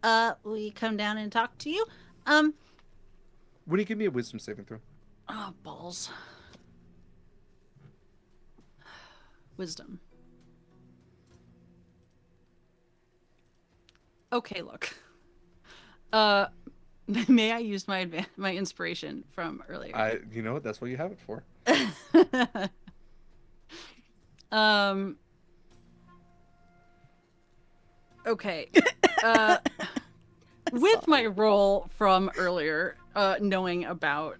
we come down and talk to you. Winnie, give me a wisdom saving throw. Oh, balls. Wisdom. Okay, look. May I use my inspiration from earlier? You know what? That's what you have it for. Okay. With my role from earlier, knowing about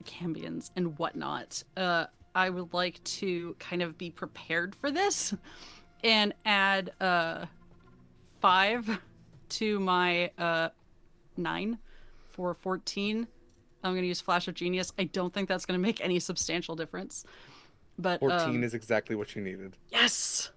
cambions and whatnot, I would like to kind of be prepared for this and add 5 to my 9 for 14. I'm going to use Flash of Genius. I don't think that's going to make any substantial difference. But 14 is exactly what you needed. Yes.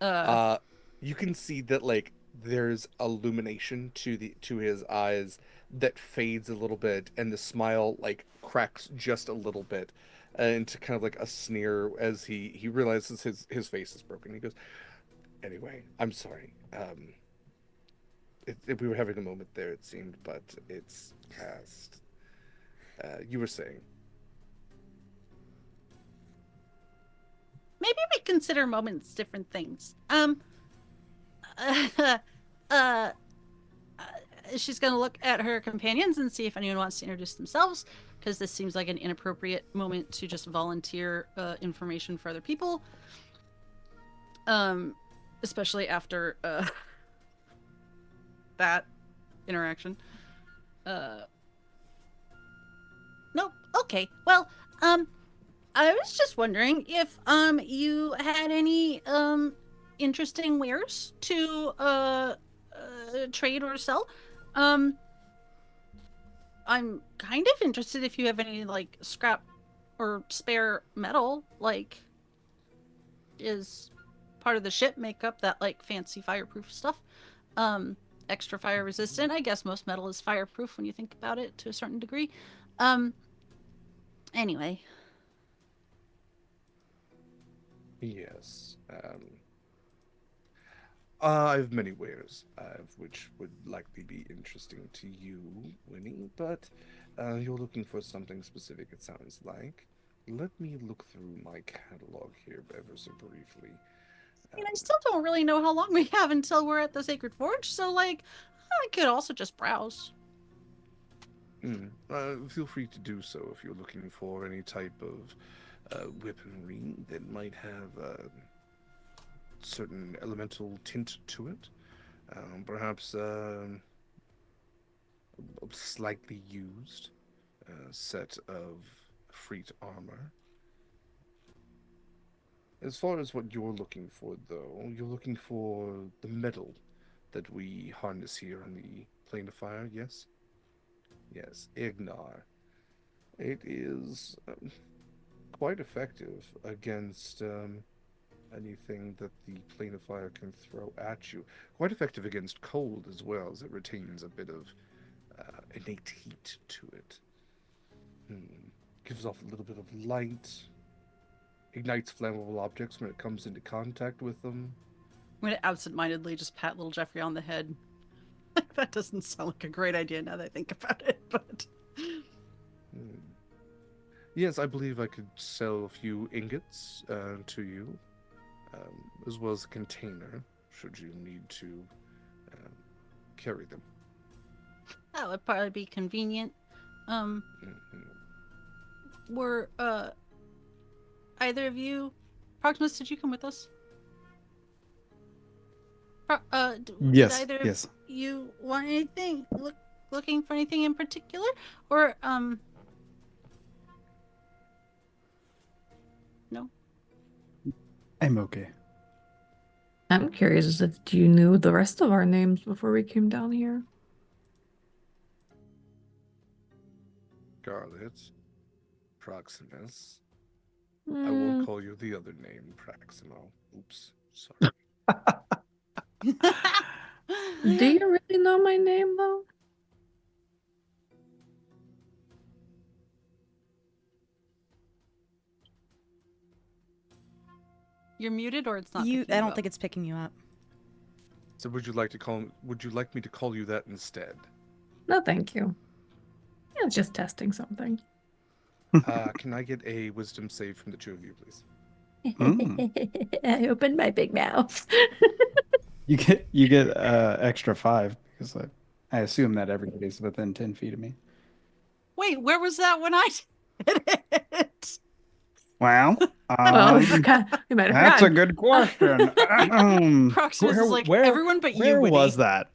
You can see that like there's illumination to his eyes that fades a little bit, and the smile like cracks just a little bit into kind of like a sneer as he realizes his face is broken. He goes, "Anyway, I'm sorry. We were having a moment there, it seemed, but it's past." You were saying. Maybe we consider moments different things. She's gonna look at her companions and see if anyone wants to introduce themselves, because this seems like an inappropriate moment to just volunteer information for other people. Especially after that interaction. No, okay. Well, I was just wondering if you had any interesting wares to trade or sell. I'm kind of interested if you have any like scrap or spare metal, like is part of the ship makeup, that like fancy fireproof stuff. Extra fire resistant. I guess most metal is fireproof when you think about it to a certain degree. Anyway. Yes. I have many wares, which would likely be interesting to you, Winnie, but you're looking for something specific, it sounds like. Let me look through my catalog here ever so briefly. I mean, I still don't really know how long we have until we're at the Sacred Forge, so, like, I could also just browse. Feel free to do so if you're looking for any type of weaponry that might have a certain elemental tint to it. Perhaps a slightly used set of freet armor. As far as what you're looking for, though, you're looking for the metal that we harness here on the plane of fire, yes? Yes, Ignar. It is quite effective against anything that the plane of fire can throw at you. Quite effective against cold as well, as it retains a bit of innate heat to it. Gives off a little bit of light. Ignites flammable objects when it comes into contact with them. I'm gonna absentmindedly just pat little Jeffrey on the head. That doesn't sound like a great idea now that I think about it, but... Yes, I believe I could sell a few ingots to you, as well as a container, should you need to carry them. That would probably be convenient. Mhm. Were either of you, Proximus? Did you come with us? Did Yes, either of yes. you want anything? Looking for anything in particular, or no? I'm okay. I'm curious as if you knew the rest of our names before we came down here. Scarlett, Proximus. I Hmm. won't call you the other name, Proximo. Oops, sorry. Do you really know my name though? You're muted, or it's not. I picking you don't up? think it's picking you up. So would you like me to call you that instead? No, thank you. Yeah, it's just testing something. Can I get a wisdom save from the two of you, please? I opened my big mouth. You get extra 5 because I assume that everybody's within 10 feet of me. Wait, where was that when I did it? Well, Well, we might have that's a forgotten. good question. Proximus is like, everyone but you, Where Winnie. was that?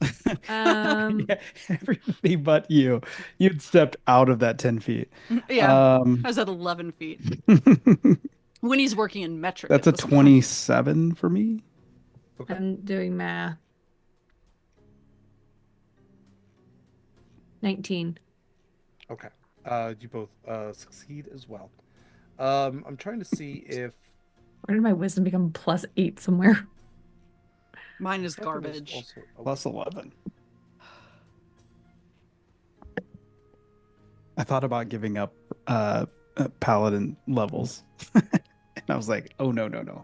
Um, Yeah, everybody but you. You'd stepped out of that 10 feet. Yeah, I was at 11 feet. Winnie's working in metric. That's a at this point. 27 for me. Okay. I'm doing math. 19. Okay. You both succeed as well. I'm trying to see if Where did my wisdom become +8 somewhere? Mine is I thought there was garbage. also a- Plus 11. I thought about giving up paladin levels. And I was like, oh, no. No.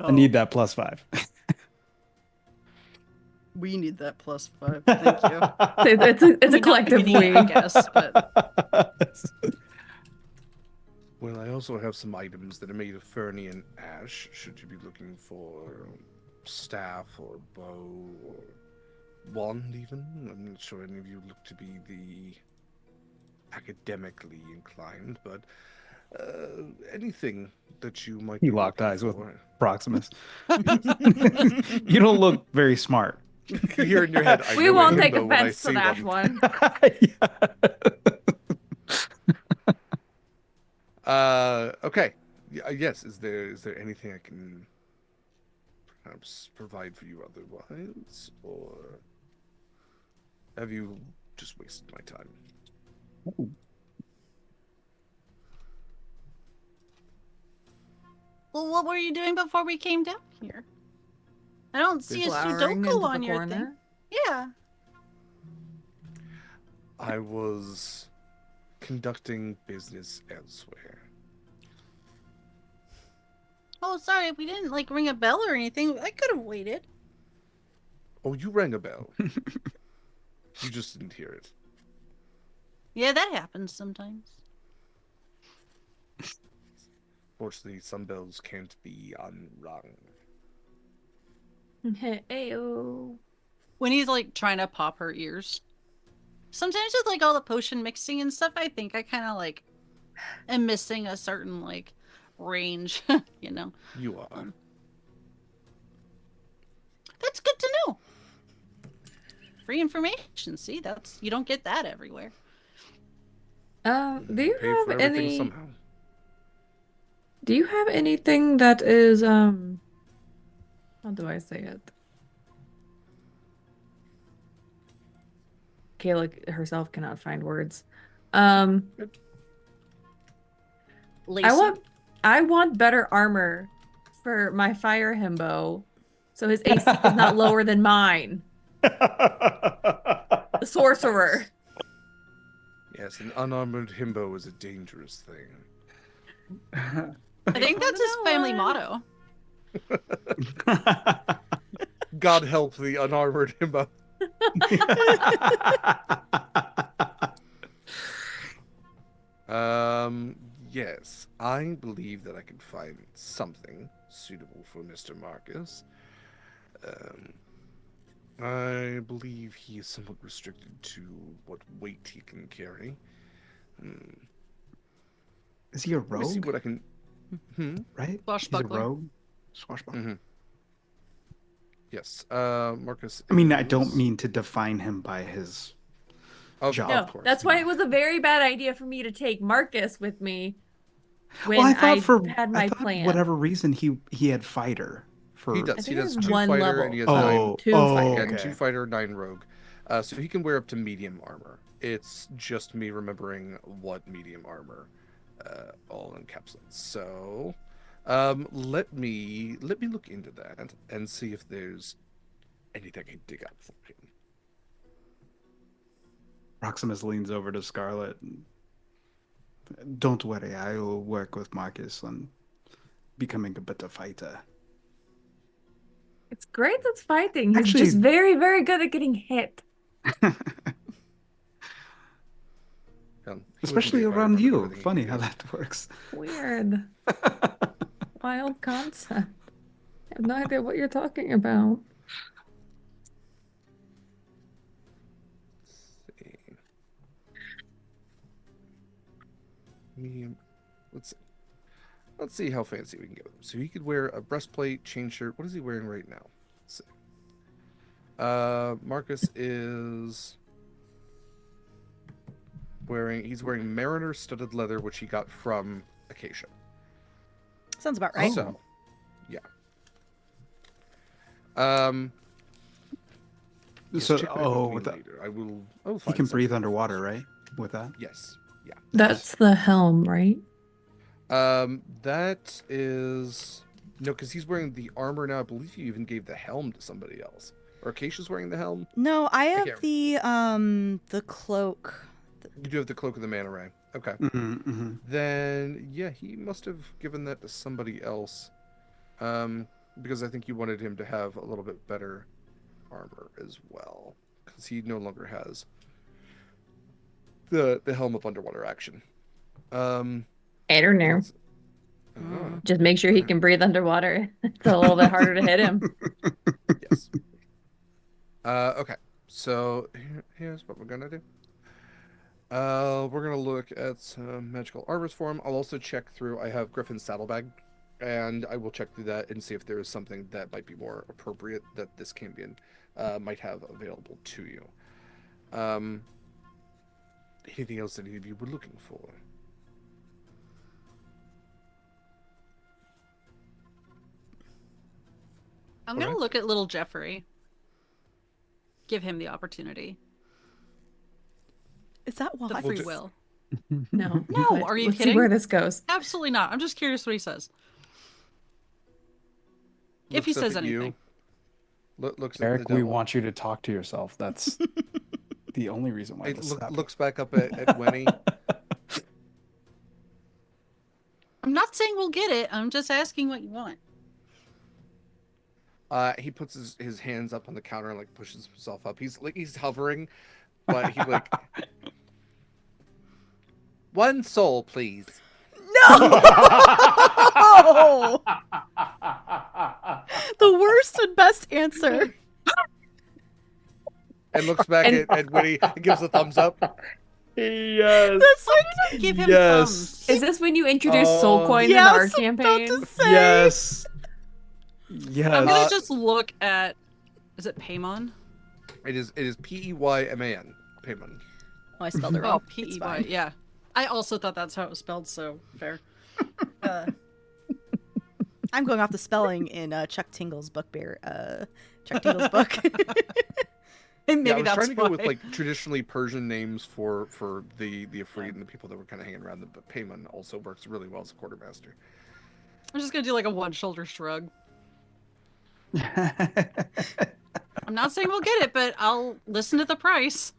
I need that plus 5. We need that +5. Thank you. It's a collective we. I guess, but Well, I also have some items that are made of ferny and ash. Should you be looking for staff or bow or wand, even? I'm not sure any of you look to be the academically inclined, but anything that you might He be locked looking eyes with for. Proximus. You don't look very smart. You hear in your head, I We know won't a take himbo when I offense to see that one. Yeah. Okay. Yes. Is there anything I can perhaps provide for you otherwise, or have you just wasted my time? well, what were you doing before we came down here? I don't see a Glowering Sudoku into on the your thing. corner. Yeah. I was conducting business elsewhere. Oh, sorry, we didn't like ring a bell or anything. I could have waited. Oh, you rang a bell. You just didn't hear it. Yeah, that happens sometimes. Fortunately, some bells can't be unrung. Ayo. When he's like trying to pop her ears. Sometimes with like all the potion mixing and stuff, I think I kind of like am missing a certain like range, you know. You are. That's good to know. Free information. See, that's you don't get that everywhere. Do you Pay have for everything any? somehow. Do you have anything that is how do I say it? Kaila herself cannot find words. Lacey. I want better armor for my fire himbo, so his AC is not lower than mine. The sorcerer. Yes, an unarmored himbo is a dangerous thing. I think that's his family motto. God help the unarmored himbo. Yes, I believe that I can find something suitable for Mr. Marcus. I believe he is somewhat restricted to what weight he can carry. Hmm. Is he a Let me see rogue? what I can. Hmm. Right? He's a Swashbuckler. rogue. Swashbuckler. Mm-hmm. Yes. Marcus. I mean, I don't is- mean to define him by his job. No, Of course. that's why no. it was a very bad idea for me to take Marcus with me when Well, I thought had my plan. whatever reason he had fighter for. He I does. He think it does was 2 one fighter level. and he has 9. Oh, Two oh, fighter. Yeah, okay. 2 fighter, 9 rogue. So he can wear up to medium armor. It's just me remembering what medium armor all encapsulates. So, let me look into that and see if there's anything I can dig up for him. Proximus leans over to Scarlett. Don't worry, I will work with Marcus on becoming a better fighter. It's great that's fighting. He's Actually- just very, very good at getting hit. He wouldn't Especially be a fighter around if I did you. everything he Funny could how do. that works. Weird. Wild concept. I have no idea what you're talking about. Let's see. Medium. Let's see how fancy we can get with him. So he could wear a breastplate, chain shirt. What is he wearing right now? Let's see. Marcus is he's wearing mariner studded leather, which he got from Acacia. Sounds about right. So, yeah. Yes, So, check back with me later. I will he find can something breathe for underwater, you. right? With that? Yes. Yeah. That's the helm, right? That is no, because he's wearing the armor now. I believe you even gave the helm to somebody else. Or Acacia's wearing the helm. No, I have can't- the cloak. You do have the cloak of the manta ray. Okay. Mm-hmm, mm-hmm. Then yeah, he must have given that to somebody else. Because I think you wanted him to have a little bit better armor as well, because he no longer has the helm of underwater action. I don't know. let's- Just make sure he can breathe underwater. It's a little bit harder to hit him. Yes. Okay. So here's what we're gonna do. We're gonna look at some magical armors for him. I'll also check through. I have Griffin's saddlebag, and I will check through that and see if there is something that might be more appropriate that this Cambion might have available to you. Anything else that you were looking for? I'm gonna Alright. look at little Jeffrey. Give him the opportunity. Is that why? The Well, free will. No. No, but are you let's see kidding? where this goes. Absolutely not. I'm just curious what he says. If he Looks up says at you, anything. looks at Eric, the we devil. want you to talk to yourself. That's the only reason why It this is happening. looks back up at Winnie. I'm not saying we'll get it. I'm just asking what you want. He puts his hands up on the counter and like pushes himself up. He's hovering, but he like one soul, please. No! The worst and best answer. And looks back And- at Winnie and gives a thumbs up. Yes. That's Why like, did I give him Yes. thumbs? Is this when you introduce soul Oh. coins yeah, in I our was about campaign? to say. Yes. Yes. I'm gonna Uh, just look at. Is it Paymon? It is Peyman. Payman. Oh, I spelled it Oh, wrong. It's P-E-Y. fine. Yeah. I also thought that's how it was spelled, so fair. I'm going off the spelling in Chuck Tingle's book Chuck Tingle's book. And maybe Yeah, I was that's trying to go why. with like traditionally Persian names for the Ifrit and the people that were kind of hanging around. But Payman also works really well as a quartermaster. I'm just gonna do like a one-shoulder shrug. I'm not saying we'll get it, but I'll listen to the price.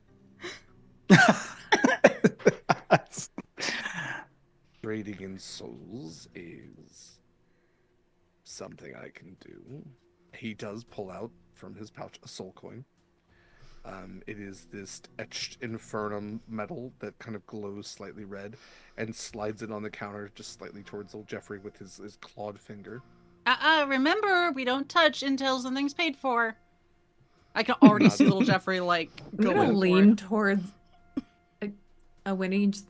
Trading in souls is something I can do. He does pull out from his pouch a soul coin. It is this etched infernum metal that kind of glows slightly red, and slides it on the counter just slightly towards old Jeffrey with his clawed finger. Remember, we don't touch until something's paid for. I can already Not see at little all. Jeffrey like I'm going gonna for lean it. towards a Winnie. Is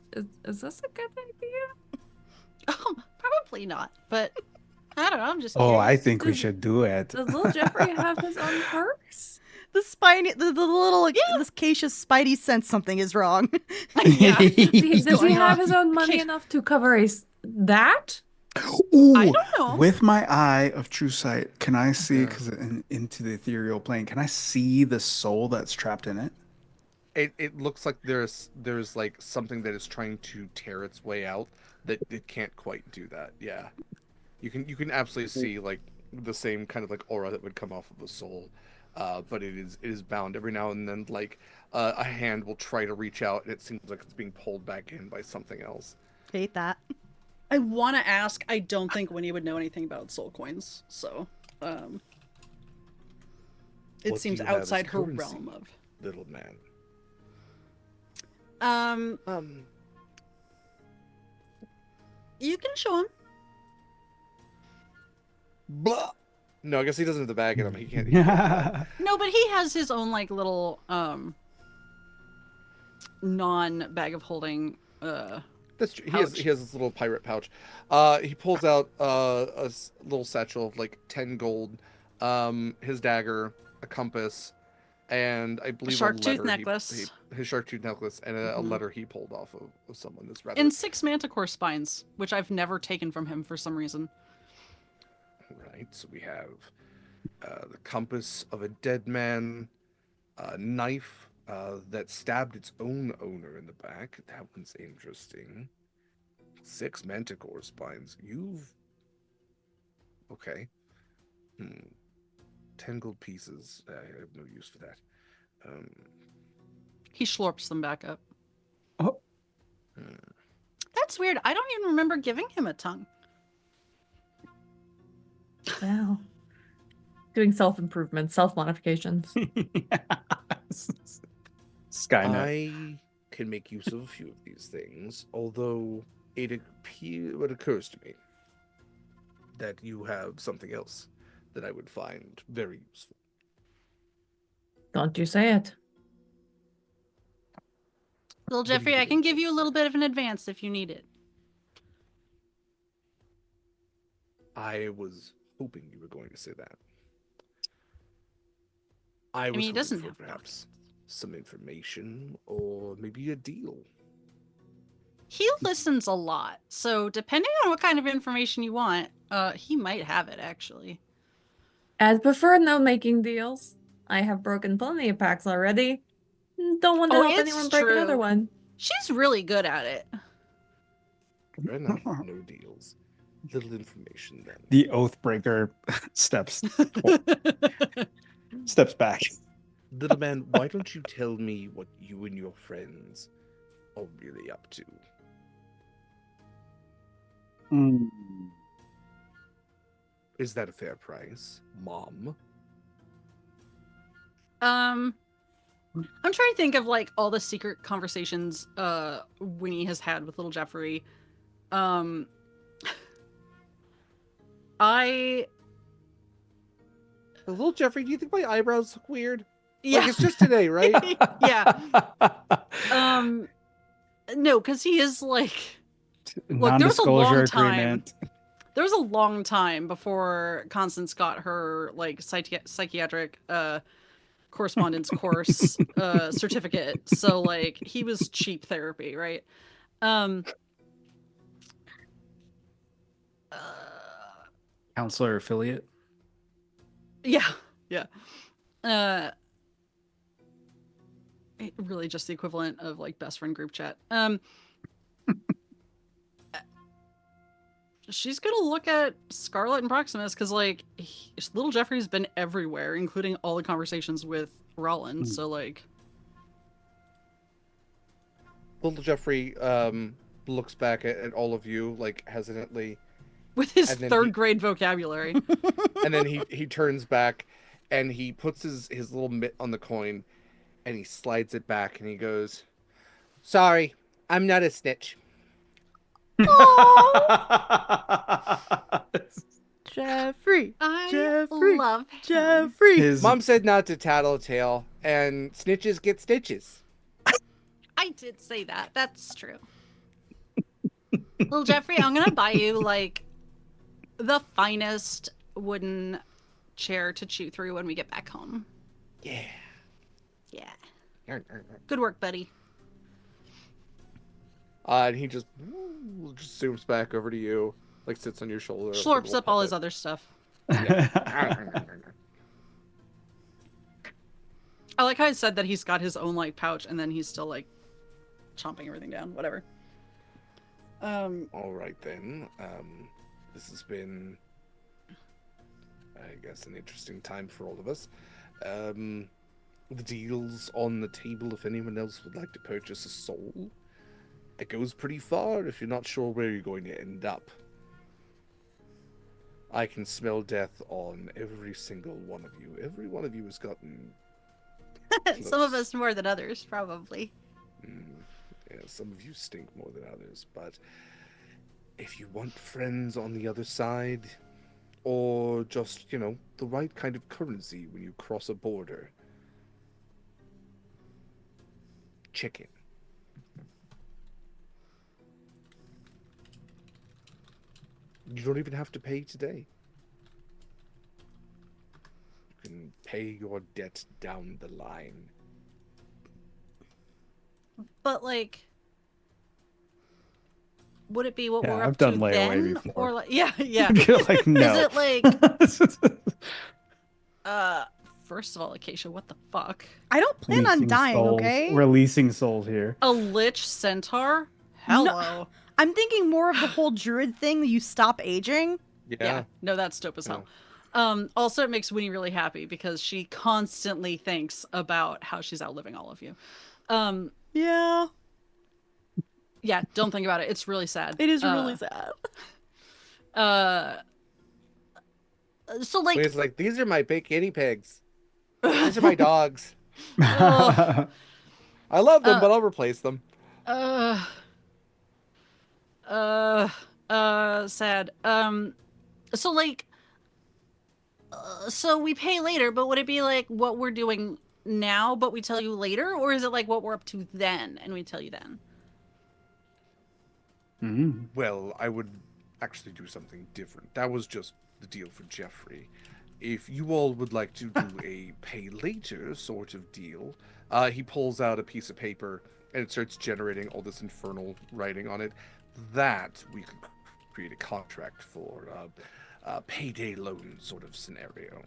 this a good idea? Probably not, but I don't know. I'm just Oh, I curious. think we should do it. Does little Jeffrey have his own perks? The spiny, the little, this Acacia's spidey sense something is wrong. Yeah. Does he going have off. his own money Okay. enough to cover that? Ooh, I don't know. with my eye of true sight, can I see, Yeah. because into the ethereal plane, can I see the soul that's trapped in it? It looks like there's like something that is trying to tear its way out that it can't quite do that. Yeah. You can absolutely see like the same kind of like aura that would come off of a soul. But it is bound every now and then, like a hand will try to reach out and it seems like it's being pulled back in by something else. Hate that. I want to ask. I don't think Winnie would know anything about soul coins, so it What do seems you have as outside her currency, realm of. little man. You can show him. Blah. No, I guess he doesn't have the bag in him. He can't. He can't do that. No, but he has his own like little non bag of holding. That's true. Pouch. He has this little pirate pouch. He pulls out little satchel of like 10 gold, his dagger, a compass, and I believe shark a tooth letter necklace. his shark tooth necklace, and a Mhm. letter he pulled off of someone that's rather. And 6 manticore spines, which I've never taken from him for some reason. Right. So we have the compass of a dead man, a knife that stabbed its own owner in the back. That one's interesting. 6 manticore spines. Okay. 10 gold pieces. I have no use for that. He slurps them back up. Oh, That's weird. I don't even remember giving him a tongue. Wow. Doing self-improvement, self-modifications. Skynet. I can make use of a few of these things, although it occurs to me that you have something else that I would find very useful. Don't you say it. Little do you Jeffrey, I think? can give you a little bit of an advance if you need it. I was hoping you were going to say that. I was mean, he hoping doesn't for have perhaps some information or maybe a deal. He listens a lot, so depending on what kind of information you want, he might have it actually. I'd prefer no making deals. I have broken plenty of packs already. Don't want to Oh, help it's anyone break another true. one. She's really good at it. Fair enough, no deals. Little information then. The Oathbreaker steps back. Little man, why don't you tell me what you and your friends are really up to? Is that a fair price, Mom? I'm trying to think of like all the secret conversations Winnie has had with little Jeffrey. Little Jeffrey, do you think my eyebrows look weird? Yeah. Like, it's just today, right? Yeah. No, because he is like, look, there was a Non-disclosure long time. agreement. There was a long time before Constance got her like psychiatric correspondence course certificate. So like he was cheap therapy, right? Counselor affiliate. Yeah. Really just the equivalent of like best friend group chat. She's gonna look at Scarlett and Proximus because like little Jeffrey's been everywhere, including all the conversations with Rollin. So like Little Jeffrey looks back at all of you like hesitantly, with his And then third he- grade vocabulary. and then he turns back and he puts his little mitt on the coin and he slides it back and he goes, "Sorry, I'm not a snitch." Jeffrey. I Jeffrey. love him. Jeffrey. His Mom said not to tattletale, and snitches get stitches. I did say that. That's true. Little Jeffrey, I'm gonna buy you like the finest wooden chair to chew through when we get back home. Yeah. Yeah. Good work, buddy. And he just zooms back over to you, like sits on your shoulder. like a Slurps little up all his puppet. other stuff. I like how I said that he's got his own like pouch and then he's still like chomping everything down. Whatever. All right then. This has been, I guess, an interesting time for all of us. The deal's on the table if anyone else would like to purchase a soul. It goes pretty far if you're not sure where you're going to end up. I can smell death on every single one of you. Every one of you has gotten Some of close. us more than others, probably. Yeah, some of you stink more than others, but if you want friends on the other side, or just, the right kind of currency when you cross a border, chicken. You don't even have to pay today. You can pay your debt down the line. But like, would it be what Yeah, we're I've up done to layaway then, before. or like, yeah, Like, no. Is it like, first of all, Acacia, what the fuck? I don't plan on Leasing dying, souls. okay? We're leasing souls here. A lich centaur? Hello. I'm thinking more of the whole druid thing that you stop aging. Yeah. No, that's dope as hell. Also, it makes Winnie really happy because she constantly thinks about how she's outliving all of you. Yeah, Yeah, don't think about it. It's really sad. it is really sad. So like, It's like, these are my big guinea pigs. These are my dogs. ugh, I love them, but I'll replace them. sad. So like, so we pay later, but would it be like what we're doing now, but we tell you later, or is it like what we're up to then and we tell you then? Well, I would actually do something different. That was just the deal for Jeffrey. If you all would like to do a pay later sort of deal, he pulls out a piece of paper and it starts generating all this infernal writing on it. That we could create a contract for a payday loan sort of scenario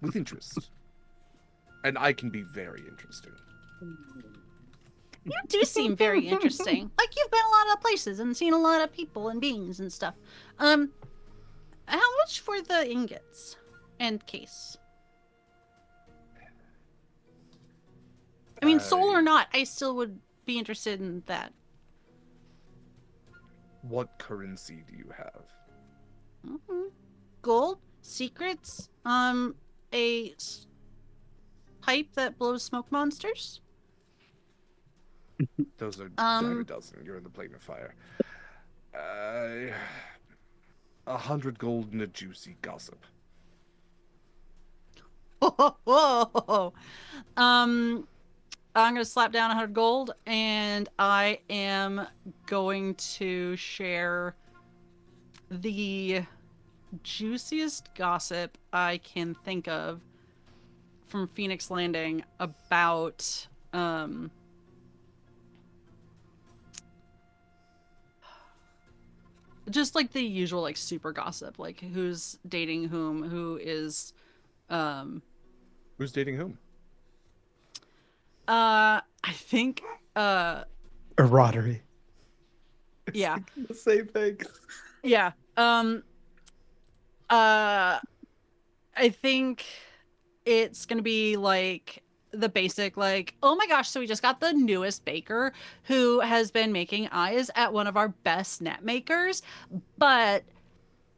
with interest. And I can be very interesting. You do seem very interesting. Like you've been a lot of places and seen a lot of people and beings and stuff. How much for the ingots and case? I mean, soul or not, I still would be interested in that. What currency do you have? Gold, secrets, a pipe that blows smoke monsters. Those are dime a dozen. You're in the plane of fire. 100 gold and a juicy gossip. Whoa. I'm gonna slap down 100 gold, and I am going to share the juiciest gossip I can think of from Phoenix Landing about just like the usual like super gossip, like who's dating whom, who is Who's dating whom? I think Erodery. yeah. The same thing. Yeah. I think it's gonna be like the basic, like, oh my gosh, so we just got the newest baker who has been making eyes at one of our best net makers, but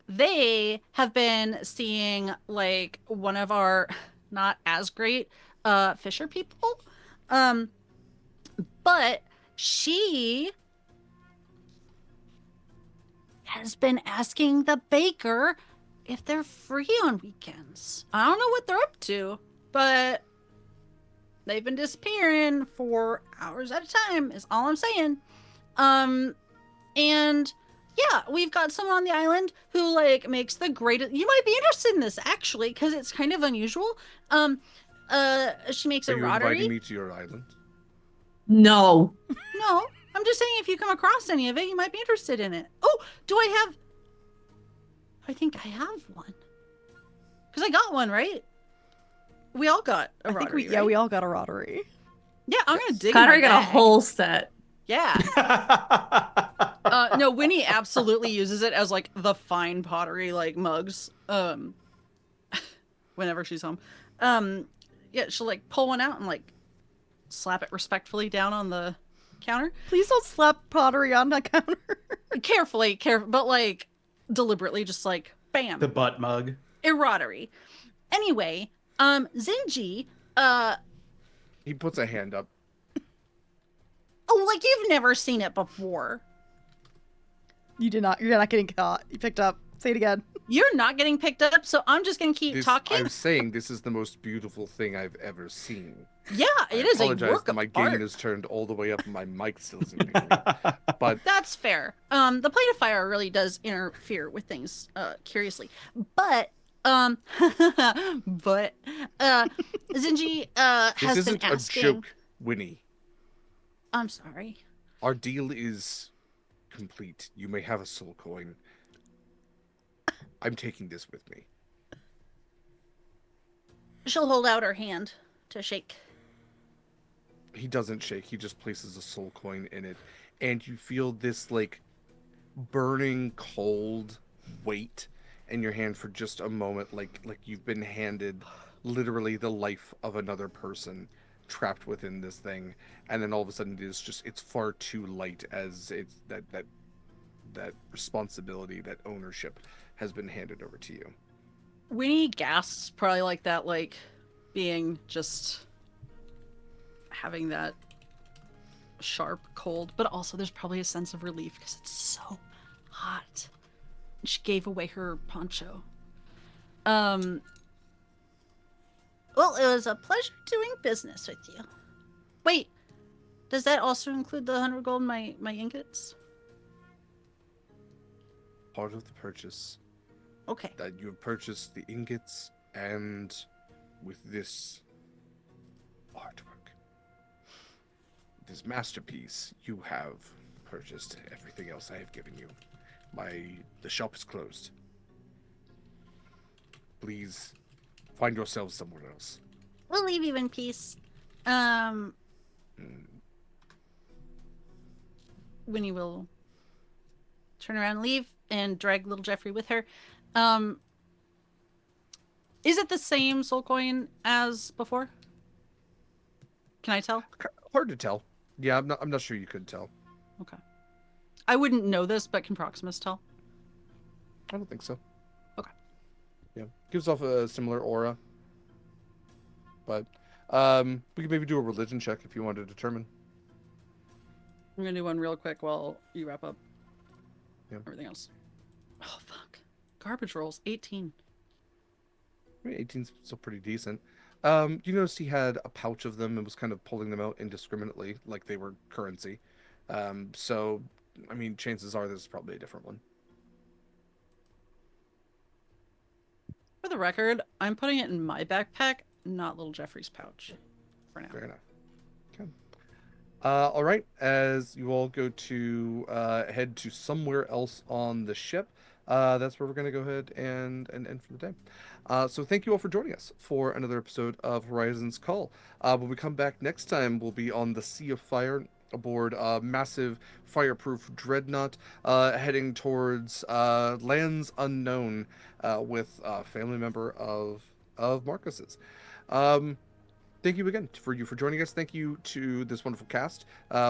they have been seeing like one of our not as great fisher people. But she has been asking the baker if they're free on weekends. I don't know what they're up to, but they've been disappearing for hours at a time, is all I'm saying. And yeah, we've got someone on the island who like makes the greatest. You might be interested in this actually, because it's kind of unusual. She makes Are a you inviting rotary. me to your island? No. No, I'm just saying if you come across any of it, you might be interested in it. Oh, do I have? I think I have one. Because I got one, right? We all got a I rotary, think we right? we all got a rotary. Yeah, I'm gonna dig in Connery my got a bag. whole set. Yeah. No, Winnie absolutely uses it as like the fine pottery like mugs. Whenever she's home. Yeah, she'll like pull one out and like slap it respectfully down on the counter. Please don't slap pottery on the counter. Carefully, but like deliberately, just like bam. The butt mug. Erotery. Anyway, Zinji, He puts a hand up. oh, like you've never seen it before. You're not getting caught. You picked up. Say it again. You're not getting picked up, so I'm just gonna keep talking. I'm saying this is the most beautiful thing I've ever seen. Yeah, it I is a apologize work that of my gain art. is turned all the way up and my mic still isn't picking up. But That's fair. The plate of fire really does interfere with things, curiously. But, Zinji, this has isn't been asking. a joke, Winnie. I'm sorry. Our deal is complete. You may have a soul coin. I'm taking this with me. She'll hold out her hand to shake. He doesn't shake. He just places a soul coin in it. And you feel this, like, burning cold weight in your hand for just a moment. Like you've been handed literally the life of another person trapped within this thing. And then all of a sudden it's far too light as it's that responsibility, that ownership has been handed over to you. Winnie gasps, probably like that, like being just having that sharp cold, but also there's probably a sense of relief because it's so hot. She gave away her poncho. Well, it was a pleasure doing business with you. Wait, does that also include the 100 gold in my ingots? Part of the purchase. Okay. That you have purchased the ingots, and with this artwork, this masterpiece, you have purchased everything else I have given you. The shop is closed. Please find yourselves somewhere else. We'll leave you in peace. Winnie will turn around and leave and drag little Jeffrey with her. Is it the same soul coin as before? Can I tell? Hard to tell. Yeah, I'm not sure you could tell. Okay. I wouldn't know this, but can Proximus tell? I don't think so. Okay. Yeah, gives off a similar aura. But we could maybe do a religion check if you want to determine. I'm gonna do one real quick while you wrap up everything else. Oh fuck. Garbage rolls, 18. I mean, 18's still pretty decent. You noticed he had a pouch of them and was kind of pulling them out indiscriminately, like they were currency. So, I mean, chances are this is probably a different one. For the record, I'm putting it in my backpack, not little Jeffrey's pouch. For now. Fair enough. Okay. All right. As you all go to head to somewhere else on the ship, that's where we're going to go ahead and end for the day. So thank you all for joining us for another episode of Horizon's Call. When we come back next time, we'll be on the Sea of Fire aboard a massive fireproof dreadnought heading towards lands unknown with a family member of Marcus's. Thank you again for joining us. Thank you to this wonderful cast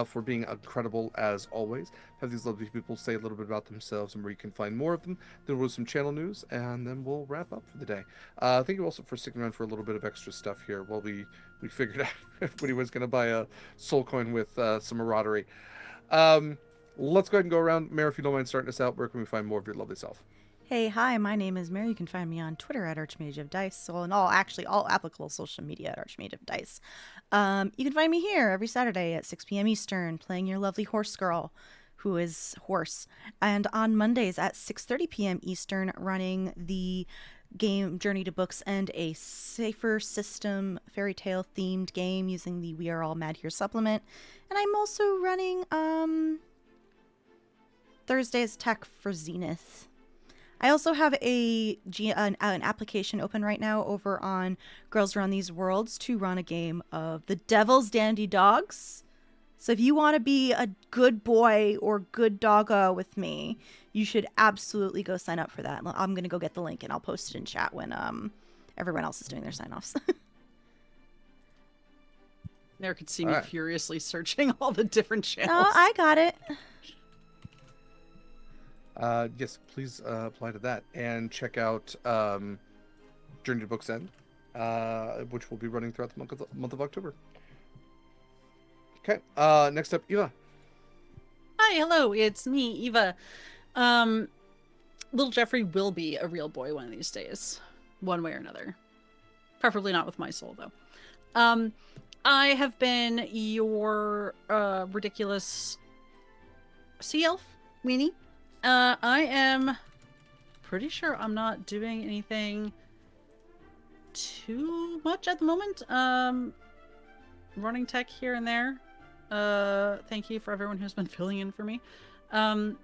for being incredible as always. Have these lovely people say a little bit about themselves and where you can find more of them. Then we'll do some channel news, and then we'll wrap up for the day. Thank you also for sticking around for a little bit of extra stuff here while we figured out if anybody was going to buy a soul coin with some maraudery. let's go ahead and go around. Mare, if you don't mind starting us out, where can we find more of your lovely self? Hey, hi, my name is Mary. You can find me on Twitter at Archmage of Dice, so and all applicable social media at Archmage of Dice. You can find me here every Saturday at 6 p.m. Eastern, playing your lovely horse girl, who is horse, and on Mondays at 6:30 p.m. Eastern, running the game Journey to Books and a safer system fairy tale themed game using the We Are All Mad Here supplement, and I'm also running Thursday's Tech for Zenith. I also have an application open right now over on Girls Run These Worlds to run a game of the Devil's Dandy Dogs. So if you want to be a good boy or good doggo with me, you should absolutely go sign up for that. I'm going to go get the link and I'll post it in chat when everyone else is doing their sign-offs. There could see All me right. furiously searching all the different channels. Oh, I got it. Yes, please apply to that and check out Journey to Books End, which will be running throughout the month of October. Okay. Next up, Eva. Hi, hello, it's me, Eva. Little Jeffrey will be a real boy one of these days, one way or another. Preferably not with my soul, though. I have been your ridiculous sea elf weenie. I am pretty sure I'm not doing anything too much at the moment. Running tech here and there. Thank you for everyone who's been filling in for me. I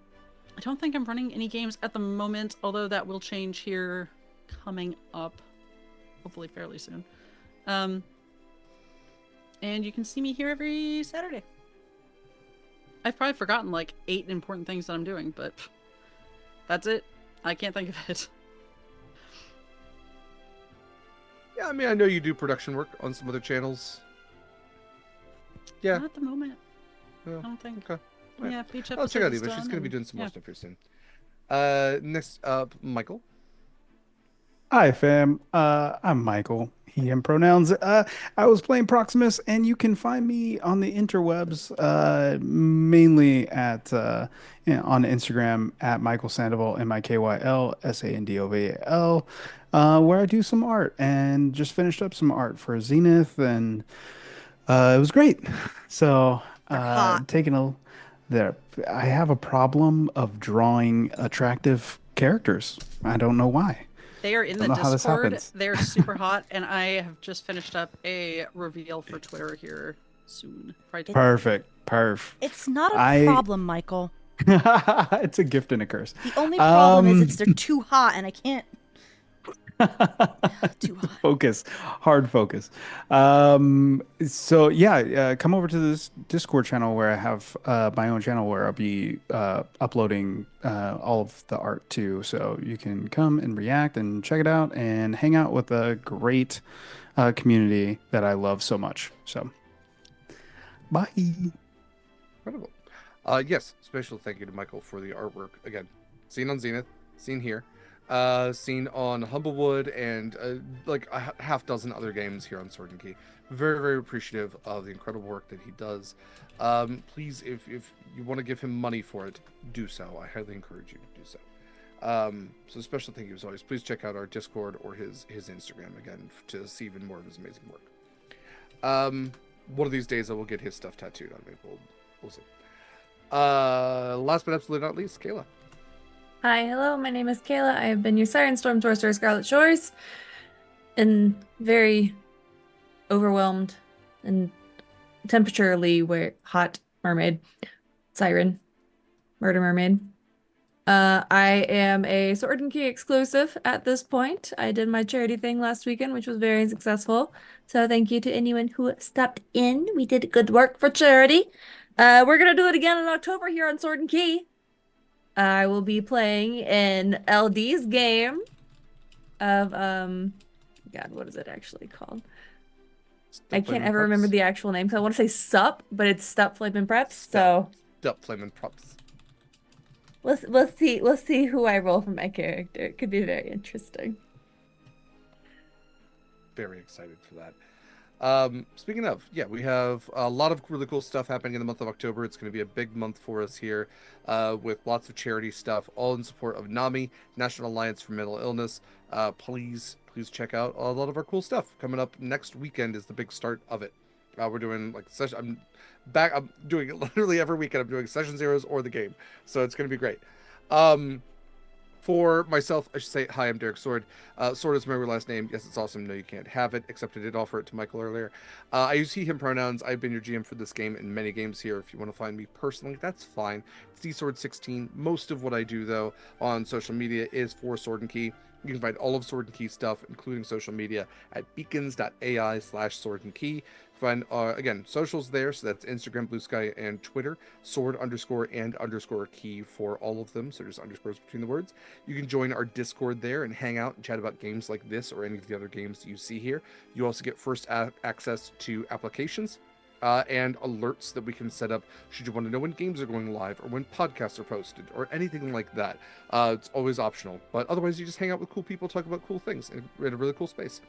don't think I'm running any games at the moment, although that will change here coming up, hopefully fairly soon. And you can see me here every Saturday. I've probably forgotten like 8 important things that I'm doing, but that's it. I can't think of it. Yeah, I mean, I know you do production work on some other channels. Yeah. Not at the moment. Yeah. I don't think. Okay. Yeah, each episode I'll check out is Eva. She's done going to be and- doing some more yeah. stuff here soon. Next up, Michael. Hi, fam. I'm Michael. He, him pronouns. I was playing Proximus, and you can find me on the interwebs, mainly at on Instagram at Michael Sandoval, MIKYL SANDOVAL, where I do some art and just finished up some art for Zenith, and it was great. So They're hot. taking a there, I have a problem of drawing attractive characters. I don't know why. They are in the Don't know how this Discord. happens. They're super hot, and I have just finished up a reveal for Twitter here soon. Probably Perfect. It's not a I- problem, Michael. It's a gift and a curse. The only problem is Um, it's they're too hot and I can't. Too hot. Focus, hard focus. So yeah, come over to this Discord channel where I have my own channel where I'll be uploading all of the art too. So you can come and react and check it out and hang out with a great community that I love so much. So bye. Incredible. Yes, special thank you to Michael for the artwork. Again, seen on Zenith, seen here, seen on Humblewood, and like a half dozen other games here on Sword and Key. Very, very appreciative of the incredible work that he does. Please, if you want to give him money for it, do so. I highly encourage you to do so. So special thank you as always. Please check out our Discord or his Instagram again to see even more of his amazing work. One of these days I will get his stuff tattooed on me. We'll see. Last but absolutely not least, Kaila. Hi, hello, my name is Kaila. I have been your Siren Storm Sorcerer Scarlett Shores, and very overwhelmed and temperaturely hot mermaid, siren, murder mermaid. I am a Sword and Key exclusive at this point. I did my charity thing last weekend, which was very successful. So thank you to anyone who stepped in. We did good work for charity. We're gonna do it again in October here on Sword and Key. I will be playing in LD's game of God, what is it actually called? I can't ever remember the actual name, so I want to say Sup, but it's Stup Flamin' Preps. So Stup Flamin' Props. we'll see who I roll for my character. It could be very interesting. Very excited for that. Speaking of, yeah, we have a lot of really cool stuff happening in the month of October. It's going to be a big month for us here, with lots of charity stuff, all in support of NAMI, National Alliance for Mental Illness. Please check out a lot of our cool stuff coming up next weekend. Is the big start of it. We're doing like session. I'm doing it literally every weekend. I'm doing session zeros or the game, so it's going to be great. For myself, I should say, hi, I'm Derek Sword. Sword is my real last name. Yes, it's awesome. No, you can't have it, except I did offer it to Mikyl earlier. I use he, him pronouns. I've been your GM for this game and many games here. If you want to find me personally, that's fine. It's DSword16. Most of what I do, though, on social media is for Sword and Key. You can find all of Sword and Key stuff, including social media, at beacons.ai/Sword and Key. Find, again, socials there, so that's Instagram, BlueSky, and Twitter, sword_and_key for all of them, so just underscores between the words. You can join our Discord there and hang out and chat about games like this or any of the other games that you see here. You also get first access to applications and alerts that we can set up should you want to know when games are going live or when podcasts are posted or anything like that. It's always optional, but otherwise you just hang out with cool people, talk about cool things in a really cool space.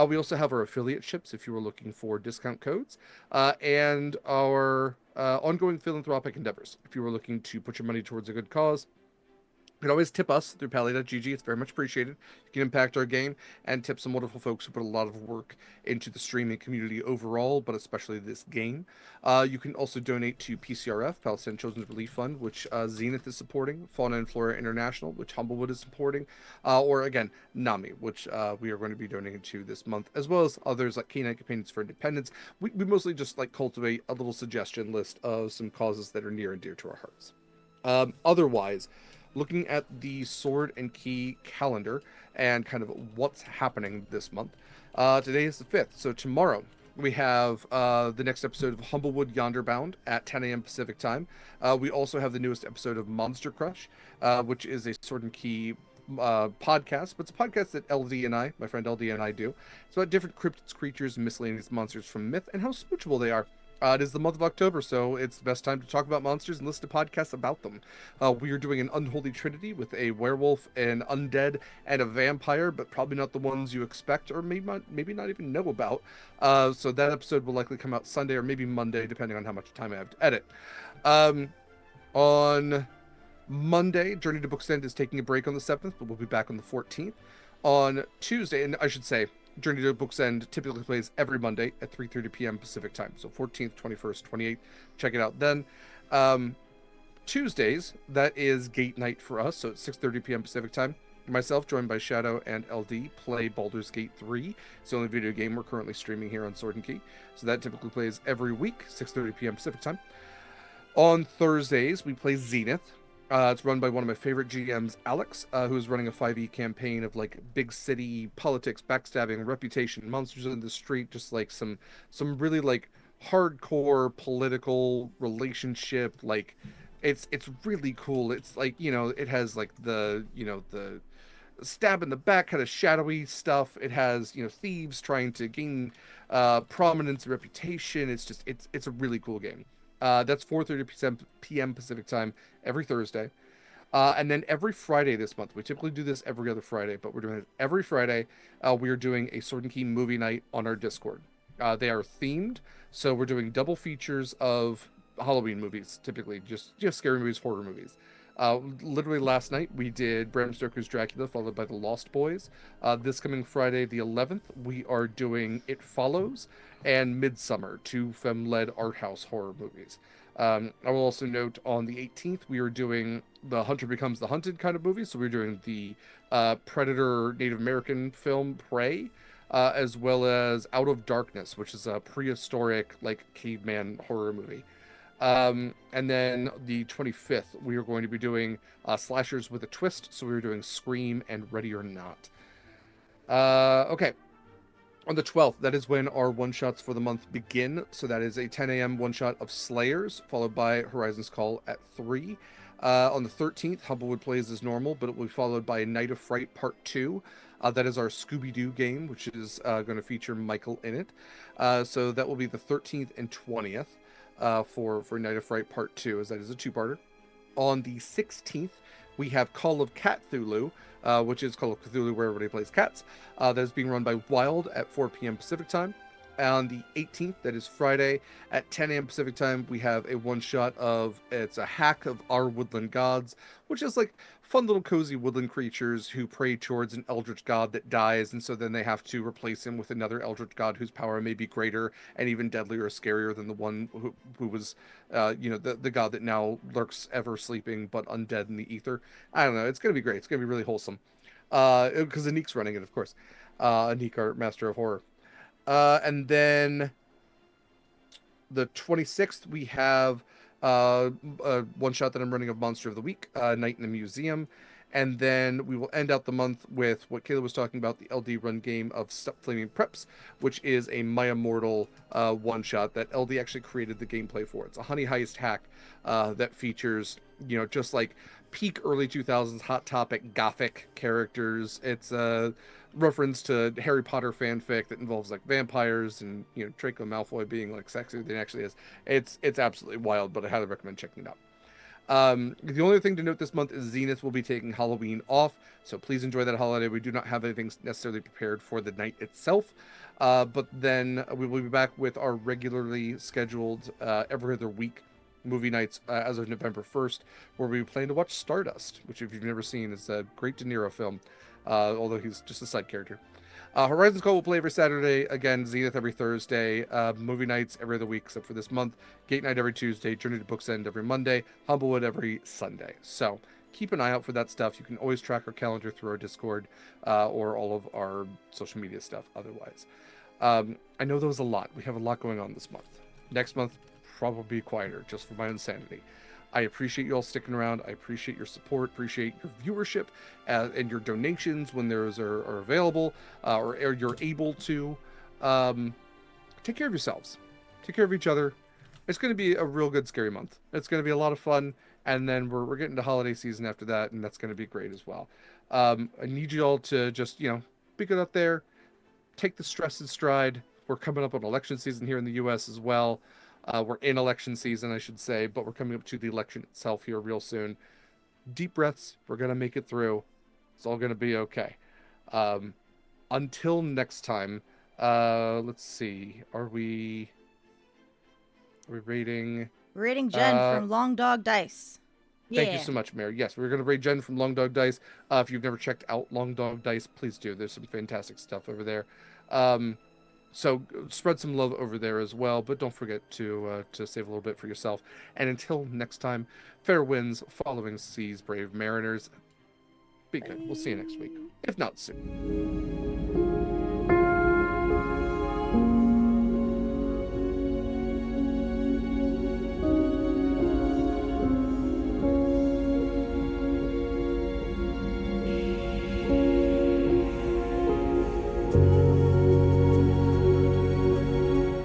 We also have our affiliate ships if you are looking for discount codes, and our ongoing philanthropic endeavors. If you are looking to put your money towards a good cause, you can always tip us through Pally.gg. It's very much appreciated. You can impact our game and tip some wonderful folks who put a lot of work into the streaming community overall, but especially this game. You can also donate to PCRF, Palestine Children's Relief Fund, which Zenith is supporting, Fauna and Flora International, which Humblewood is supporting, or again, NAMI, which we are going to be donating to this month, as well as others like Canine Companions for Independence. We mostly just like cultivate a little suggestion list of some causes that are near and dear to our hearts. Otherwise, looking at the Sword and Key calendar and kind of what's happening this month. Today is the 5th, so tomorrow we have the next episode of Humblewood Yonderbound at 10 a.m. Pacific time. We also have the newest episode of Monster Crush, which is a Sword and Key podcast, but it's a podcast that LD and I, my friend LD and I do. It's about different cryptids, creatures, and miscellaneous monsters from myth and how smoochable they are. It is the month of October, so it's the best time to talk about monsters and listen to podcasts about them. We are doing an unholy trinity with a werewolf, an undead, and a vampire, but probably not the ones you expect or maybe not even know about. So that episode will likely come out Sunday or maybe Monday, depending on how much time I have to edit. On Monday, Journey to Book's End is taking a break on the 7th, but we'll be back on the 14th. On Tuesday, and I should say, Journey to Book's End typically plays every Monday at 3:30 p.m. Pacific time. So 14th, 21st, 28th. Check it out then. Tuesdays, that is Gate Night for us. So it's 6:30 p.m. Pacific time. Myself, joined by Shadow and LD, play Baldur's Gate 3. It's the only video game we're currently streaming here on Sword and Key. So that typically plays every week, 6:30 p.m. Pacific time. On Thursdays, we play Zenith. It's run by one of my favorite GMs, Alex, who is running a 5e campaign of like big city politics, backstabbing, reputation, monsters in the street, just like some really like hardcore political relationship. Like it's really cool. It's like, you know, it has like the stab in the back kind of shadowy stuff. It has, you know, thieves trying to gain prominence and reputation. It's a really cool game. That's 4:30 p.m. Pacific time every Thursday. And then every Friday this month, we typically do this every other Friday, but we're doing it every Friday. We are doing a Sword and Key movie night on our Discord. They are themed, so we're doing double features of Halloween movies, typically just scary movies, horror movies. Literally last night we did Bram Stoker's Dracula, followed by The Lost Boys. This coming Friday, the 11th, we are doing It Follows and Midsummer, two femme-led art house horror movies. I will also note on the 18th we are doing The Hunter Becomes the Hunted kind of movie. So we're doing the Predator Native American film Prey, as well as Out of Darkness, which is a prehistoric like caveman horror movie. And then the 25th, we are going to be doing slashers with a twist. So we're doing Scream and Ready or Not. Okay. On the 12th, that is when our one-shots for the month begin. So that is a 10 a.m. one-shot of Slayers, followed by Horizon's Call at 3. On the 13th, Humblewood plays as normal, but it will be followed by Night of Fright Part 2. That is our Scooby-Doo game, which is going to feature Mikyl in it. So that will be the 13th and 20th. For Night of Fright Part 2, as that is a two-parter. On the 16th, we have Call of Cthulhu, which is Call of Cthulhu where everybody plays cats. That is being run by Wild at 4 p.m. Pacific time. On the 18th, that is Friday, at 10 a.m. Pacific time, we have a one-shot of, it's a hack of Our Woodland Gods, which is like fun little cozy woodland creatures who pray towards an eldritch god that dies, and so then they have to replace him with another eldritch god whose power may be greater and even deadlier or scarier than the one who was, the god that now lurks ever sleeping but undead in the ether. I don't know. It's going to be great. It's going to be really wholesome. Because Anik's running it, of course. Anik, our master of horror. And then the 26th, we have a one shot that I'm running of Monster of the Week, Night in the Museum. And then we will end out the month with what Kaila was talking about, the LD run game of Stop Flaming Preps, which is a Maya Mortal one shot that LD actually created the gameplay for. It's a Honey Heist hack that features, just like peak early 2000s Hot Topic Gothic characters. It's a reference to Harry Potter fanfic that involves like vampires and Draco Malfoy being like sexier than he actually is. It's absolutely wild, but I highly recommend checking it out. The only thing to note this month is Zenith will be taking Halloween off, so please enjoy that holiday. We do not have anything necessarily prepared for the night itself, but then we will be back with our regularly scheduled every other week movie nights as of November 1st, where we plan to watch Stardust, which if you've never seen is a great De Niro film, although he's just a side character. Horizons Call will play every Saturday. Again, Zenith every Thursday. Movie nights every other week, except for this month. Gate Night every Tuesday. Journey to Books End every Monday. Humblewood every Sunday. So keep an eye out for that stuff. You can always track our calendar through our Discord or all of our social media stuff otherwise. I know there was a lot. We have a lot going on this month. Next month, probably quieter, just for my own sanity. I appreciate you all sticking around. I appreciate your support, appreciate your viewership and your donations when those are available or you're able to. Take care of yourselves. Take care of each other. It's going to be a real good scary month. It's going to be a lot of fun. And then we're getting to holiday season after that, and that's going to be great as well. I need you all to just, be good out there. Take the stress in stride. We're coming up on election season here in the U.S. as well. We're in election season, I should say, but we're coming up to the election itself here real soon. Deep breaths. We're going to make it through. It's all going to be okay. Until next time, let's see. Are we rating? We're rating Jen from Long Dog Dice. Thank you so much, Mary. Yes, we're going to rate Jen from Long Dog Dice. If you've never checked out Long Dog Dice, please do. There's some fantastic stuff over there. So spread some love over there as well, but don't forget to save a little bit for yourself. And until next time, fair winds, following seas, brave mariners. Be good. We'll see you next week, if not soon.